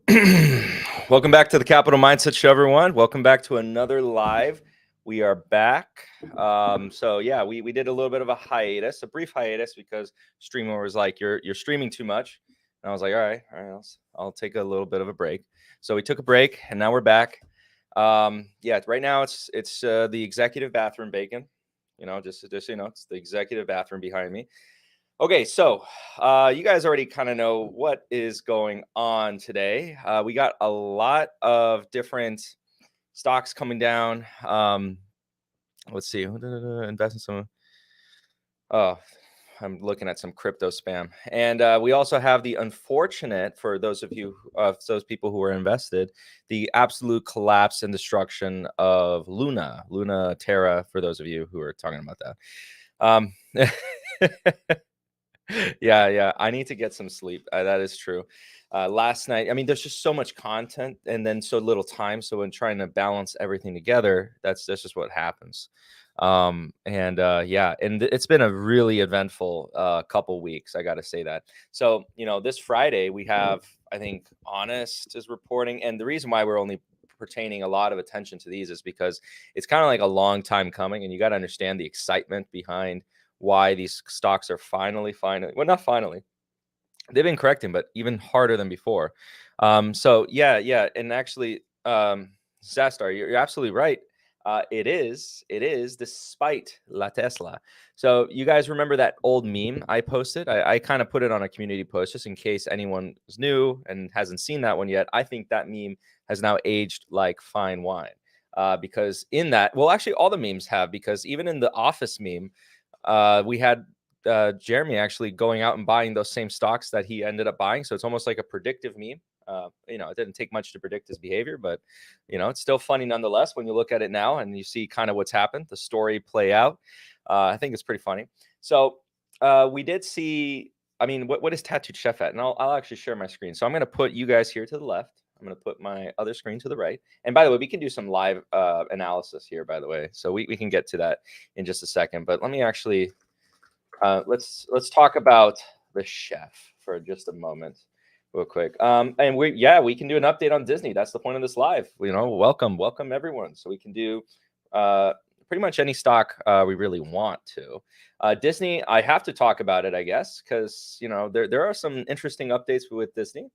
Welcome back to the Capital Mindset Show, everyone. Welcome back to another live. We are back. So yeah, we did a little bit of a hiatus, a brief hiatus, because Streamer was like, "You're streaming too much," and I was like, "All right, I'll take a little bit of a break." So we took a break, and now we're back. Yeah, right now it's the executive bathroom, Bacon. Just it's the executive bathroom behind me. Okay, so you guys already kind of know what is going on today. We got a lot of different stocks coming down. Let's see, invest in some. Oh, I'm looking at some crypto spam, and we also have the unfortunate, for those of you, those people who are invested, the absolute collapse and destruction of Luna Terra. For those of you who are talking about that. Yeah. I need to get some sleep. That is true. Last night, I mean, there's just so much content and then so little time. So when trying to balance everything together, that's just what happens. Yeah, and it's been a really eventful couple weeks. I got to say that. So this Friday we have, I think, Honest is reporting, and the reason why we're only pertaining a lot of attention to these is because it's kind of like a long time coming, and you got to understand the excitement behind why these stocks are finally, well, not finally, they've been correcting, but even harder than before. So yeah. And actually, Zastar, you're absolutely right. It is despite La Tesla. So you guys remember that old meme I posted? I kind of put it on a community post just in case anyone is new and hasn't seen that one yet. I think that meme has now aged like fine wine. Because in that, well, actually all the memes have, because even in the Office meme, we had Jeremy actually going out and buying those same stocks that he ended up buying. So it's almost like a predictive meme. It didn't take much to predict his behavior, but it's still funny nonetheless when you look at it now and you see kind of what's happened, the story play out. I think it's pretty funny. So we did see. I mean, what is Tattooed Chef at? And I'll actually share my screen. So I'm going to put you guys here to the left. I'm going to put my other screen to the right. And by the way, we can do some live analysis here, by the way. So we can get to that in just a second. But let me actually let's talk about the chef for just a moment, real quick. And we can do an update on Disney. That's the point of this live. Welcome everyone. So we can do pretty much any stock we really want to. Disney, I have to talk about it, I guess, because there are some interesting updates with Disney.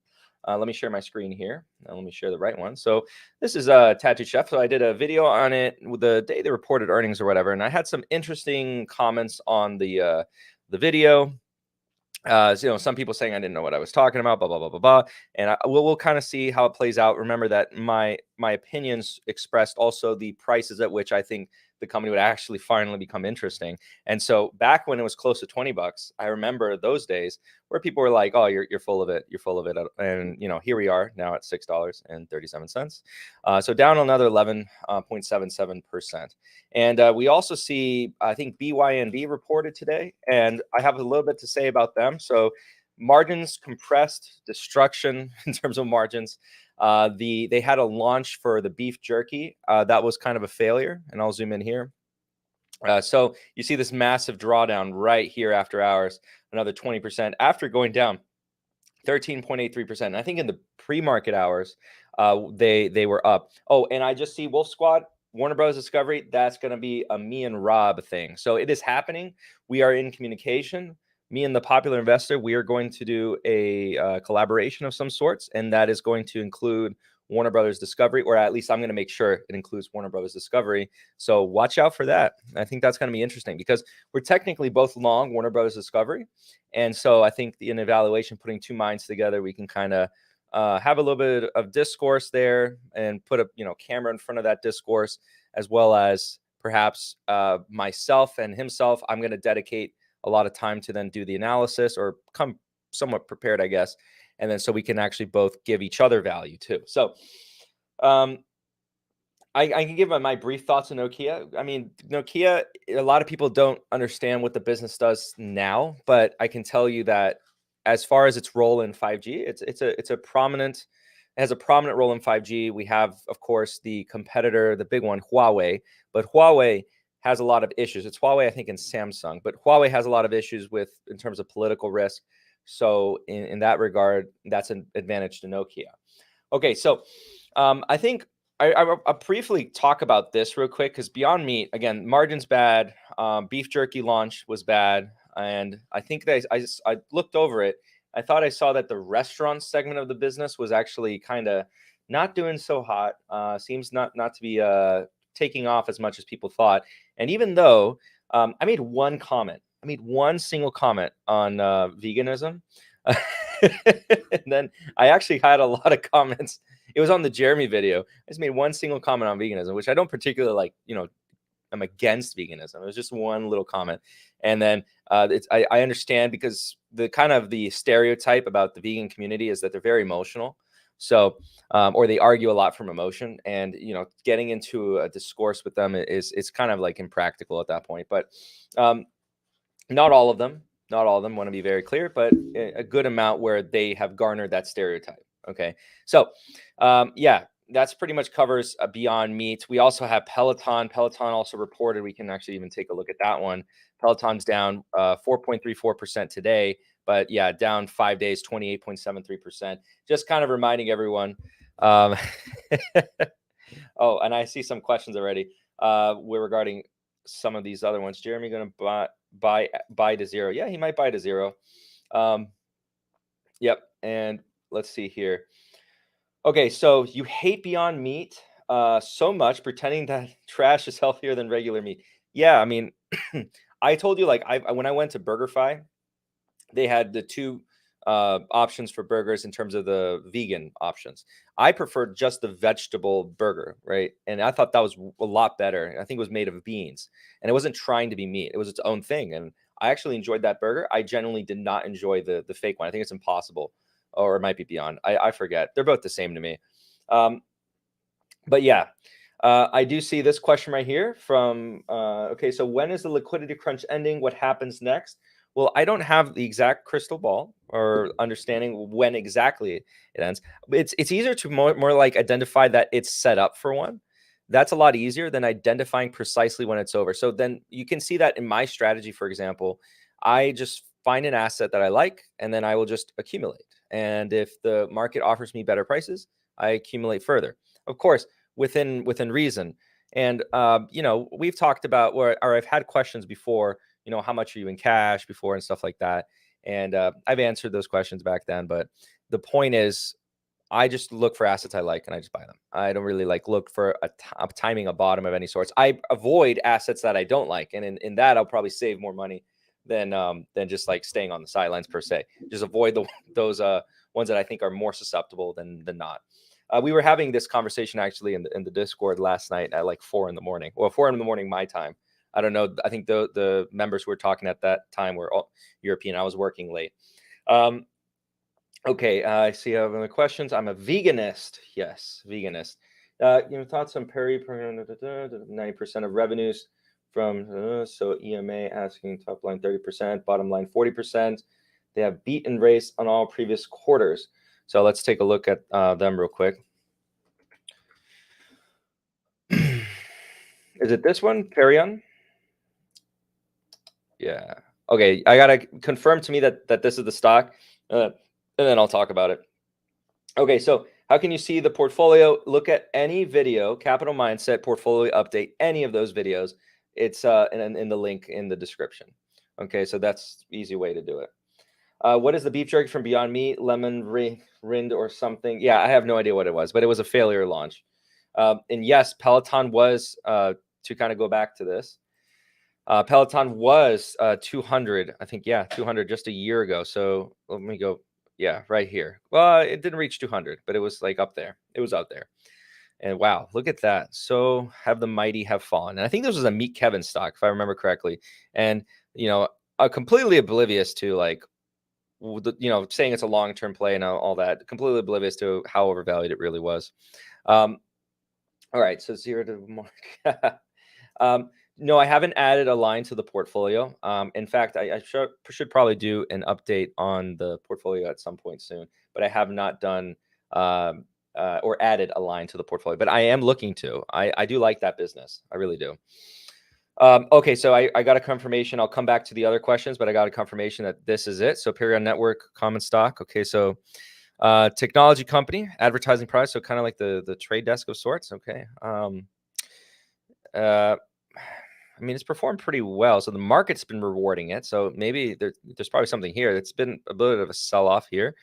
Let me share my screen here. Let me share the right one. So this is Tattoo Chef. So I did a video on it the day they reported earnings or whatever, and I had some interesting comments on the video. Some people saying I didn't know what I was talking about, blah blah blah blah blah, and we'll kind of see how it plays out. Remember that my opinions expressed also the prices at which I think the company would actually finally become interesting. And so back when it was close to $20, I remember those days where people were like, "Oh, you're full of it, you're full of it," and here we are now at $6.37. So down another 11.77%. And we also see, I think, BYNB reported today, and I have a little bit to say about them. So margins compressed, destruction in terms of margins. They had a launch for the beef jerky that was kind of a failure, and I'll zoom in here. So you see this massive drawdown right here after hours, another 20% after going down 13.83%. And I think in the pre-market hours, they were up. Oh, and I just see Wolf Squad, Warner Bros. Discovery. That's going to be a me and Rob thing. So it is happening. We are in communication. Me and the Popular Investor, we are going to do a collaboration of some sorts, and that is going to include Warner Brothers Discovery, or at least I'm going to make sure it includes Warner Brothers Discovery. So watch out for that. I think that's going to be interesting because we're technically both long Warner Brothers Discovery. And so I think in evaluation, putting two minds together, we can kind of have a little bit of discourse there and put a camera in front of that discourse, as well as perhaps myself and himself. I'm going to dedicate a lot of time to then do the analysis or come somewhat prepared, I guess. And then so we can actually both give each other value too. So I can give my brief thoughts on Nokia. I mean, Nokia, a lot of people don't understand what the business does now, but I can tell you that as far as its role in 5G, it has a prominent role in 5G. We have, of course, the competitor, the big one, Huawei, but Huawei has a lot of issues. It's Huawei, I think, and Samsung, but Huawei has a lot of issues in terms of political risk. So in that regard, that's an advantage to Nokia. Okay, so I think I'll briefly talk about this real quick because Beyond Meat, again, margin's bad. Beef jerky launch was bad, and I think that I looked over it. I thought I saw that the restaurant segment of the business was actually kind of not doing so hot. Seems not to be taking off as much as people thought. And even though I made one comment, I made one single comment on veganism. And then I actually had a lot of comments. It was on the Jeremy video. I just made one single comment on veganism, which I don't particularly like. I'm against veganism. It was just one little comment. And then I understand because the stereotype about the vegan community is that they're very emotional. So, or they argue a lot from emotion, and getting into a discourse with them is kind of like impractical at that point. But not all of them want to be very clear, but a good amount where they have garnered that stereotype. Okay, so yeah, that's pretty much covers Beyond Meat. We also have Peloton. Peloton also reported. We can actually even take a look at that one. Peloton's down 4.34% today, but yeah, down 5 days, 28.73%. Just kind of reminding everyone. Oh, and I see some questions already. We're regarding some of these other ones. Jeremy going to buy to zero? Yeah, he might buy to zero. Yep. And let's see here. Okay, so you hate Beyond Meat so much, pretending that trash is healthier than regular meat. Yeah, I mean, I told you, like, when I went to BurgerFi, they had the two options for burgers in terms of the vegan options. I preferred just the vegetable burger, right? And I thought that was a lot better. I think it was made of beans, and it wasn't trying to be meat. It was its own thing, and I actually enjoyed that burger. I genuinely did not enjoy the fake one. I think it's Impossible, or it might be Beyond. I forget. They're both the same to me. But yeah, I do see this question right here from, okay, so when is the liquidity crunch ending? What happens next? Well, I don't have the exact crystal ball or understanding when exactly it ends. It's easier to more like identify that it's set up for one. That's a lot easier than identifying precisely when it's over. So then you can see that in my strategy, for example, I just find an asset that I like, and then I will just accumulate. And if the market offers me better prices, I accumulate further. Of course, within reason. And we've talked about or I've had questions before, how much are you in cash before and stuff like that. And I've answered those questions back then. But the point is, I just look for assets I like and I just buy them. I don't really look for timing a bottom of any sorts. I avoid assets that I don't like. And in that, I'll probably save more money than just like staying on the sidelines per se. Just avoid those ones that I think are more susceptible than not. We were having this conversation actually in the Discord last night at like 4 a.m. Well, 4 a.m. my time. I don't know. I think the members who were talking at that time were all European. I was working late. Okay, I see other questions. I'm a veganist. Yes, veganist. Thoughts on Perry, 90% of revenues from, so EMA asking top line 30%, bottom line 40%. They have beat and race on all previous quarters. So let's take a look at them real quick. Is it this one, Perion? Yeah. Okay, I gotta confirm to me that this is the stock, and then I'll talk about it. Okay, so how can you see the portfolio? Look at any video, Capital Mindset portfolio update, any of those videos. It's in the link in the description. Okay, so that's easy way to do it. What is the beef jerky from Beyond Meat? Lemon rind or something? Yeah, I have no idea what it was, but it was a failure launch. And yes, Peloton was, to kind of go back to this, Peloton was 200, I think, yeah, 200 just a year ago. So let me go, yeah, right here. Well, it didn't reach 200, but it was like up there. It was out there. And wow, look at that. So have the mighty have fallen. And I think this was a Meet Kevin stock, if I remember correctly. And, completely oblivious to like, saying it's a long-term play and all that, completely oblivious to how overvalued it really was. All right, so zero to mark. No, I haven't added a line to the portfolio. In fact, I should probably do an update on the portfolio at some point soon, but I have not done or added a line to the portfolio, but I am looking to. I do like that business. I really do. Okay, so I got a confirmation. I'll come back to the other questions, but I got a confirmation that this is it. So Perion Network, common stock. Okay, so Technology company, advertising price, so kind of like the trade desk of sorts. Okay. I mean, it's performed pretty well. So the market's been rewarding it. So maybe there's probably something here. It's been a bit of a sell-off here.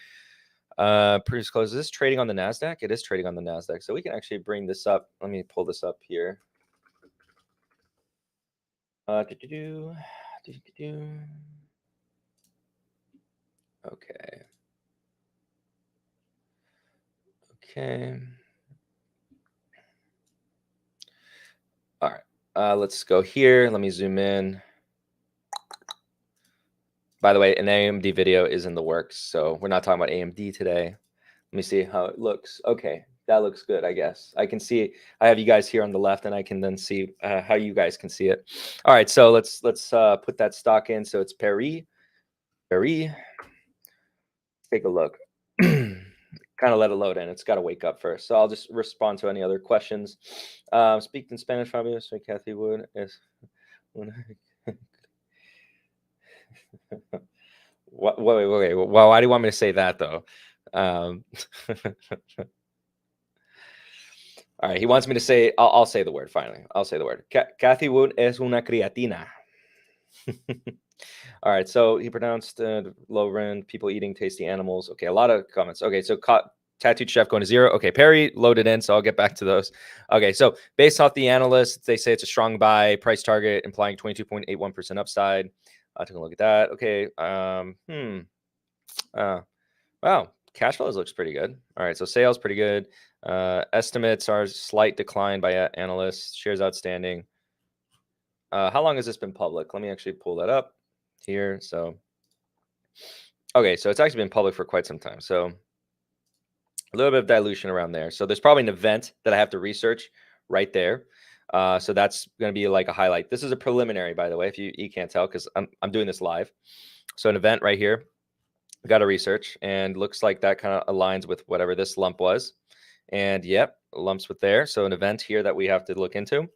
Previous close. Is this trading on the NASDAQ? It is trading on the NASDAQ. So we can actually bring this up. Let me pull this up here. Okay. Okay. All right. Let's go here. Let me zoom in. By the way, an AMD video is in the works. So we're not talking about AMD today. Let me see how it looks. Okay. That looks good, I guess. I can see, I have you guys here on the left, and I can then see how you guys can see it. All right, so let's put that stock in. So it's Paris. Take a look. Kind of let it load in. It's got to wake up first. So I'll just respond to any other questions. Speak in Spanish, Fabio. So Kathy Wood is. Wait. Well, why do you want me to say that though? All right, he wants me to say. I'll say the word finally. I'll say the word. Kathy Wood es una creatina. All right, so he pronounced low rent, people eating tasty animals. Okay, a lot of comments. Okay, so tattooed chef going to 0. Okay, Perry loaded in, so I'll get back to those. Okay, so based off the analysts, they say it's a strong buy, price target implying 22.81% upside. Take a look at that. Okay, wow, cash flows looks pretty good. All right, so sales pretty good. Estimates are slight decline by analysts. Shares outstanding. How long has this been public? Let me actually pull that up here. So, okay, so it's actually been public for quite some time. So a little bit of dilution around there. So there's probably an event that I have to research right there. So that's going to be like a highlight. This is a preliminary, by the way, if you can't tell, because I'm doing this live. So an event right here, got to research, and looks like that kind of aligns with whatever this lump was. And yep, lumps with there. So an event here that we have to look into.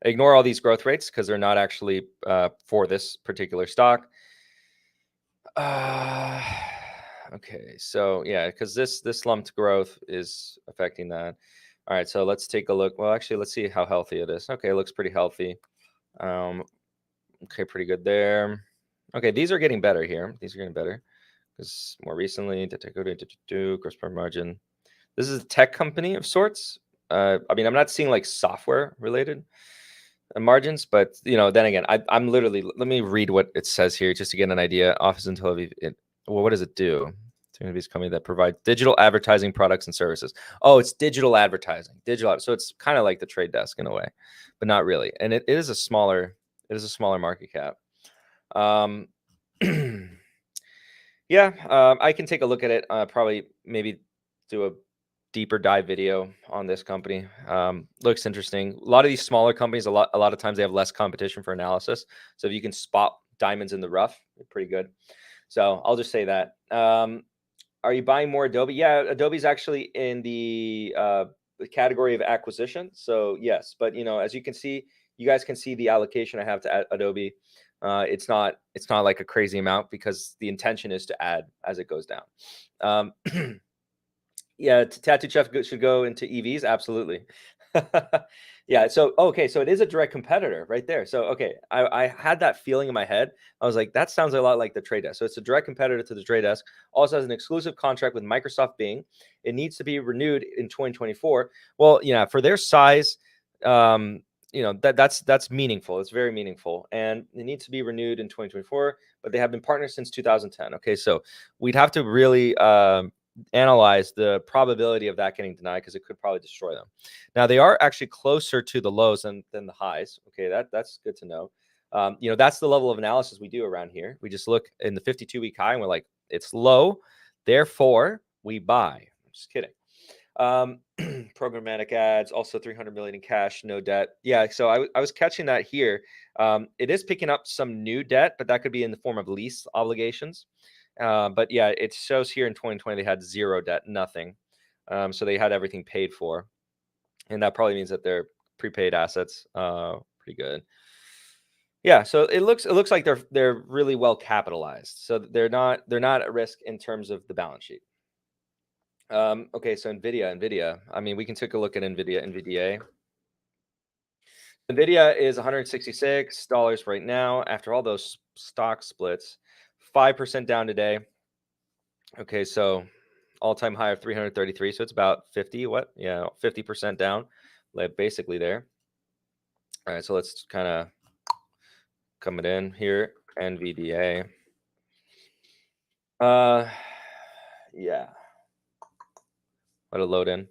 Ignore all these growth rates because they're not actually for this particular stock. Okay, so yeah, because this lumped growth is affecting that. All right, so let's take a look. Well, actually, let's see how healthy it is. Okay, it looks pretty healthy. Okay, pretty good there. Okay, these are getting better here. These are getting better because more recently, gross profit margin. This is a tech company of sorts. I mean, I'm not seeing like software related margins, but then again, I'm literally, let me read what it says here just to get an idea. Office and Tel Aviv. Well, what does it do? It's a company that provides digital advertising products and services. Oh, it's digital advertising, so it's kind of like the trade desk in a way, but not really. And it is a smaller market cap. Yeah, I can take a look at it. Probably maybe do a deeper dive video on this company. Looks interesting. A lot of these smaller companies, a lot of times they have less competition for analysis. So if you can spot diamonds in the rough, they're pretty good. So I'll just say that. Are you buying more Adobe? Yeah, Adobe's actually in the category of acquisition. So yes, but as you can see, you guys can see the allocation I have to Adobe. It's not like a crazy amount because the intention is to add as it goes down. Yeah, Tattoo Chef should go into EVs. Absolutely. Yeah. So, okay. So it is a direct competitor right there. So, okay. I had that feeling in my head. I was like, that sounds a lot like the trade desk. So it's a direct competitor to the trade desk. Also has an exclusive contract with Microsoft Bing. It needs to be renewed in 2024. Well, for their size, that's meaningful. It's very meaningful, and it needs to be renewed in 2024, but they have been partners since 2010. Okay. So we'd have to really, analyze the probability of that getting denied because it could probably destroy them. Now they are actually closer to the lows than the highs. Okay, that's good to know. That's the level of analysis we do around here. We just look in the 52-week high and we're like, it's low, therefore we buy. I'm just kidding. Programmatic ads, also 300 million in cash, no debt. Yeah, so I was catching that here. It is picking up some new debt, but that could be in the form of lease obligations. But yeah, it shows here in 2020 they had zero debt, nothing. So they had everything paid for, and that probably means that their prepaid assets pretty good. Yeah, so it looks like they're really well capitalized. So they're not at risk in terms of the balance sheet. Okay, so NVIDIA. I mean, we can take a look at NVDA. NVIDIA is $166 right now after all those stock splits. 5% down today. Okay, so all-time high of 333. So it's about 50. What? Yeah, 50% down, like basically there. All right, so let's kind of come it in here. NVDA. Yeah. Let it load in.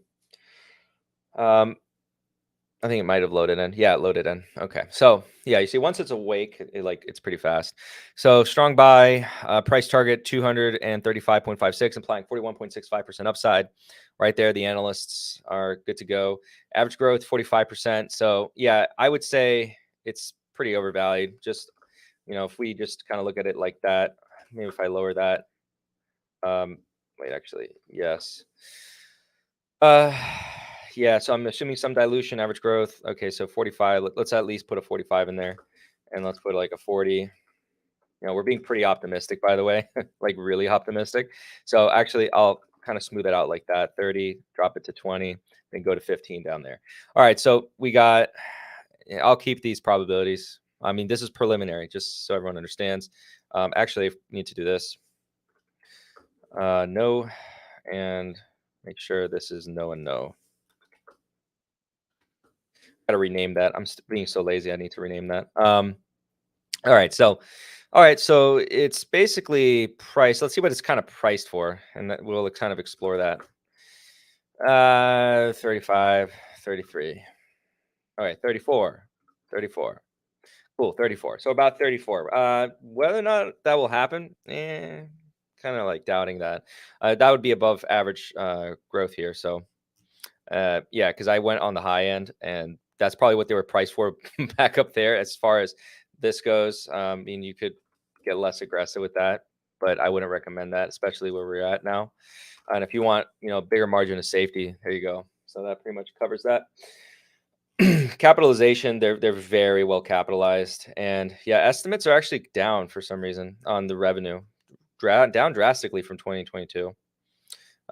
I think it might have loaded in. Yeah, it loaded in. Okay. So yeah, you see, once it's awake, it's pretty fast. So strong buy, price target 235.56, implying 41.65% upside. Right there, the analysts are good to go. Average growth 45%. So yeah, I would say it's pretty overvalued. Just if we just kind of look at it like that, maybe if I lower that. Wait, actually, yes. Uh, yeah. So I'm assuming some dilution, average growth. Okay, so 45. Let's at least put a 45 in there, and let's put like a 40. We're being pretty optimistic, by the way, like really optimistic. So actually, I'll kind of smooth it out like that. 30, drop it to 20, then go to 15 down there. All right. So we got. Yeah, I'll keep these probabilities. I mean, this is preliminary, just so everyone understands. Actually, I need to do this. No, and make sure this is no and no. Gotta rename that. I'm being so lazy. I need to rename that. All right. So it's basically priced. Let's see what it's kind of priced for, and we'll kind of explore that. 35, 33. All right, 34, 34. Cool, 34. So about 34. Whether or not that will happen, kind of like doubting that. That would be above average growth here. So yeah, because I went on the high end, and that's probably what they were priced for back up there. As far as this goes, I mean, you could get less aggressive with that, but I wouldn't recommend that, especially where we're at now. And if you want, bigger margin of safety, there you go. So that pretty much covers that. Capitalization, they're very well capitalized, and yeah, estimates are actually down for some reason on the revenue, down drastically from 2022.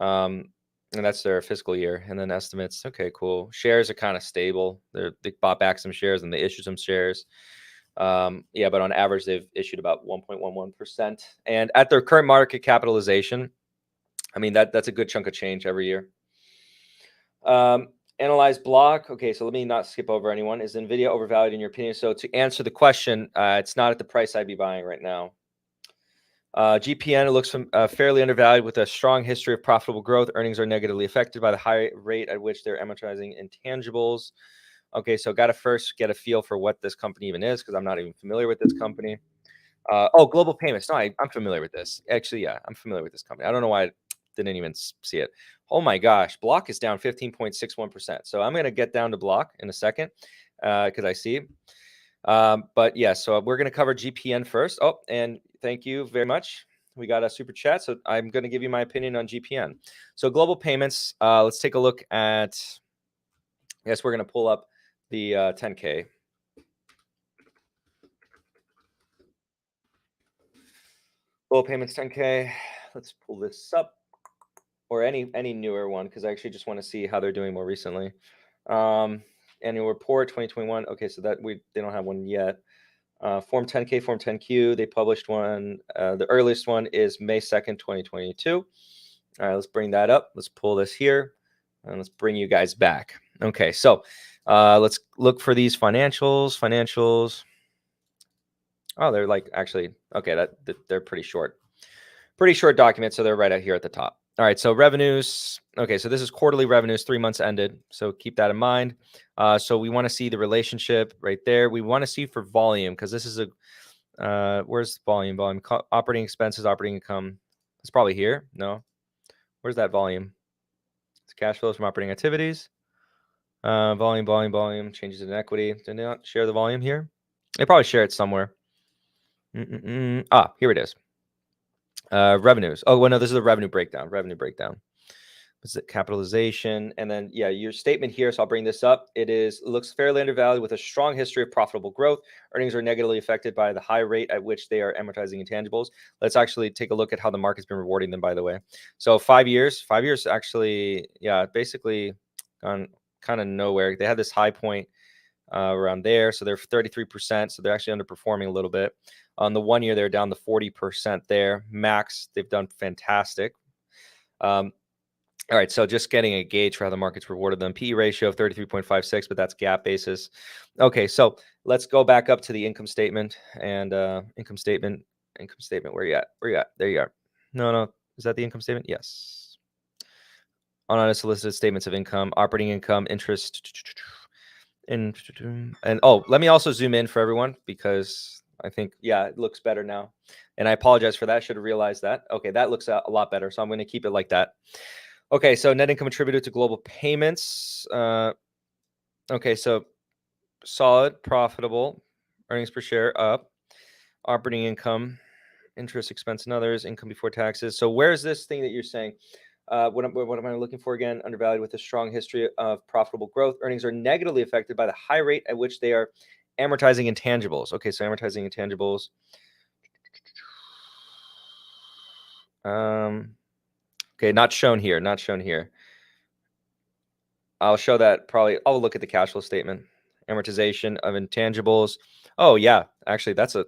And that's their fiscal year. And then estimates, okay, cool. Shares are kind of stable. They bought back some shares and they issued some shares. Yeah, but on average, they've issued about 1.11%. And at their current market capitalization, I mean, that's a good chunk of change every year. Analyze block. Okay, so let me not skip over anyone. Is NVIDIA overvalued in your opinion? So to answer the question, it's not at the price I'd be buying right now. GPN, it looks fairly undervalued with a strong history of profitable growth. Earnings are negatively affected by the high rate at which they're amortizing intangibles. Okay, so got to first get a feel for what this company even is, because I'm not even familiar with this company. Global Payments. No, I'm familiar with this. Actually, yeah, I'm familiar with this company. I don't know why I didn't even see it. Oh my gosh, Block is down 15.61%. So I'm going to get down to Block in a second because I see. But yeah, so we're going to cover GPN first. Oh, and thank you very much. We got a super chat. So I'm going to give you my opinion on GPN. So Global Payments, let's take a look at, I guess we're going to pull up the 10K. Global Payments 10K. Let's pull this up, or any newer one, because I actually just want to see how they're doing more recently. Annual report 2021. Okay, so that they don't have one yet. Form 10K, Form 10Q, they published one. The earliest one is May 2nd, 2022. All right, let's bring that up. Let's pull this here, and let's bring you guys back. Okay, so let's look for these financials. Oh, they're like actually, okay, they're pretty short document, so they're right out here at the top. All right, so revenues. Okay, so this is quarterly revenues, 3 months ended. So keep that in mind. So we want to see the relationship right there. We want to see for volume, because this is where's volume? Operating expenses, operating income. It's probably here. No, where's that volume? It's cash flows from operating activities. Volume. Changes in equity. Did they not share the volume here? They probably share it somewhere. Here it is. Revenues. Oh, well, no, this is the revenue breakdown. What's it? Capitalization. And then, yeah, your statement here. So I'll bring this up. It looks fairly undervalued with a strong history of profitable growth. Earnings are negatively affected by the high rate at which they are amortizing intangibles. Let's actually take a look at how the market's been rewarding them, by the way. So 5 years actually, yeah, basically gone kind of nowhere. They had this high point around there. So they're 33%. So they're actually underperforming a little bit. On the 1 year, they're down to 40% there. Max, they've done fantastic. All right, so just getting a gauge for how the market's rewarded them. PE ratio of 33.56, but that's GAAP basis. Okay, so let's go back up to the income statement and income statement. Where you at? Where you at? There you are. No, is that the income statement? Yes. Unsolicited statements of income, operating income, interest, and oh, let me also zoom in for everyone because I think, yeah, it looks better now. And I apologize for that. I should have realized that. Okay, that looks a lot better. So I'm going to keep it like that. Okay, so net income attributed to global payments. Okay, so solid, profitable, earnings per share up, operating income, interest expense and others, income before taxes. So where's this thing that you're saying? What am I looking for again? Undervalued with a strong history of profitable growth. Earnings are negatively affected by the high rate at which they are amortizing intangibles. Okay, so amortizing intangibles. Okay, not shown here. Not shown here. I'll show that probably. I'll look at the cash flow statement. Amortization of intangibles. Oh yeah, actually that's a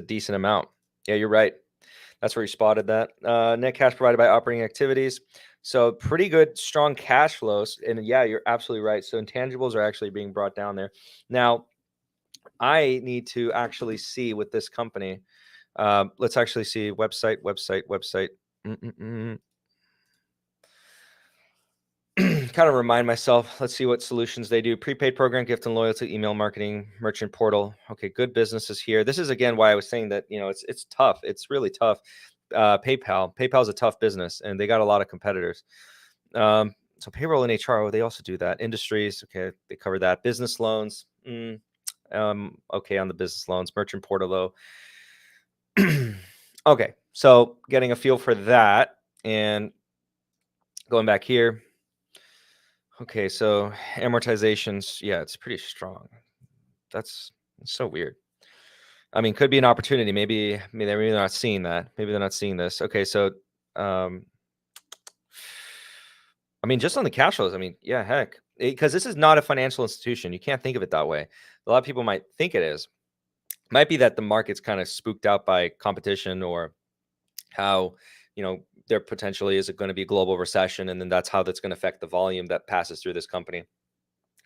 decent amount. Yeah, you're right. That's where you spotted that. Net cash provided by operating activities. So pretty good, strong cash flows. And yeah, you're absolutely right. So intangibles are actually being brought down there. Now, I need to actually see with this company. Let's actually see website. Kind of remind myself. Let's see what solutions they do. Prepaid program, gift and loyalty, email marketing, merchant portal. Okay, good businesses here. This is again why I was saying that it's tough. It's really tough. PayPal is a tough business, and they got a lot of competitors. So payroll and HR, they also do that. Industries, okay, they cover that. Business loans, okay, on the business loans. Merchant portal, though. Okay, so getting a feel for that, and going back here. Okay, so amortizations, yeah, it's pretty strong. That's so weird. I mean, could be an opportunity. Maybe they're not seeing that. Maybe they're not seeing this. Okay, so I mean, just on the cash flows, I mean, yeah, heck, because this is not a financial institution. You can't think of it that way. A lot of people might think it is. Might be that the market's kind of spooked out by competition or how, there potentially is going to be a global recession, and then that's how that's going to affect the volume that passes through this company.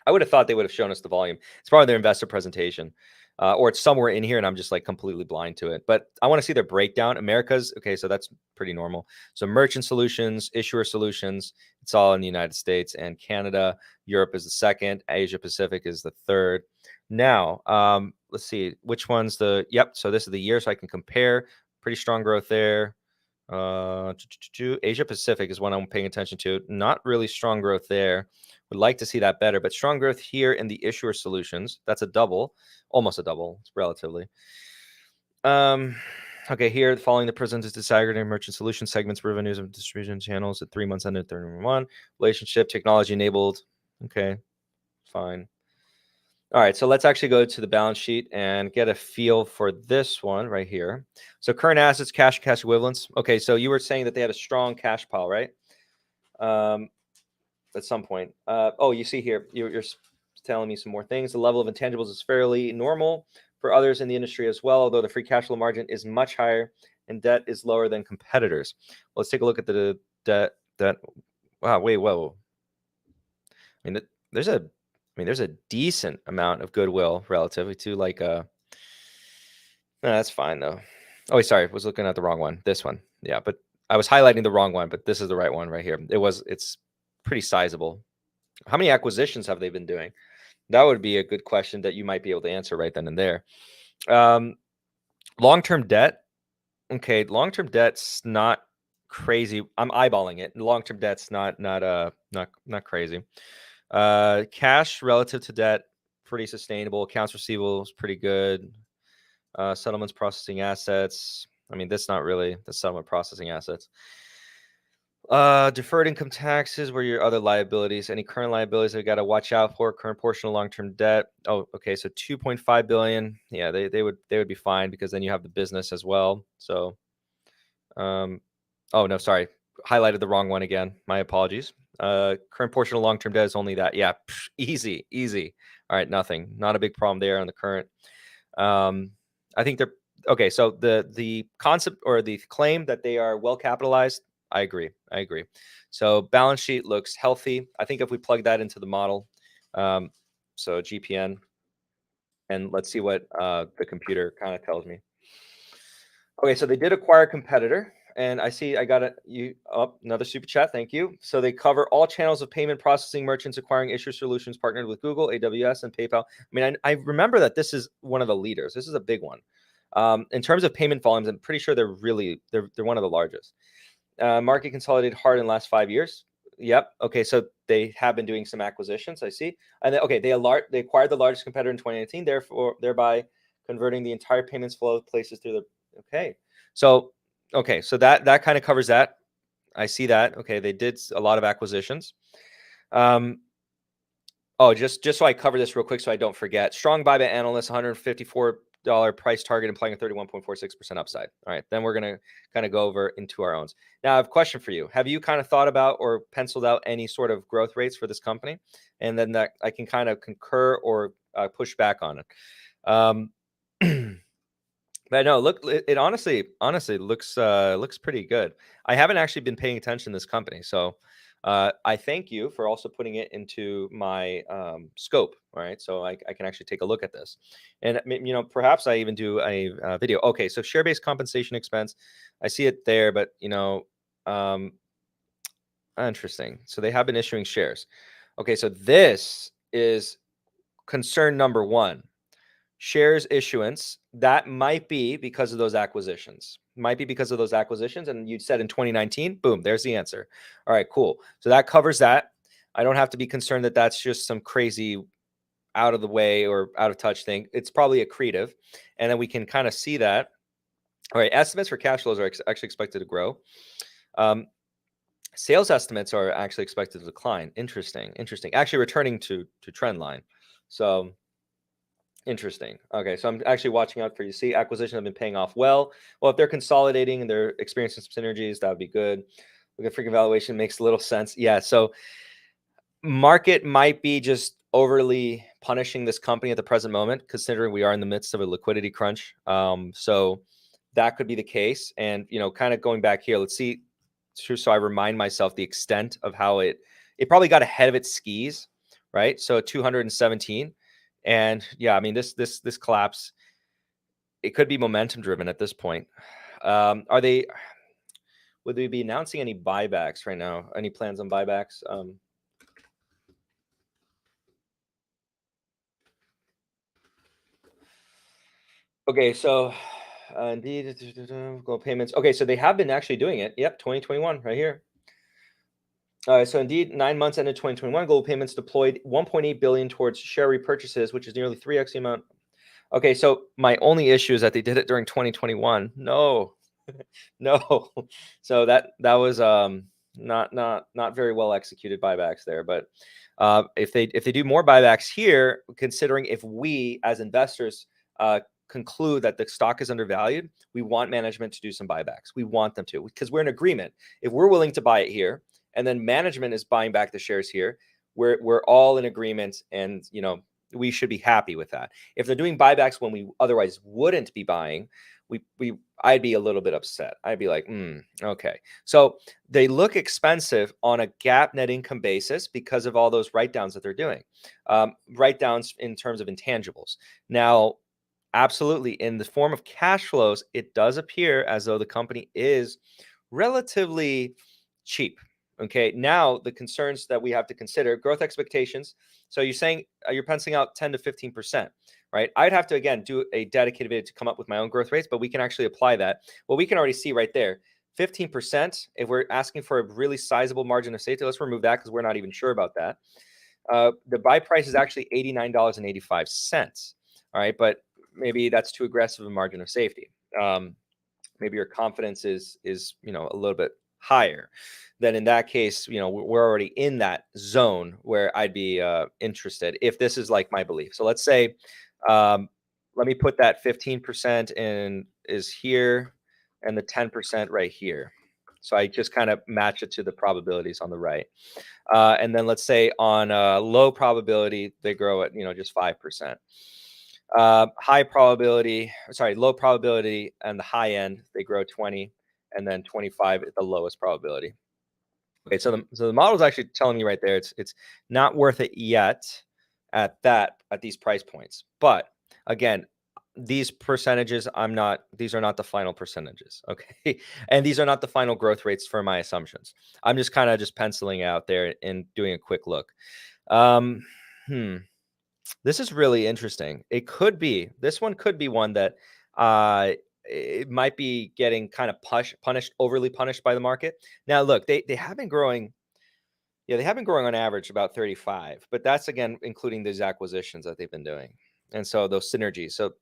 I would have thought they would have shown us the volume. It's probably their investor presentation, or it's somewhere in here, and I'm just like completely blind to it. But I want to see their breakdown. America's okay, so that's pretty normal. So merchant solutions, issuer solutions, it's all in the United States and Canada. Europe is the second. Asia Pacific is the third. Now, let's see which one's the. Yep. So this is the year, so I can compare. Pretty strong growth there. Asia Pacific is one I'm paying attention to. Not really strong growth there. Would like to see that better, but strong growth here in the issuer solutions. That's a double, almost a double, relatively. Okay, here following the presented disaggregated merchant solution segments, revenues of distribution channels at 3 months ended 31. Relationship technology enabled. Okay, fine. All right, so let's actually go to the balance sheet and get a feel for this one right here. So current assets, cash equivalents. Okay, so you were saying that they had a strong cash pile, right? At some point. You see here, you're telling me some more things. The level of intangibles is fairly normal for others in the industry as well, although the free cash flow margin is much higher and debt is lower than competitors. Let's take a look at the debt. Wow, wait, whoa. I mean, there's a decent amount of goodwill relatively to like no, that's fine though. Oh, wait, sorry, I was looking at the wrong one. This one, yeah, but I was highlighting the wrong one, but this is the right one right here. It's pretty sizable. How many acquisitions have they been doing? That would be a good question that you might be able to answer right then and there. Long-term debt. Okay, long-term debt's not crazy. I'm eyeballing it. Long-term debt's not crazy. Cash relative to debt, pretty sustainable. Accounts receivable is pretty good. Settlements processing assets. I mean, that's not really the settlement processing assets. Deferred income taxes were your other liabilities. Any current liabilities that got to watch out for? Current portion of long-term debt. Oh, okay. So 2.5 billion. Yeah, they would be fine because then you have the business as well. So, oh no, sorry, highlighted the wrong one again. My apologies. Current portion of long-term debt is only that. Yeah, easy, easy. All right, nothing. Not a big problem there on the current. I think they're okay. So the concept or the claim that they are well capitalized, I agree. I agree. So balance sheet looks healthy. I think if we plug that into the model, so GPN, and let's see what the computer kind of tells me. Okay, so they did acquire a competitor, and I see I got another super chat. Thank you. So they cover all channels of payment processing, merchants acquiring issuer solutions, partnered with Google, AWS, and PayPal. I mean, I remember that this is one of the leaders. This is a big one. In terms of payment volumes, I'm pretty sure they're one of the largest. Market consolidated hard in the last 5 years. Yep. Okay, so they have been doing some acquisitions. I see. And then, okay, they acquired the largest competitor in 2019, thereby converting the entire payments flow places through the. Okay, so that kind of covers that. I see that. Okay, they did a lot of acquisitions. Oh, just so I cover this real quick, so I don't forget. Strong buy by analysts, $154 price target, implying a 31.46% upside. All right, then we're gonna kind of go over into our owns. Now, I have a question for you. Have you kind of thought about or penciled out any sort of growth rates for this company, and then that I can kind of concur or push back on it? But no, look, it honestly looks pretty good. I haven't actually been paying attention to this company, so I thank you for also putting it into my scope. All right, so I can actually take a look at this, and perhaps I even do a video. Okay, so share-based compensation expense, I see it there, but interesting. So they have been issuing shares. Okay, so this is concern number one. Shares issuance, that might be because of those acquisitions. And you said in 2019, boom, there's the answer. All right, cool. So that covers that. I don't have to be concerned that that's just some crazy out of the way or out of touch thing. It's probably accretive. And then we can kind of see that. All right, estimates for cash flows are actually expected to grow. Sales estimates are actually expected to decline. Interesting. Actually returning to trend line. So interesting. Okay, so I'm actually watching out for you. See, acquisitions have been paying off well. Well, if they're consolidating and they're experiencing some synergies, that would be good. Look at freaking valuation makes little sense. Yeah, so market might be just overly punishing this company at the present moment, considering we are in the midst of a liquidity crunch. So that could be the case. And kind of going back here, let's see. So I remind myself the extent of how it probably got ahead of its skis, right? So 217. And yeah, I mean, this collapse, it could be momentum driven at this point. Would they be announcing any buybacks right now? Any plans on buybacks? Okay, so indeed, goal payments. Okay, so they have been actually doing it. Yep, 2021 right here. So indeed, 9 months ended 2021, global payments deployed 1.8 billion towards share repurchases, which is nearly 3x the amount. Okay, so my only issue is that they did it during 2021. No, no. So that was not very well executed buybacks there. But if they do more buybacks here, considering if we as investors conclude that the stock is undervalued, we want management to do some buybacks. We want them to, because we're in agreement. If we're willing to buy it here, and then management is buying back the shares here, we're all in agreement, and we should be happy with that. If they're doing buybacks when we otherwise wouldn't be buying, I'd be a little bit upset. I'd be like, okay. So they look expensive on a GAAP net income basis because of all those write-downs that they're doing. Write-downs in terms of intangibles. Now, absolutely, in the form of cash flows, it does appear as though the company is relatively cheap. Okay, now the concerns that we have to consider, growth expectations. So you're saying you're penciling out 10 to 15%, right? I'd have to, again, do a dedicated video to come up with my own growth rates, but we can actually apply that. Well, we can already see right there, 15%, if we're asking for a really sizable margin of safety, let's remove that because we're not even sure about that. The buy price is actually $89.85. All right, but maybe that's too aggressive a margin of safety. Maybe your confidence is a little bit higher, then in that case, we're already in that zone where I'd be interested if this is like my belief. So let's say, let me put that 15% in is here and the 10% right here. So I just kind of match it to the probabilities on the right. And then let's say on low probability, they grow at, just 5%. High probability, sorry, low probability and the high end, they grow 20, and then 25 at the lowest probability. Okay, so the model is actually telling me right there, it's not worth it yet at these price points. But again, these percentages, these are not the final percentages. Okay. And these are not the final growth rates for my assumptions. I'm just kind of just penciling out there and doing a quick look. This is really interesting. This one could be one that it might be getting kind of overly punished by the market. Now, look, they have been growing. Yeah, they have been growing on average about 35, but that's again including these acquisitions that they've been doing, and so those synergies. So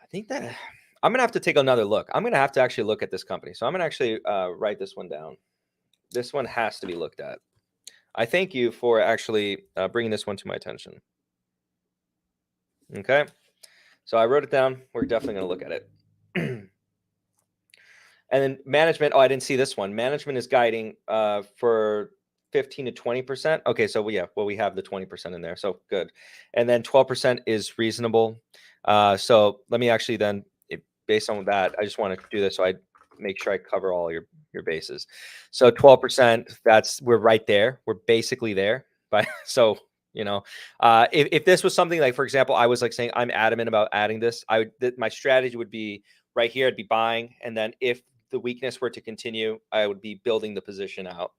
I think that I'm gonna have to take another look. I'm gonna have to actually look at this company. So I'm gonna actually write this one down. This one has to be looked at. I thank you for actually bringing this one to my attention. Okay, so I wrote it down. We're definitely gonna look at it. And then management. Oh, I didn't see this one. Management is guiding for 15 to 20%. Okay, so we have the 20% in there. So good. And then 12% is reasonable. So let me actually then, based on that, I just want to do this so I make sure I cover all your bases. So 12%, we're right there. We're basically there. But so if this was something like, for example, I was like saying I'm adamant about adding this, my strategy would be right here. I'd be buying, and then if the weakness were to continue, I would be building the position out.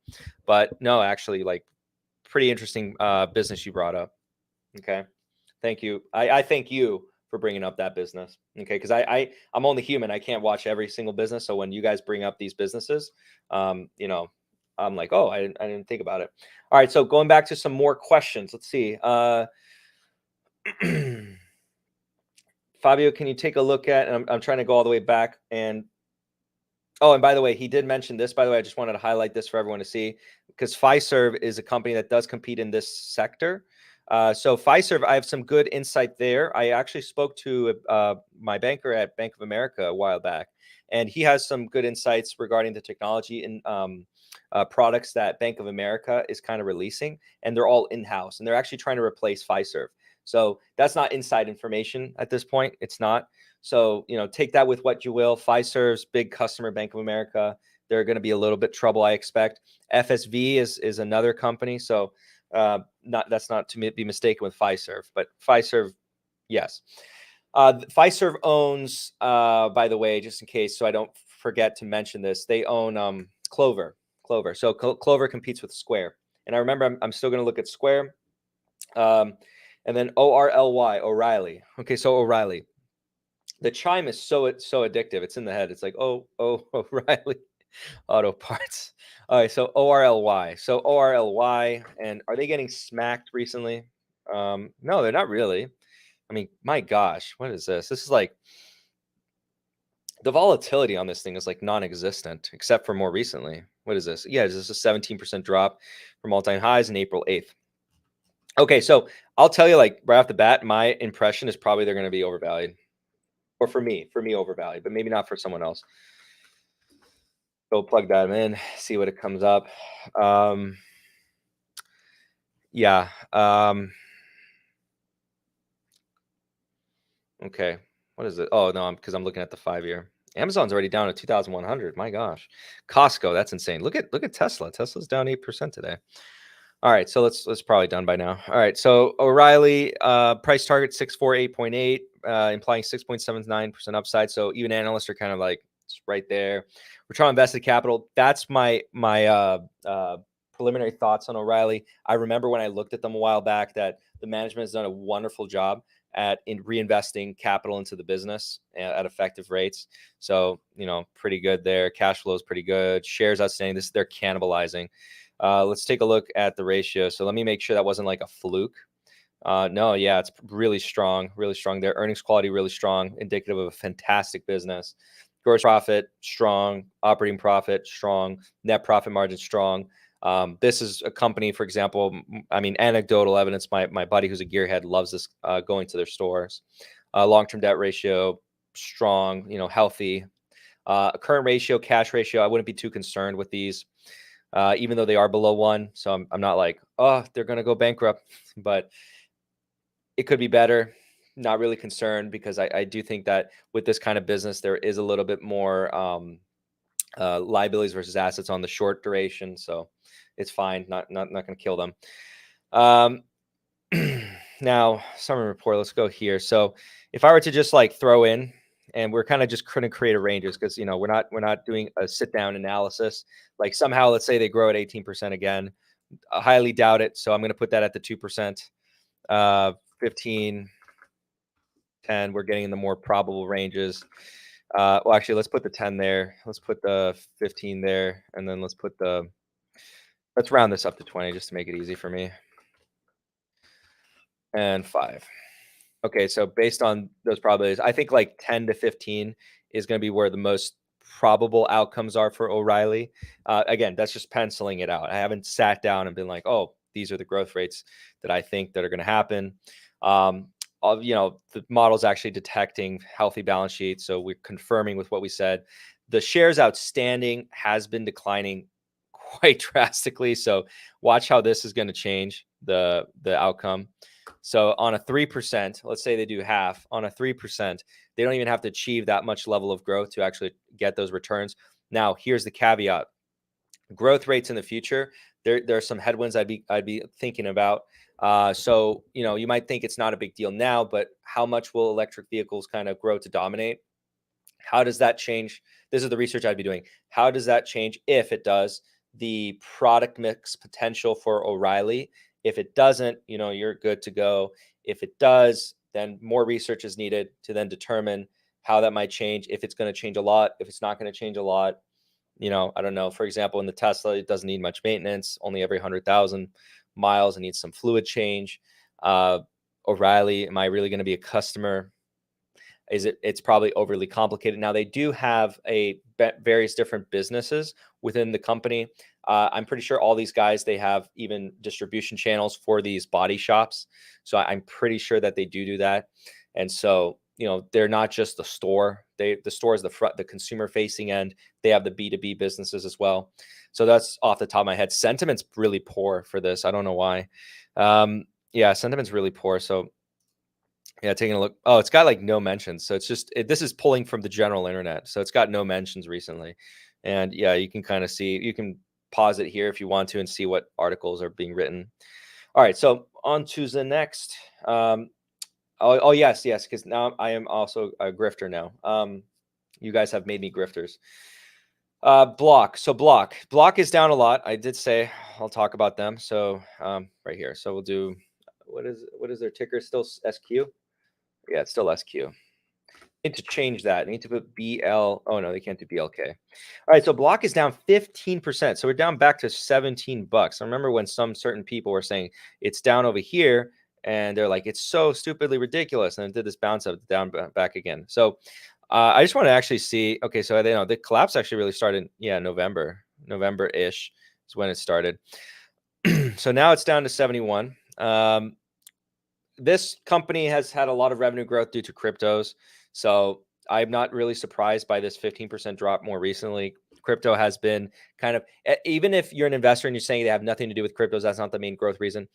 But no, actually, like, pretty interesting business you brought up. Okay, thank you. I thank you for bringing up that business. Okay, because I'm only human. I can't watch every single business. So when you guys bring up these businesses, I'm like, oh, I didn't think about it. All right, so going back to some more questions. Let's see. Fabio, can you take a look at? And I'm trying to go all the way back and. Oh, and by the way, he did mention this. By the way, I just wanted to highlight this for everyone to see, because Fiserv is a company that does compete in this sector. So Fiserv, I have some good insight there. I actually spoke to my banker at Bank of America a while back, and he has some good insights regarding the technology and products that Bank of America is kind of releasing, and they're all in-house, and they're actually trying to replace Fiserv. So that's not inside information at this point. It's not. So, take that with what you will. Fiserv's big customer, Bank of America, they're going to be a little bit trouble, I expect. FSV is another company. So that's not to be mistaken with Fiserv, but Fiserv, yes. Fiserv owns, by the way, just in case, so I don't forget to mention this, they own Clover. So Clover competes with Square. And I remember I'm still going to look at Square. And then O'Reilly. Okay, so O'Reilly. The chime is so addictive. It's in the head. It's like, oh, O'Reilly Auto Parts. All right, so ORLY. So ORLY, and are they getting smacked recently? No, they're not really. I mean, my gosh, what is this? This is like the volatility on this thing is like non-existent, except for more recently. What is this? Yeah, this is a 17% drop from all-time highs in April 8th. Okay, so I'll tell you, like, right off the bat, my impression is probably they're going to be overvalued. Or for me overvalued, but maybe not for someone else. Go plug that in, see what it comes up. Yeah. Okay. What is it? Oh no, because I'm looking at the 5-year. Amazon's already down to 2,100. My gosh. Costco, that's insane. Look at Tesla. Tesla's down 8% today. All right, so let's probably done by now. All right, so O'Reilly price target 648.8, implying 6.79% upside. So even analysts are kind of like, it's right there. Return on invested capital. That's my preliminary thoughts on O'Reilly. I remember when I looked at them a while back that the management has done a wonderful job at reinvesting capital into the business at effective rates. So pretty good there. Cash flow is pretty good. Shares outstanding. They're cannibalizing. Let's take a look at the ratio. So let me make sure that wasn't like a fluke. No, yeah, it's really strong there. Earnings quality really strong, indicative of a fantastic business. Gross profit, strong. Operating profit, strong. Net profit margin, strong. This is a company, for example, I mean, anecdotal evidence. My buddy who's a gearhead loves this, going to their stores. Long-term debt ratio, strong, healthy. Current ratio, cash ratio, I wouldn't be too concerned with these, even though they are below 1. So I'm not like, oh, they're going to go bankrupt, but it could be better. Not really concerned, because I do think that with this kind of business, there is a little bit more liabilities versus assets on the short duration. So it's fine. Not going to kill them. Now, summary report. Let's go here. So if I were to just like throw in, and we're kind of just going to create a ranges, because we're not doing a sit down analysis. Like somehow, let's say they grow at 18% again. I highly doubt it. So I'm going to put that at the 2%. 15, 10. We're getting in the more probable ranges. Well, actually, let's put the 10 there. Let's put the 15 there, and then let's round this up to 20 just to make it easy for me. And 5. Okay, so based on those probabilities, I think like 10 to 15 is going to be where the most probable outcomes are for O'Reilly. Again, that's just penciling it out. I haven't sat down and been like, oh, these are the growth rates that I think that are going to happen. The model's actually detecting healthy balance sheets, so we're confirming with what we said. The shares outstanding has been declining quite drastically, so watch how this is going to change the outcome. So on a 3%, let's say they do half, on a 3%, they don't even have to achieve that much level of growth to actually get those returns. Now, here's the caveat. Growth rates in the future, there are some headwinds I'd be thinking about. So, you might think it's not a big deal now, but how much will electric vehicles kind of grow to dominate? How does that change? This is the research I'd be doing. How does that change, if it does, the product mix potential for O'Reilly? If it doesn't, you're good to go. If it does, then more research is needed to then determine how that might change. If it's going to change a lot, if it's not going to change a lot, I don't know. For example, in the Tesla, it doesn't need much maintenance, only every 100,000 miles. It needs some fluid change. O'Reilly, am I really going to be a customer? It's probably overly complicated. Now, they do have various different businesses within the company. I'm pretty sure all these guys, they have even distribution channels for these body shops. So I'm pretty sure that they do that. And so, they're not just the store. The store is the consumer facing end. They have the B2B businesses as well. So that's off the top of my head. Sentiment's really poor for this. I don't know why. Yeah, sentiment's really poor. So yeah, taking a look. Oh, it's got like no mentions. So it's just, this is pulling from the general internet. So it's got no mentions recently. And yeah, you can kind of see, you can pause it here if you want to and see what articles are being written. All right. So on to the next. Oh yes. Because now I am also a grifter now. You guys have made me grifters. Block. So block is down a lot. I did say I'll talk about them. So right here. So we'll do, what is their ticker? Still SQ? Yeah, it's still SQ. Need to change that. I need to put BL. Oh no, they can't do BLK. All right, so block is down 15%. So we're down back to $17. I remember when some certain people were saying it's down over here, and they're like, it's so stupidly ridiculous, and it did this bounce up, down, back again. So I just want to actually see. Okay, so the collapse actually really started. Yeah, November-ish is when it started. So now it's down to 71. This company has had a lot of revenue growth due to cryptos. So I'm not really surprised by this 15% drop more recently. Crypto has been kind of, even if you're an investor and you're saying they have nothing to do with cryptos, that's not the main growth reason.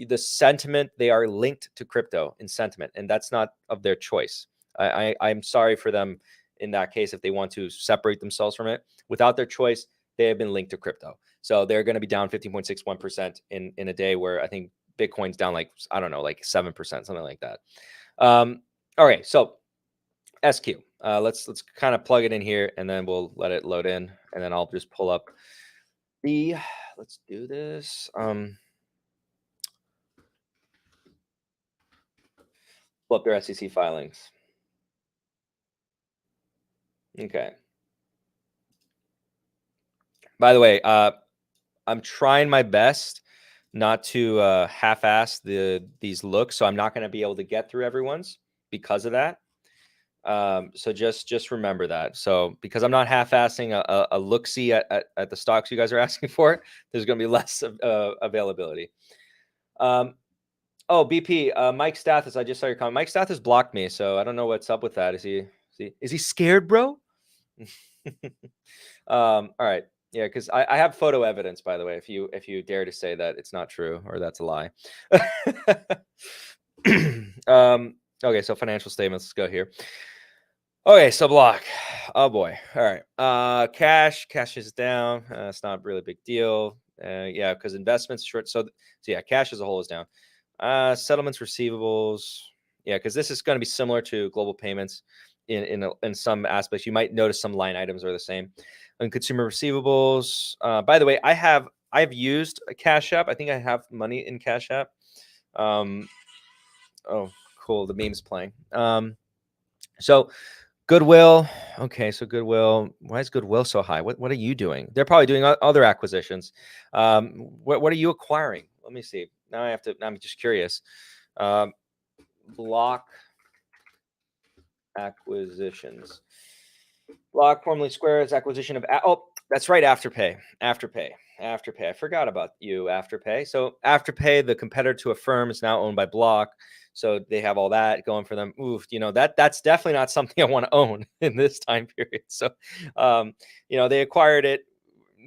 The sentiment, they are linked to crypto in sentiment, and that's not of their choice. I'm sorry for them in that case if they want to separate themselves from it. Without their choice, they have been linked to crypto. So they're going to be down 15.61% in a day where I think Bitcoin's down like, I don't know, like 7%, something like that. Okay, so SQ. Let's kind of plug it in here, and then we'll let it load in, and then I'll just pull up the. Let's do this. Pull up their SEC filings. Okay. By the way, I'm trying my best not to half-ass these looks, so I'm not going to be able to get through everyone's because of that. So just remember that. So because I'm not half-assing a look-see at the stocks you guys are asking for, there's going to be less availability. Oh, BP, Mike Stathis, I just saw your comment. Mike Stathis blocked me, so I don't know what's up with that. Is he scared, bro? All right. Yeah, because I have photo evidence, by the way, if you dare to say that it's not true or that's a lie. Okay, so financial statements, let's go here. Okay, so block. Oh boy. All right. Cash is down. It's not really a big deal. Yeah, because investments short. So yeah, cash as a whole is down. Settlements, receivables. Yeah, because this is going to be similar to global payments in some aspects. You might notice some line items are the same. And consumer receivables. By the way, I've used a Cash App. I think I have money in Cash App. Oh, cool. The meme's playing. So Goodwill. Okay, so Goodwill. Why is Goodwill so high? What are you doing? They're probably doing other acquisitions. What are you acquiring? Let me see. Now I'm just curious. Block acquisitions. Block, formerly Square's acquisition of. Oh, that's right. Afterpay. I forgot about you. Afterpay. So Afterpay, the competitor to Affirm, is now owned by Block. So they have all that going for them. Oof, that's definitely not something I want to own in this time period. So, they acquired it.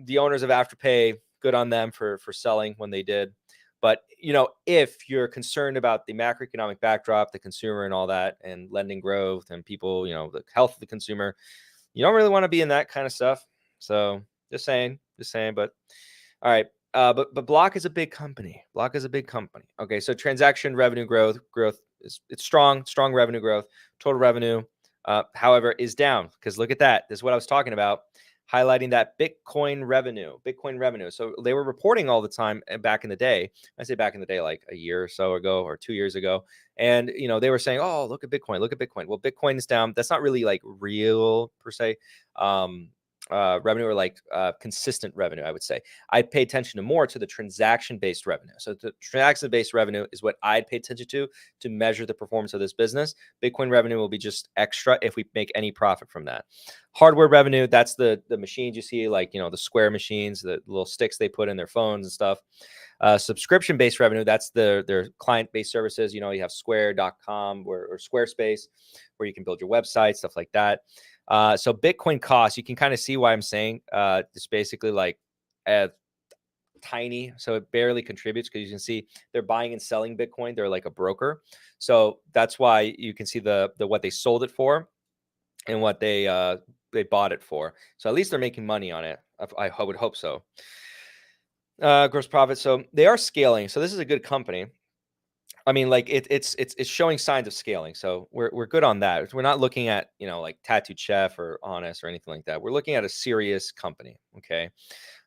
The owners of Afterpay, good on them for selling when they did. But if you're concerned about the macroeconomic backdrop, the consumer, and all that, and lending growth, and people, the health of the consumer, you don't really want to be in that kind of stuff. So just saying. But all right. But Block is a big company. Okay, so transaction revenue growth is strong revenue growth. Total revenue, however, is down because look at that. This is what I was talking about, highlighting that Bitcoin revenue. So they were reporting all the time back in the day. I say back in the day, like a year or so ago or 2 years ago. And, they were saying, oh, look at Bitcoin. Well, Bitcoin is down. That's not really like real per se. Revenue or like consistent revenue, I would say. I'd pay attention more to the transaction-based revenue. So the transaction-based revenue is what I'd pay attention to measure the performance of this business. Bitcoin revenue will be just extra if we make any profit from that. Hardware revenue, that's the machines you see, like, the Square machines, the little sticks they put in their phones and stuff. Subscription-based revenue, that's their client-based services. You have square.com or Squarespace, where you can build your website, stuff like that. So Bitcoin costs, you can kind of see why I'm saying it's basically like tiny. So it barely contributes because you can see they're buying and selling Bitcoin. They're like a broker. So that's why you can see the what they sold it for and what they bought it for. So at least they're making money on it. I would hope so. Gross profit. So they are scaling. So this is a good company. I mean, like it's showing signs of scaling, so we're good on that. We're not looking at like Tattooed Chef or Honest or anything like that. We're looking at a serious company, okay,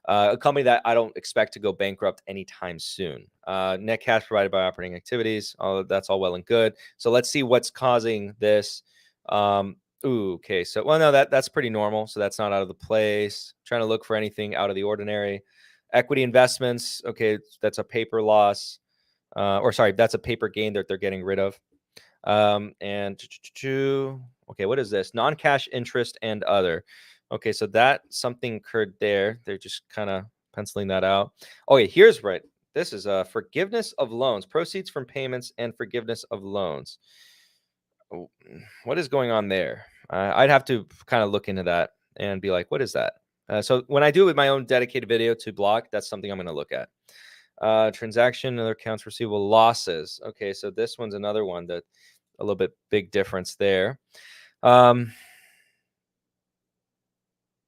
a company that I don't expect to go bankrupt anytime soon. Net cash provided by operating activities, that's all well and good. So let's see what's causing this. Okay, so no, that's pretty normal. So that's not out of the place. Trying to look for anything out of the ordinary. Equity investments, okay, that's a paper loss. That's a paper gain that they're getting rid of. And okay, what is this? Non-cash interest and other. Okay, so that something occurred there. They're just kind of penciling that out. Okay, here's right. This is forgiveness of loans, proceeds from payments, and forgiveness of loans. What is going on there? I'd have to kind of look into that and be like, what is that? So when I do it with my own dedicated video to Block, that's something I'm going to look at. Transaction, other accounts receivable losses. Okay, so this one's another one that a little bit big difference there. Yeah,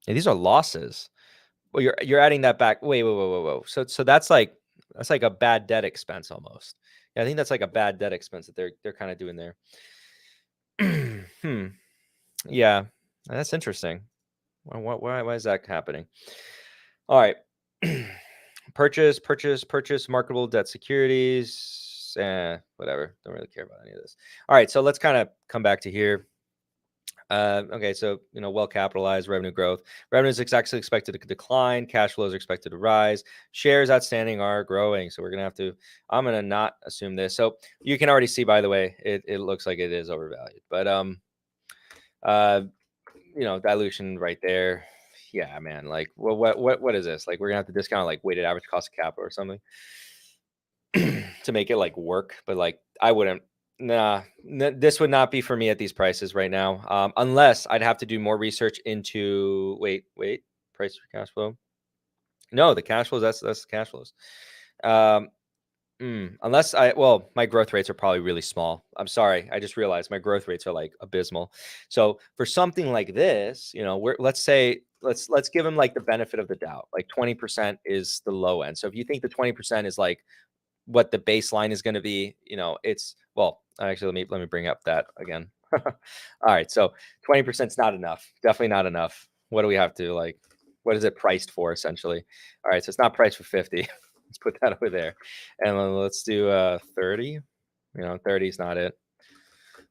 these are losses. Well, you're adding that back. Wait. So that's like a bad debt expense almost. Yeah, I think that's like a bad debt expense that they're kind of doing there. Yeah, that's interesting. Why is that happening? All right. Purchase marketable debt securities. Whatever. Don't really care about any of this. All right, so let's kind of come back to here. Okay, so well capitalized, revenue growth. Revenue is actually expected to decline. Cash flows are expected to rise. Shares outstanding are growing. So I'm gonna not assume this. So you can already see, by the way, it looks like it is overvalued. But Dilution right there. Yeah, man. Like, what is this? Like, we're gonna have to discount like weighted average cost of capital or something to make it like work. But like, I wouldn't. Nah, this would not be for me at these prices right now. Unless I'd have to do more research into. Wait, price for cash flow. No, the cash flows. That's the cash flows. Um, Unless my growth rates are probably really small. I'm sorry. I just realized my growth rates are like abysmal. So for something like this, let's give them like the benefit of the doubt. Like 20% is the low end. So if you think the 20% is like what the baseline is going to be, actually, let me bring up that again. All right. So 20% is not enough. Definitely not enough. What do we have to like, what is it priced for essentially? All right. So it's not priced for 50. Let's put that over there. And then let's do 30. 30 is not it.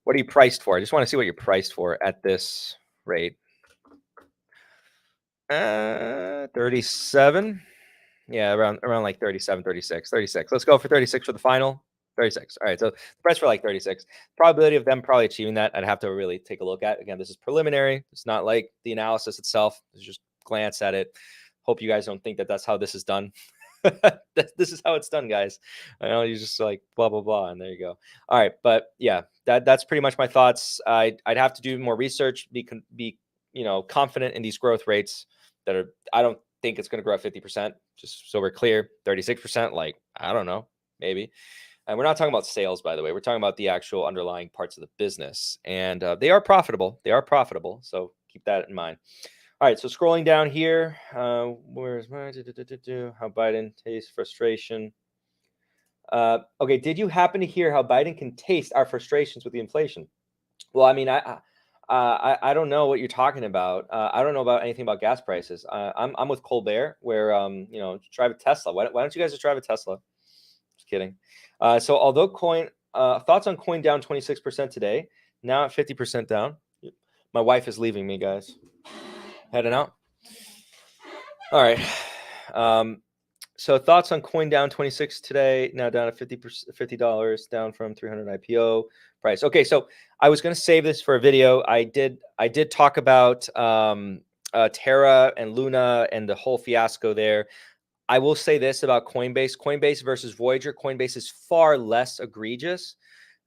What are you priced for? I just want to see what you're priced for at this rate. 37. Yeah, around like 37, 36. Let's go for 36 for the final. 36. All right. So the price for like 36. Probability of them probably achieving that, I'd have to really take a look at. Again, this is preliminary. It's not like the analysis itself. It's just glance at it. Hope you guys don't think that that's how this is done. This is how it's done, guys. I know you just like blah blah blah, and there you go. All right, but yeah, that's pretty much my thoughts. I'd have to do more research, be confident in these growth rates that are. I don't think it's going to grow at 50%. Just so we're clear, 36%. Like, I don't know, maybe. And we're not talking about sales, by the way. We're talking about the actual underlying parts of the business, and they are profitable. They are profitable, so keep that in mind. All right, so scrolling down here, where's my how Biden tastes frustration? Okay, did you happen to hear how Biden can taste our frustrations with the inflation? Well, I mean, I don't know what you're talking about. I don't know about anything about gas prices. I'm with Colbert, where drive a Tesla. Why don't you guys just drive a Tesla? Just kidding. So although thoughts on coin down 26% today, now at 50% down. My wife is leaving me, guys. Heading out. All right. So thoughts on coin down 26 today, now down at $50, down from 300 IPO price. Okay, so I was going to save this for a video. I did talk about Terra and Luna and the whole fiasco there. I will say this about Coinbase. Coinbase versus Voyager. Coinbase is far less egregious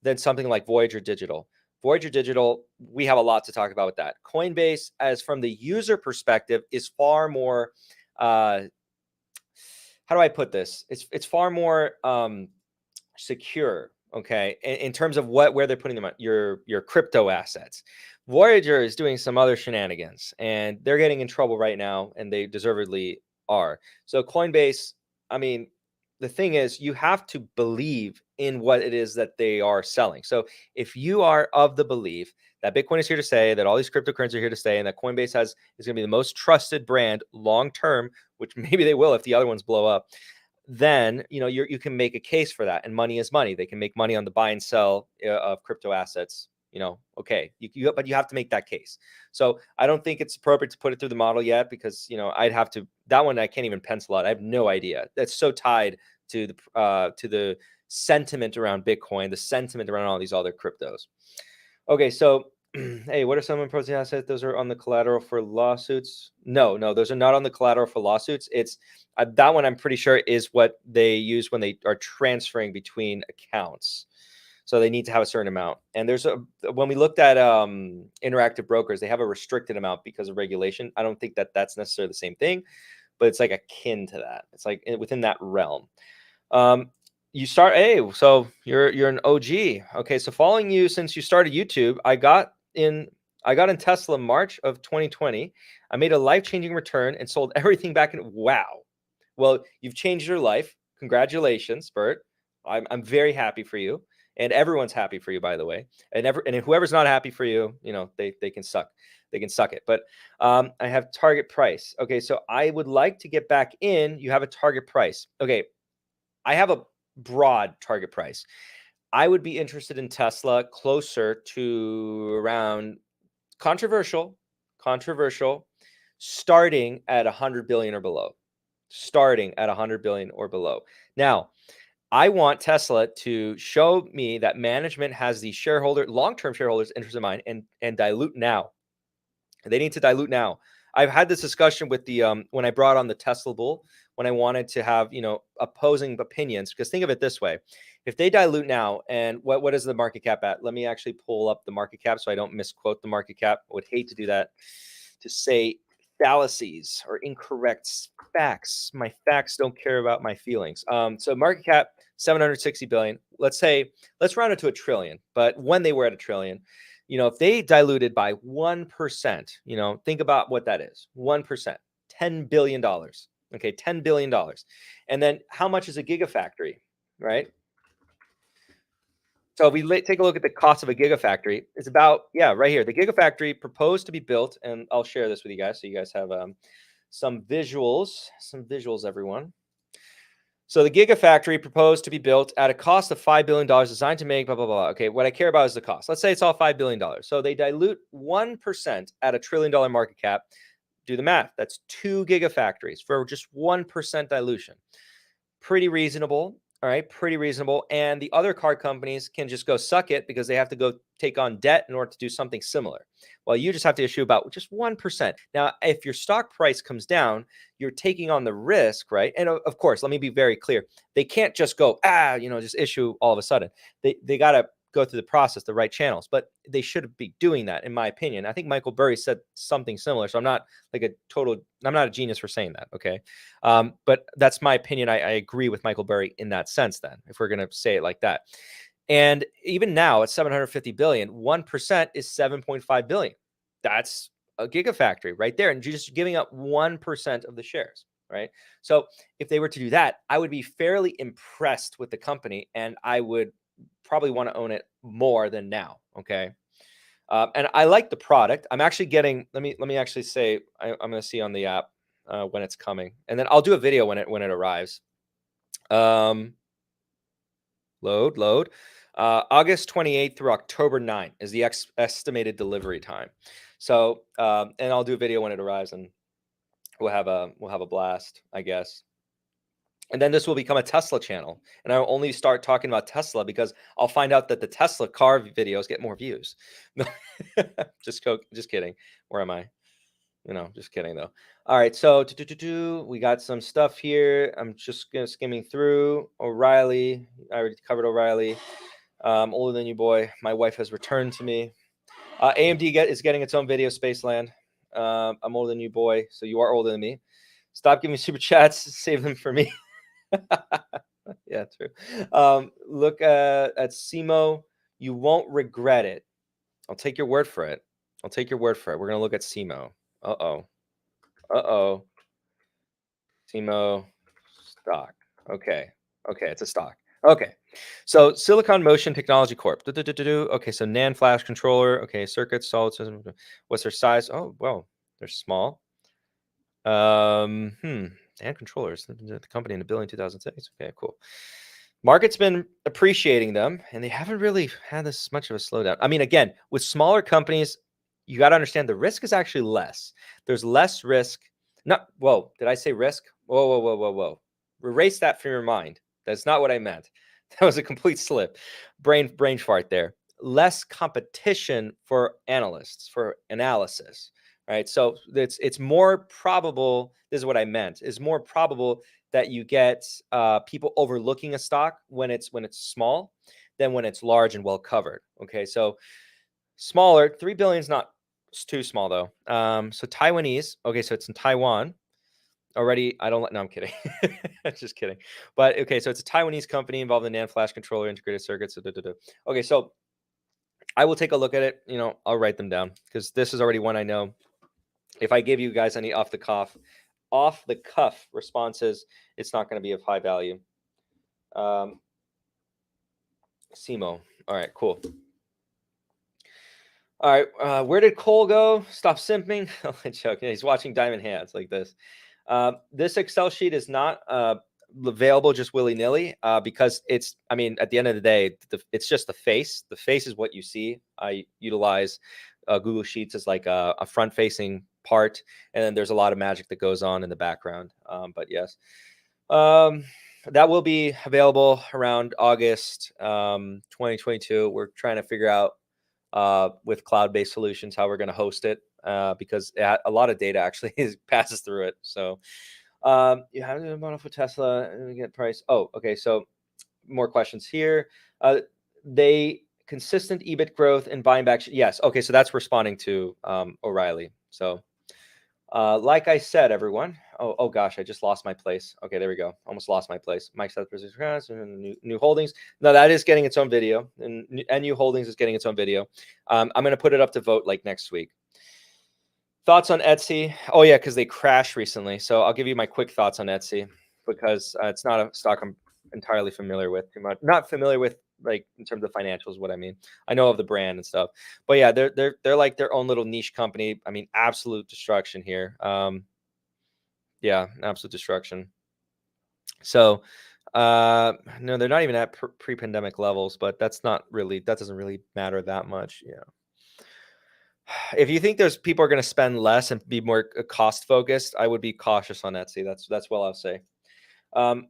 than something like Voyager Digital. Voyager Digital, we have a lot to talk about with that. Coinbase, as from the user perspective, is far more how do I put this? It's far more secure, okay, in terms of where they're putting them on your crypto assets. Voyager is doing some other shenanigans, and they're getting in trouble right now, and they deservedly are. So Coinbase, I mean, the thing is, you have to believe in what it is that they are selling. So if you are of the belief that Bitcoin is here to stay, that all these cryptocurrencies are here to stay, and that Coinbase is going to be the most trusted brand long term, which maybe they will if the other ones blow up, then you can make a case for that. And money is money. They can make money on the buy and sell of crypto assets. Okay, but you have to make that case. So I don't think it's appropriate to put it through the model yet, because I'd have to. That one I can't even pencil out. I have no idea. That's so tied to the sentiment around Bitcoin, the sentiment around all these other cryptos. Okay, so hey, what are some protein assets? Those are on the collateral for lawsuits. No, those are not on the collateral for lawsuits. It's that one I'm pretty sure is what they use when they are transferring between accounts. So they need to have a certain amount. And when we looked at Interactive Brokers, they have a restricted amount because of regulation. I don't think that that's necessarily the same thing, but it's like akin to that. It's like within that realm. So you're an OG. Okay, so following you since you started YouTube, I got in Tesla March of 2020. I made a life-changing return and sold everything back in. Wow. Well, you've changed your life. Congratulations, Bert. I'm very happy for you, and everyone's happy for you, by the way. And whoever's not happy for you, they can suck. They can suck it. But I have target price. Okay, so I would like to get back in. You have a target price. Okay, I have a broad target price. I would be interested in Tesla closer to around controversial, starting at 100 billion or below. Starting at 100 billion or below. Now, I want Tesla to show me that management has the long-term shareholders' interest in mind and dilute now. They need to dilute now. I've had this discussion with the when I brought on the Tesla bull, when I wanted to have opposing opinions. Because think of it this way: if they dilute now, and what is the market cap at? Let me actually pull up the market cap so I don't misquote the market cap. I would hate to do that, to say fallacies or incorrect facts. My facts don't care about my feelings. So market cap 760 billion. Let's round it to $1 trillion. But when they were at $1 trillion, if they diluted by 1%, think about what that is. 1%, $10 billion. Okay, $10 billion. And then how much is a gigafactory, right? So if we take a look at the cost of a gigafactory, it's about, right here. The gigafactory proposed to be built, and I'll share this with you guys so you guys have some visuals, everyone. So the Gigafactory proposed to be built at a cost of $5 billion, designed to make blah, blah, blah. Okay, what I care about is the cost. Let's say it's all $5 billion. So they dilute 1% at $1 trillion market cap. Do the math. That's 2 gigafactories for just 1% dilution. Pretty reasonable. All right, pretty reasonable. And the other car companies can just go suck it because they have to go take on debt in order to do something similar. Well, you just have to issue about just 1%. Now, if your stock price comes down, you're taking on the risk, right? And of course, let me be very clear. They can't just go, just issue all of a sudden. They got to go through the process, the right channels, but they should be doing that, in my opinion. I think Michael Burry said something similar. So I'm not a genius for saying that. Okay. But that's my opinion. I agree with Michael Burry in that sense, then, if we're going to say it like that. And even now at 750 billion, 1% is 7.5 billion. That's a gigafactory right there. And you're just giving up 1% of the shares, right? So if they were to do that, I would be fairly impressed with the company, and I would probably want to own it more than now. Okay. And I like the product. I'm actually getting, let me actually say, I'm going to see on the app when it's coming, and then I'll do a video when it arrives. Load. August 28th through October 9th is the estimated delivery time. So, and I'll do a video when it arrives, and we'll have a blast, I guess. And then this will become a Tesla channel, and I'll only start talking about Tesla because I'll find out that the Tesla car videos get more views. Just kidding. Where am I? Just kidding though. All right, so we got some stuff here. I'm just skimming through. O'Reilly, I already covered O'Reilly. Older than you, boy. My wife has returned to me. AMD is getting its own video, Spaceland. I'm older than you, boy, so you are older than me. Stop giving me super chats. Save them for me. Yeah, true. Look at SEMO. You won't regret it. I'll take your word for it. We're going to look at SEMO. Uh-oh. SEMO stock. Okay, it's a stock. Okay, so Silicon Motion Technology Corp. Okay, so NAND flash controller. Okay, circuits, solid system. What's their size? Oh, well, they're small. And controllers, the company in the billion 2006. Okay, cool. Market's been appreciating them, and they haven't really had this much of a slowdown. I mean, again, with smaller companies, you got to understand the risk is actually less. There's less risk. Did I say risk? Whoa. Erase that from your mind. That's not what I meant. That was a complete slip. Brain fart there. Less competition for analysts, for analysis. Right. So it's more probable. This is what I meant. It's more probable that you get people overlooking a stock when it's small than when it's large and well covered. Okay. So smaller, 3 billion is not too small though. So Taiwanese. Okay. So it's in Taiwan already. No, I'm kidding. Just kidding. But okay. So it's a Taiwanese company involved in NAND flash controller integrated circuits. Okay. So I will take a look at it. I'll write them down because this is already one I know. If I give you guys any off the cuff responses, it's not going to be of high value. SEMO. All right, cool. All right, where did Cole go? Stop simping. I'm joking. He's watching Diamond Hands like this. This Excel sheet is not available just willy-nilly because it's, at the end of the day, it's just the face. The face is what you see. I utilize Google Sheets as like a front-facing part, and then there's a lot of magic that goes on in the background. But yes. that will be available around August 2022. We're trying to figure out with cloud-based solutions how we're going to host it because a lot of data actually passes through it. So you have a model for Tesla and get price. Oh, okay. So more questions here. They consistent EBIT growth and buying back. Yes. Okay. So that's responding to O'Reilly. So like I said, everyone. Oh gosh, I just lost my place. Okay, there we go. Almost lost my place. Mike said new holdings. No, that is getting its own video, and NU Holdings is getting its own video. I'm going to put it up to vote like next week. Thoughts on Etsy? Oh yeah, because they crashed recently. So I'll give you my quick thoughts on Etsy because it's not a stock I'm entirely familiar with too much. Not familiar with like in terms of financials, what I mean. I know of the brand and stuff, but yeah, they're like their own little niche company. I mean, absolute destruction here. Yeah, absolute destruction. So no, they're not even at pre-pandemic levels, but that doesn't really matter that much. Yeah. If you think there's people are going to spend less and be more cost focused, I would be cautious on Etsy. That's what I'll say. Um,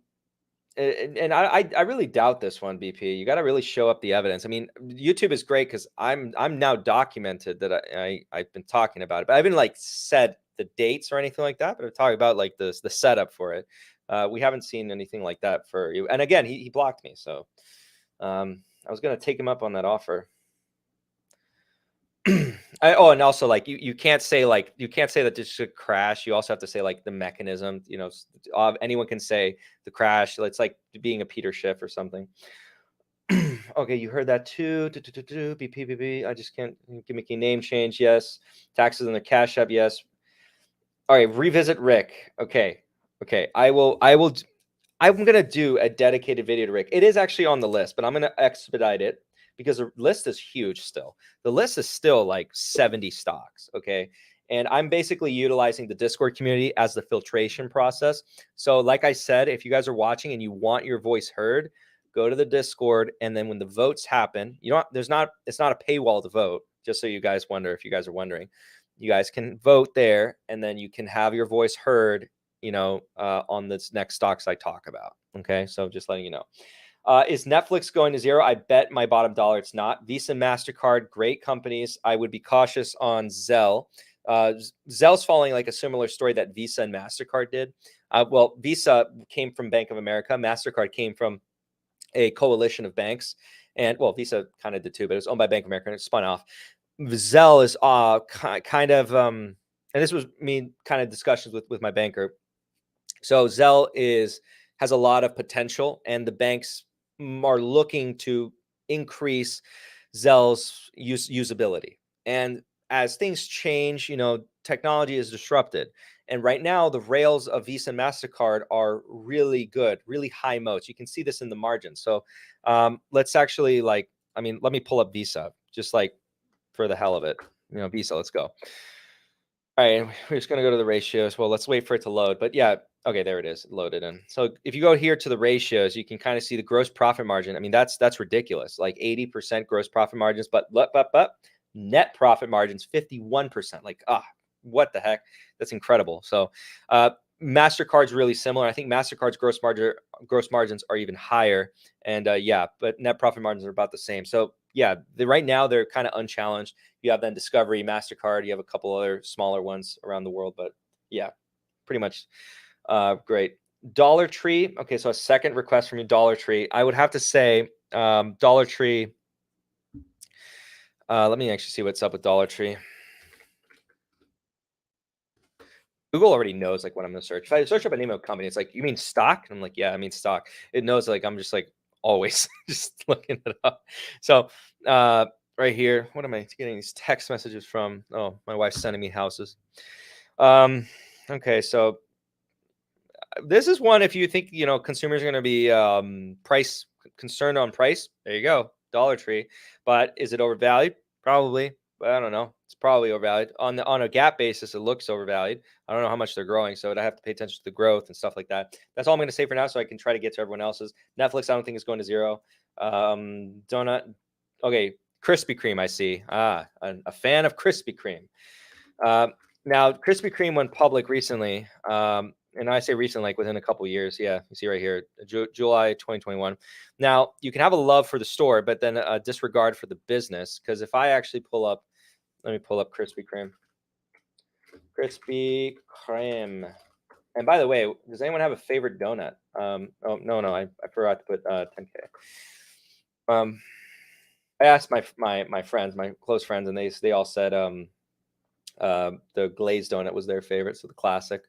and I really doubt this one, BP. You got to really show up the evidence. I mean, YouTube is great because I'm now documented that I've been talking about it, but I haven't like said the dates or anything like that. But I'm talking about like the setup for it. We haven't seen anything like that for you. And again, he blocked me, so I was gonna take him up on that offer. And also like you can't say that this should crash. You also have to say like the mechanism. You know, anyone can say the crash. It's like being a Peter Schiff or something. Okay, you heard that too. BP. I just can't gimmicky name change. Yes, taxes on the Cash App. Yes. All right, revisit Rick. Okay. I'm gonna do a dedicated video to Rick. It is actually on the list, but I'm gonna expedite it because the list is huge still. The list is still like 70 stocks, okay? And I'm basically utilizing the Discord community as the filtration process. So like I said, if you guys are watching and you want your voice heard, go to the Discord, and then when the votes happen, it's not a paywall to vote, just so you guys wonder if you guys are wondering. You guys can vote there, and then you can have your voice heard, on this next stocks I talk about. Okay, so just letting you know. Is Netflix going to zero? I bet my bottom dollar it's not. Visa and MasterCard, great companies. I would be cautious on Zelle. Zelle's following like a similar story that Visa and MasterCard did. Well, Visa came from Bank of America. MasterCard came from a coalition of banks. And well, Visa kind of did too, but it was owned by Bank of America and it spun off. Zelle is kind of, and this was me kind of discussions with my banker. So Zelle has a lot of potential, and the banks are looking to increase Zelle's usability. And as things change, technology is disrupted. And right now, the rails of Visa and MasterCard are really good, really high moats. You can see this in the margins. So let's actually let me pull up Visa, just like for the hell of it. Visa, let's go. All right, we're just going to go to the ratios. Well, let's wait for it to load. But yeah, okay, there it is, loaded in. So if you go here to the ratios, you can kind of see the gross profit margin. I mean, that's ridiculous, like 80% gross profit margins, but net profit margins 51%. Like, what the heck? That's incredible. So MasterCard's really similar. I think MasterCard's gross margins are even higher. And yeah, but net profit margins are about the same. So yeah, right now they're kind of unchallenged. You have then Discovery, MasterCard. You have a couple other smaller ones around the world, but yeah, pretty much great. Dollar Tree. Okay, so a second request from you, Dollar Tree. I would have to say Dollar Tree. Let me actually see what's up with Dollar Tree. Google already knows like what I'm gonna search. If I search up a name of a company, it's like, you mean stock? And I'm like, yeah, I mean stock. It knows like I'm just like always just looking it up. So right here, what am I getting these text messages from? Oh, my wife's sending me houses. Okay, so this is one, if you think consumers are going to be price concerned on price, there you go, Dollar Tree. But is it overvalued? Probably, but I don't know. It's probably overvalued. On a gap basis, it looks overvalued. I don't know how much they're growing, so I have to pay attention to the growth and stuff like that. That's all I'm going to say for now, so I can try to get to everyone else's. Netflix, I don't think is going to zero. Donut, okay. Krispy Kreme, I see. A fan of Krispy Kreme. Now, Krispy Kreme went public recently. And I say recent, like within a couple years. Yeah, you see right here, July 2021. Now you can have a love for the store, but then a disregard for the business. Because if I actually pull up, let me pull up Krispy Kreme. Krispy Kreme. And by the way, does anyone have a favorite donut? Oh no, I forgot to put 10K. I asked my friends, my close friends, and they all said the glazed donut was their favorite, so the classic.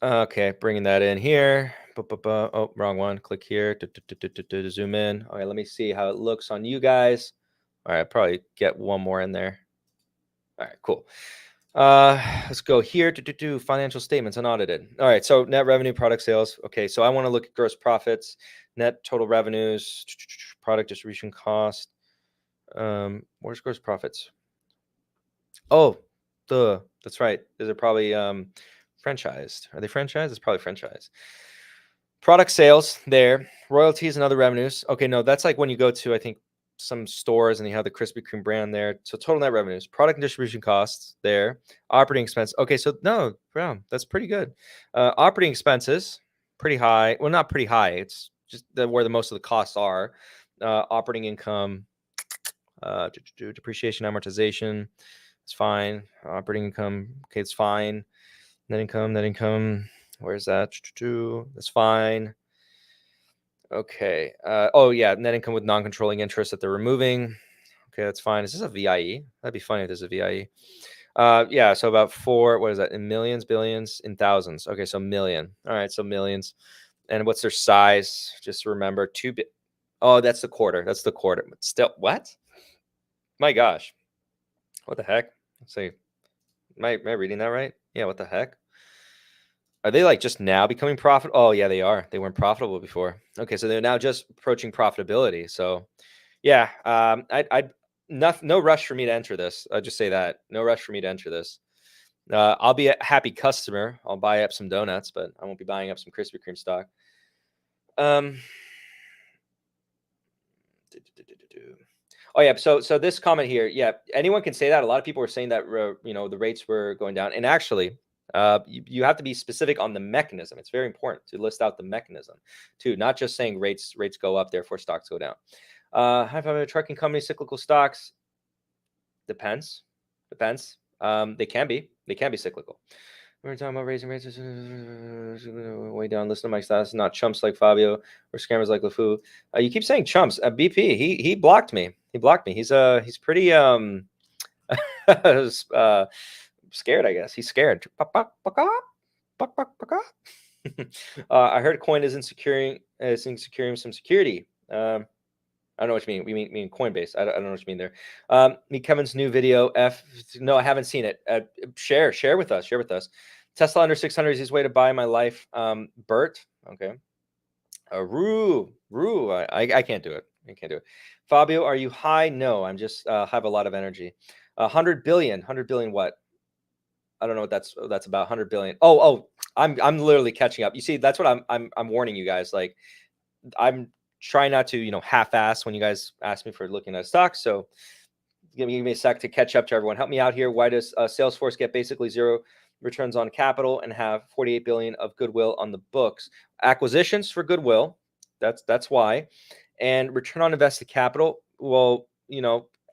Okay, bringing that in here. Oh, wrong one. Click here to zoom in. Okay, let me see how it looks on you guys. All right, probably get one more in there. All right, cool. Let's go here to financial statements unaudited. All right, so net revenue, product sales. Okay, so I want to look at gross profits, net total revenues, product distribution cost. Where's gross profits? Oh, that's right. These are probably franchised. Are they franchised? It's probably franchised. Product sales there, royalties and other revenues. Okay, no, that's like when you go to, I think, some stores and you have the Krispy Kreme brand there. So total net revenues, product and distribution costs there, operating expense. Okay, so no, wow, that's pretty good. Operating expenses, pretty high. Well, not pretty high. It's just where the most of the costs are. Operating income, depreciation, amortization, it's fine. Operating income, okay, it's fine. Net income. Where's that? That's fine. Okay. Oh yeah, net income with non-controlling interest that they're removing. Okay, that's fine. Is this a VIE? That'd be funny if there's a VIE. Yeah, so about what is that? In millions, billions, in thousands. Okay, so million. All right, so millions. And what's their size? Just remember, oh, that's the quarter. That's the quarter. Still, what? My gosh. What the heck? Let's see. Am I reading that right? Yeah, what the heck? Are they like just now becoming profitable? Oh yeah, they are. They weren't profitable before. Okay, so they're now just approaching profitability. So yeah, no rush for me to enter this. I'll just say that. No rush for me to enter this. I'll be a happy customer. I'll buy up some donuts, but I won't be buying up some Krispy Kreme stock. Oh yeah, so this comment here, yeah, anyone can say that. A lot of people were saying that the rates were going down, and actually, you have to be specific on the mechanism. It's very important to list out the mechanism too, not just saying rates go up, therefore stocks go down. High five trucking company cyclical stocks. Depends. They can be cyclical. We're talking about raising rates way down. Listen to my status, not chumps like Fabio or scammers like LeFou. You keep saying chumps. BP, he blocked me. He's pretty scared, I guess. He's scared. I heard Coin is securing some security. I don't know what you mean. We mean Coinbase. I don't know what you mean there. Meet Kevin's new video. No, I haven't seen it. Share with us. Tesla under 600 is his way to buy my life. Bert. Okay. Rue. I can't do it. Fabio, are you high? No, I'm just have a lot of energy. 100 billion. What? I don't know what that's about. 100 billion. Oh, I'm literally catching up. You see, that's what I'm warning you guys. Like, I'm trying not to, half-ass when you guys ask me for looking at stocks. So give me a sec to catch up to everyone. Help me out here. Why does Salesforce get basically zero returns on capital and have 48 billion of goodwill on the books? Acquisitions for goodwill. That's why. And return on invested capital. Well,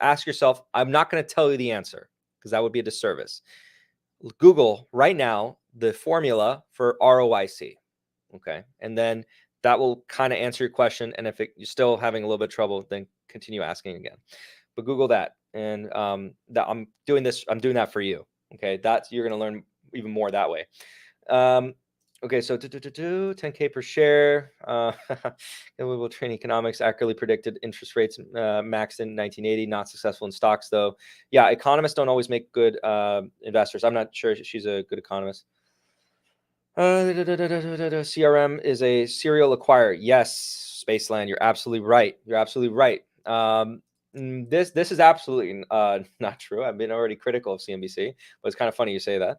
ask yourself. I'm not going to tell you the answer because that would be a disservice. Google right now the formula for ROIC. Okay, and then that will kind of answer your question. And if you're still having a little bit of trouble, then continue asking again. But Google that, and that I'm doing that for you. Okay, you're going to learn even more that way. Okay, so 10K per share. We will train economics. Accurately predicted interest rates maxed in 1980. Not successful in stocks though. Yeah, economists don't always make good investors. I'm not sure she's a good economist. CRM is a serial acquirer. Yes, Spaceland, you're absolutely right. This is absolutely not true. I've been already critical of CNBC, but it's kind of funny you say that.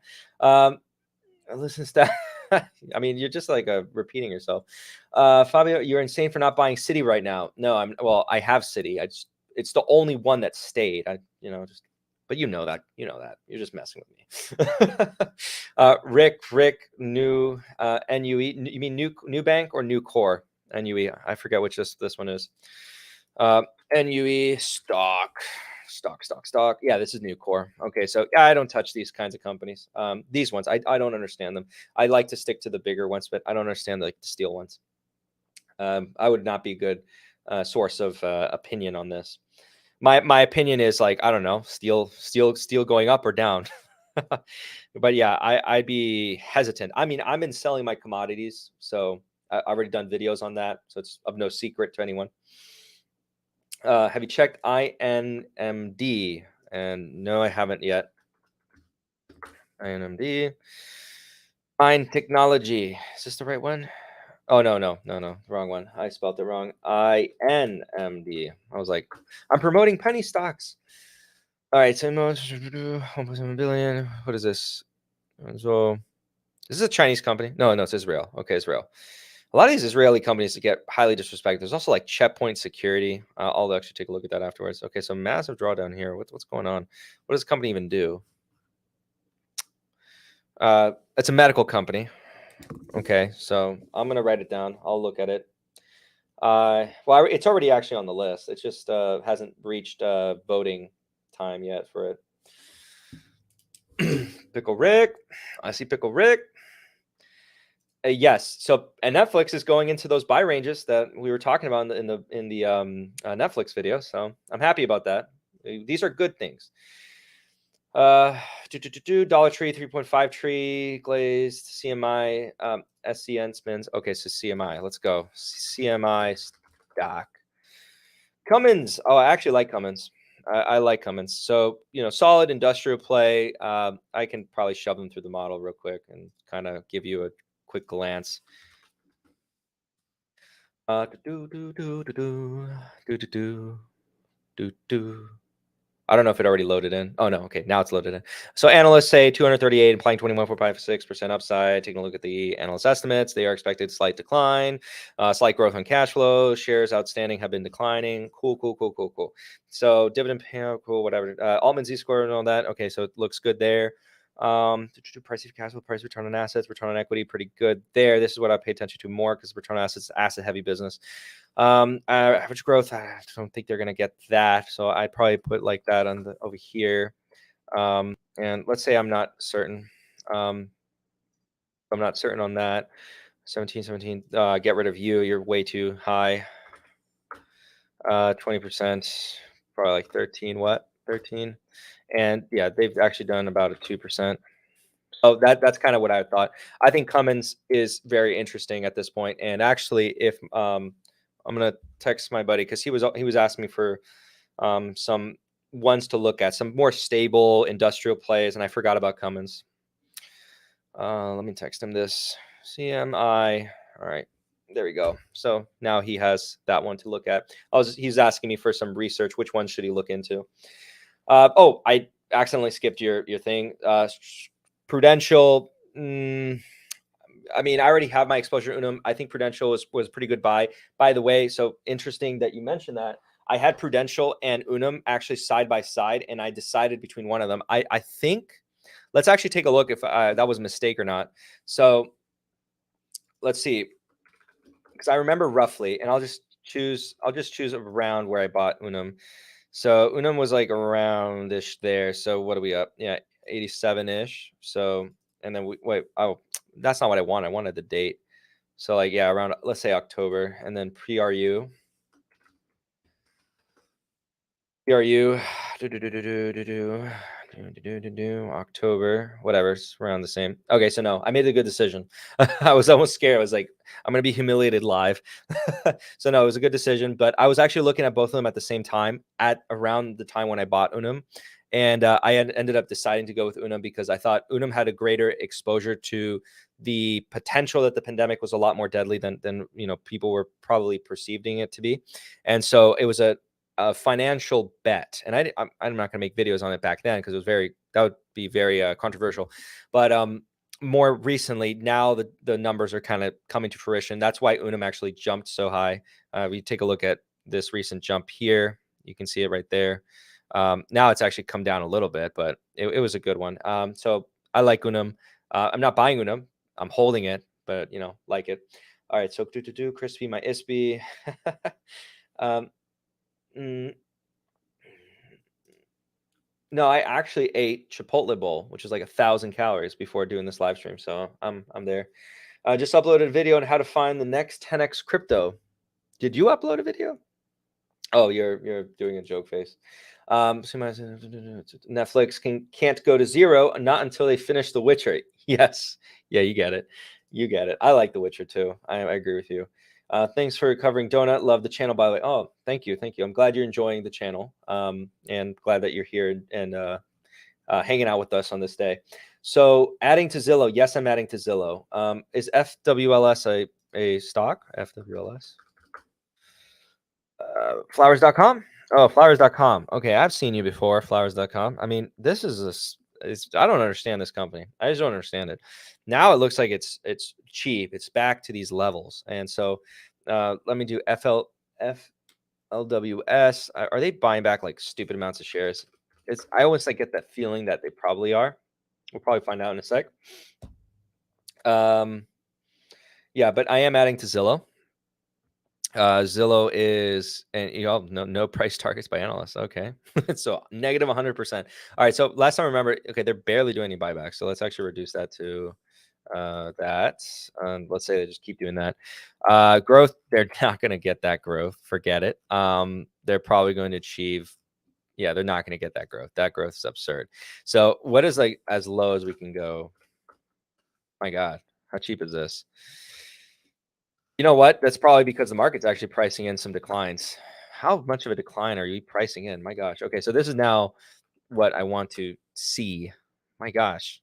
Listen, Steph. I mean, you're just like repeating yourself. Fabio, you're insane for not buying Citi right now. No, I have Citi. It's the only one that stayed. but you know that. You're just messing with me. Rick, new NUE. You mean new bank or new core? NUE. I forget which this one is. NUE stock. Yeah, this is new core. Okay, so yeah, I don't touch these kinds of companies. These ones, I don't understand them. I like to stick to the bigger ones, but I don't understand the steel ones. I would not be a good source of opinion on this. My opinion is like, I don't know, steel going up or down. But yeah, I'd be hesitant. I mean, I've been selling my commodities, so I've already done videos on that, so it's of no secret to anyone. Have you checked INMD? And no, I haven't yet. INMD. Fine Technology. Is this the right one? Oh, no. Wrong one. I spelled it wrong. INMD. I was like, I'm promoting penny stocks. All right, so 1.7 billion. What is this? So this is a Chinese company. No, it's Israel. Okay, Israel. A lot of these Israeli companies that get highly disrespected. There's also like Checkpoint Security. I'll actually take a look at that afterwards. Okay, so massive drawdown here. What's going on? What does this company even do? It's a medical company. Okay, so I'm gonna write it down. I'll look at it. Well, it's already actually on the list. It just hasn't reached voting time yet for it. Pickle Rick. I see Pickle Rick. Yes. So, and Netflix is going into those buy ranges that we were talking about in the Netflix video. So I'm happy about that. These are good things. Dollar Tree, 3.5 tree, glazed, CMI, SCN spins. Okay, so CMI. Let's go. CMI stock. Cummins. Oh, I actually like Cummins. I like Cummins. So, solid industrial play. I can probably shove them through the model real quick and kind of give you a quick glance. I don't know if it already loaded in. Oh, no. Okay, now it's loaded in. So analysts say 238, implying 21.56% upside. Taking a look at the analyst estimates, they are expected slight decline, slight growth on cash flow. Shares outstanding have been declining. Cool. So dividend payout, cool, whatever. Altman Z-score and all that. Okay, so it looks good there. Price of cash flow, price return on assets, return on equity, pretty good there. This is what I pay attention to more because return on assets, asset heavy business. Average growth, I don't think they're gonna get that, so I'd probably put like that on over here. And let's say I'm not certain. I'm not certain on that. 17. Get rid of you. You're way too high. 20%, probably like 13. What? 13. And yeah, they've actually done about a 2%. Oh, that's kind of what I thought. I think Cummins is very interesting at this point. And actually, if I'm gonna text my buddy because he was asking me for some ones to look at, some more stable industrial plays, and I forgot about Cummins. Let me text him this. CMI. All right. There we go. So now he has that one to look at. He's asking me for some research. Which one should he look into? I accidentally skipped your thing. Prudential. I mean, I already have my exposure to Unum. I think Prudential was pretty good buy. By the way, so interesting that you mentioned that. I had Prudential and Unum actually side by side, and I decided between one of them. I think. Let's actually take a look if that was a mistake or not. So let's see, because I remember roughly, and I'll just choose around where I bought Unum. So Unum was like around-ish there. So what are we up? Yeah, 87-ish. So, and then wait, oh, that's not what I want. I wanted the date. So like, yeah, around, let's say October, and then PRU. October, whatever, it's around the same. Okay, so no, I made a good decision. I was almost scared. I was like, I'm gonna be humiliated live. So no, it was a good decision. But I was actually looking at both of them at the same time, at around the time when I bought Unum, and I ended up deciding to go with Unum because I thought Unum had a greater exposure to the potential that the pandemic was a lot more deadly than people were probably perceiving it to be, and so it was a financial bet, and I'm not going to make videos on it back then because that would be very controversial. But more recently, now the numbers are kind of coming to fruition. That's why Unum actually jumped so high. We take a look at this recent jump here. You can see it right there. Now it's actually come down a little bit, but it was a good one. So I like Unum. I'm not buying Unum. I'm holding it, but like it. All right. So crispy my ISB. Mm, no, I actually ate Chipotle bowl, which is like 1,000 calories before doing this live stream. So I'm there. I just uploaded a video on how to find the next 10x crypto. Did you upload a video? Oh, you're doing a joke face. Netflix can't go to zero, not until they finish The Witcher. Yes, yeah, you get it. You get it. I like The Witcher too. I agree with you. Thanks for covering Donut. Love the channel, by the way. Oh, thank you, thank you. I'm glad you're enjoying the channel. And glad that you're here and hanging out with us on this day. So, adding to Zillow. Yes, I'm adding to Zillow. Is FWLS a stock? FWLS. Flowers.com. Oh, flowers.com. Okay, I've seen you before. Flowers.com. I mean, this is I don't understand this company. I just don't understand it. Now it looks like it's cheap. It's back to these levels, and so let me do FLWS. Are they buying back like stupid amounts of shares? I always like get that feeling that they probably are. We'll probably find out in a sec. Yeah, but I am adding to Zillow. Zillow is, and no price targets by analysts. Okay, so negative 100%. All right, so last time I remember, okay, they're barely doing any buybacks. So let's actually reduce that to that. Let's say they just keep doing that. Growth, they're not going to get that growth. Forget it. They're probably going to achieve. Yeah, they're not going to get that growth. That growth is absurd. So what is like as low as we can go? My God, how cheap is this? You know what? That's probably because the market's actually pricing in some declines. How much of a decline are you pricing in? My gosh. Okay, so this is now what I want to see. My gosh.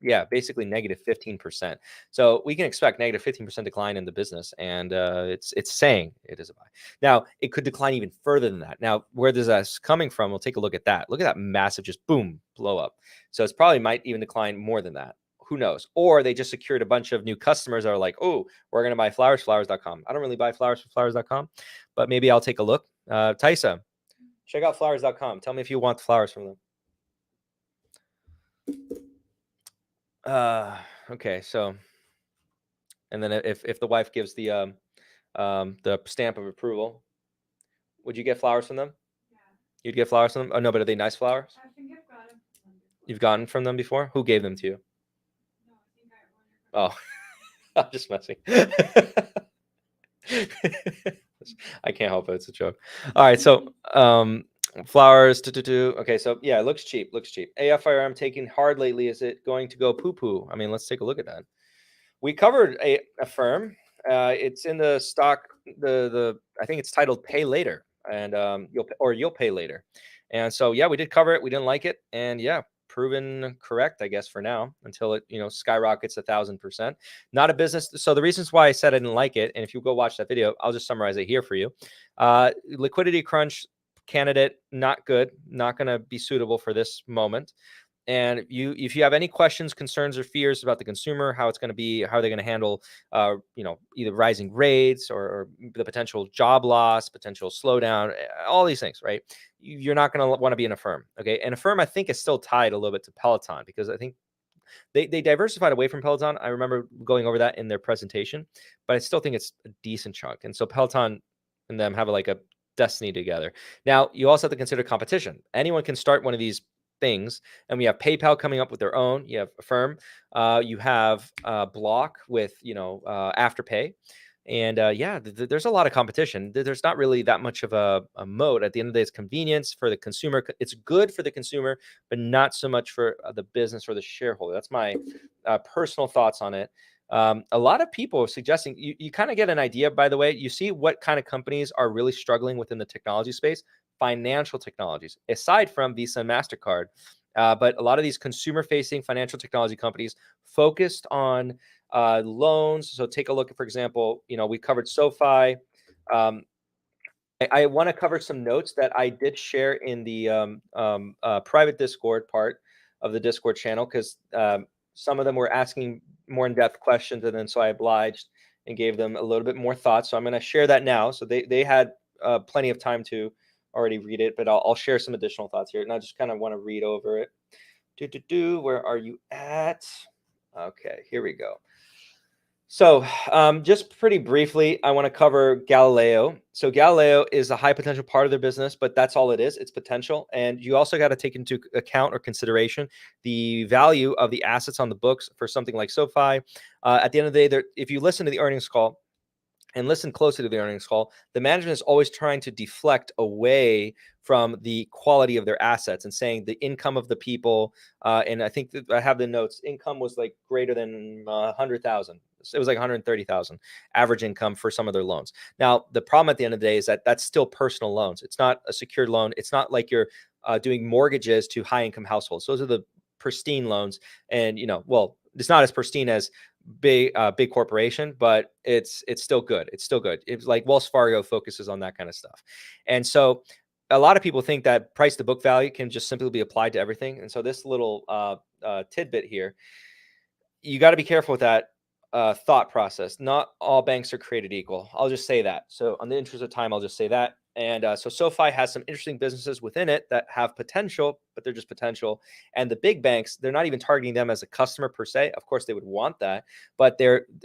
Yeah, basically negative 15%. So we can expect negative 15% decline in the business, and it's saying it is a buy. Now it could decline even further than that. Now where this is coming from, we'll take a look at that. Look at that massive just boom blow up. So it's probably might even decline more than that. Who knows? Or they just secured a bunch of new customers that are like, oh, we're going to buy flowers, flowers.com. I don't really buy flowers from flowers.com, but maybe I'll take a look. Taisa, check out flowers.com. Tell me if you want the flowers from them. Okay, so, and then if the wife gives the stamp of approval, would you get flowers from them? Yeah. You'd get flowers from them? Oh no, but are they nice flowers? I think I've gotten from them before. You've gotten from them before? Who gave them to you? No, I think I ordered. Oh, I'm just messing. I can't help it. It's a joke. All right, so flowers. Okay, so yeah, it looks cheap. Looks cheap. AFIRM taking hard lately. Is it going to go poo poo? I mean, let's take a look at that. We covered a firm. It's in the stock. I think it's titled "Pay Later," and you'll pay later. And so yeah, we did cover it. We didn't like it, and yeah, proven correct, I guess, for now until it skyrockets 1,000%. Not a business. So the reasons why I said I didn't like it, and if you go watch that video, I'll just summarize it here for you. Liquidity crunch candidate, not good, not going to be suitable for this moment. And if you have any questions, concerns, or fears about the consumer, how it's going to be, how they're going to handle, either rising rates or the potential job loss, potential slowdown, all these things, right? You're not going to want to be in a firm, okay? And a firm, I think, is still tied a little bit to Peloton because I think they diversified away from Peloton. I remember going over that in their presentation, but I still think it's a decent chunk. And so Peloton and them have like a destiny together. Now, you also have to consider competition. Anyone can start one of these things, and we have PayPal coming up with their own. You have Affirm, you have Block with Afterpay, and there's a lot of competition. There's not really that much of a moat. At the end of the day, it's convenience for the consumer. It's good for the consumer, but not so much for the business or the shareholder. That's my personal thoughts on it. A lot of people are suggesting you kind of get an idea, by the way. You see what kind of companies are really struggling within the technology space. Financial technologies, aside from Visa and MasterCard. But a lot of these consumer-facing financial technology companies focused on loans. So take a look at, for example, we covered SoFi. I want to cover some notes that I did share in the private Discord part of the Discord channel because some of them were asking more in-depth questions, and then so I obliged and gave them a little bit more thought. So I'm going to share that now. So they had plenty of time to already read it, but I'll share some additional thoughts here. And I just kind of want to read over it. Where are you at? Okay, here we go. So just pretty briefly, I want to cover Galileo. So Galileo is a high potential part of their business, but that's all it is. It's potential. And you also got to take into account or consideration the value of the assets on the books for something like SoFi. At the end of the day, if you listen to the earnings call, and listen closely to the earnings call, the management is always trying to deflect away from the quality of their assets and saying the income of the people. And I think that I have the notes. Income was like greater than 100,000. It was like 130,000 average income for some of their loans. Now, the problem at the end of the day is that that's still personal loans. It's not a secured loan. It's not like you're doing mortgages to high income households. Those are the pristine loans. And, well, it's not as pristine as big corporation, but it's still good. It's still good. It's like Wells Fargo focuses on that kind of stuff. And so a lot of people think that price to book value can just simply be applied to everything. And so this little tidbit here, you got to be careful with that thought process. Not all banks are created equal. I'll just say that. So on the interest of time, I'll just say that. And so SoFi has some interesting businesses within it that have potential, but they're just potential. And the big banks, they're not even targeting them as a customer per se. Of course, they would want that. But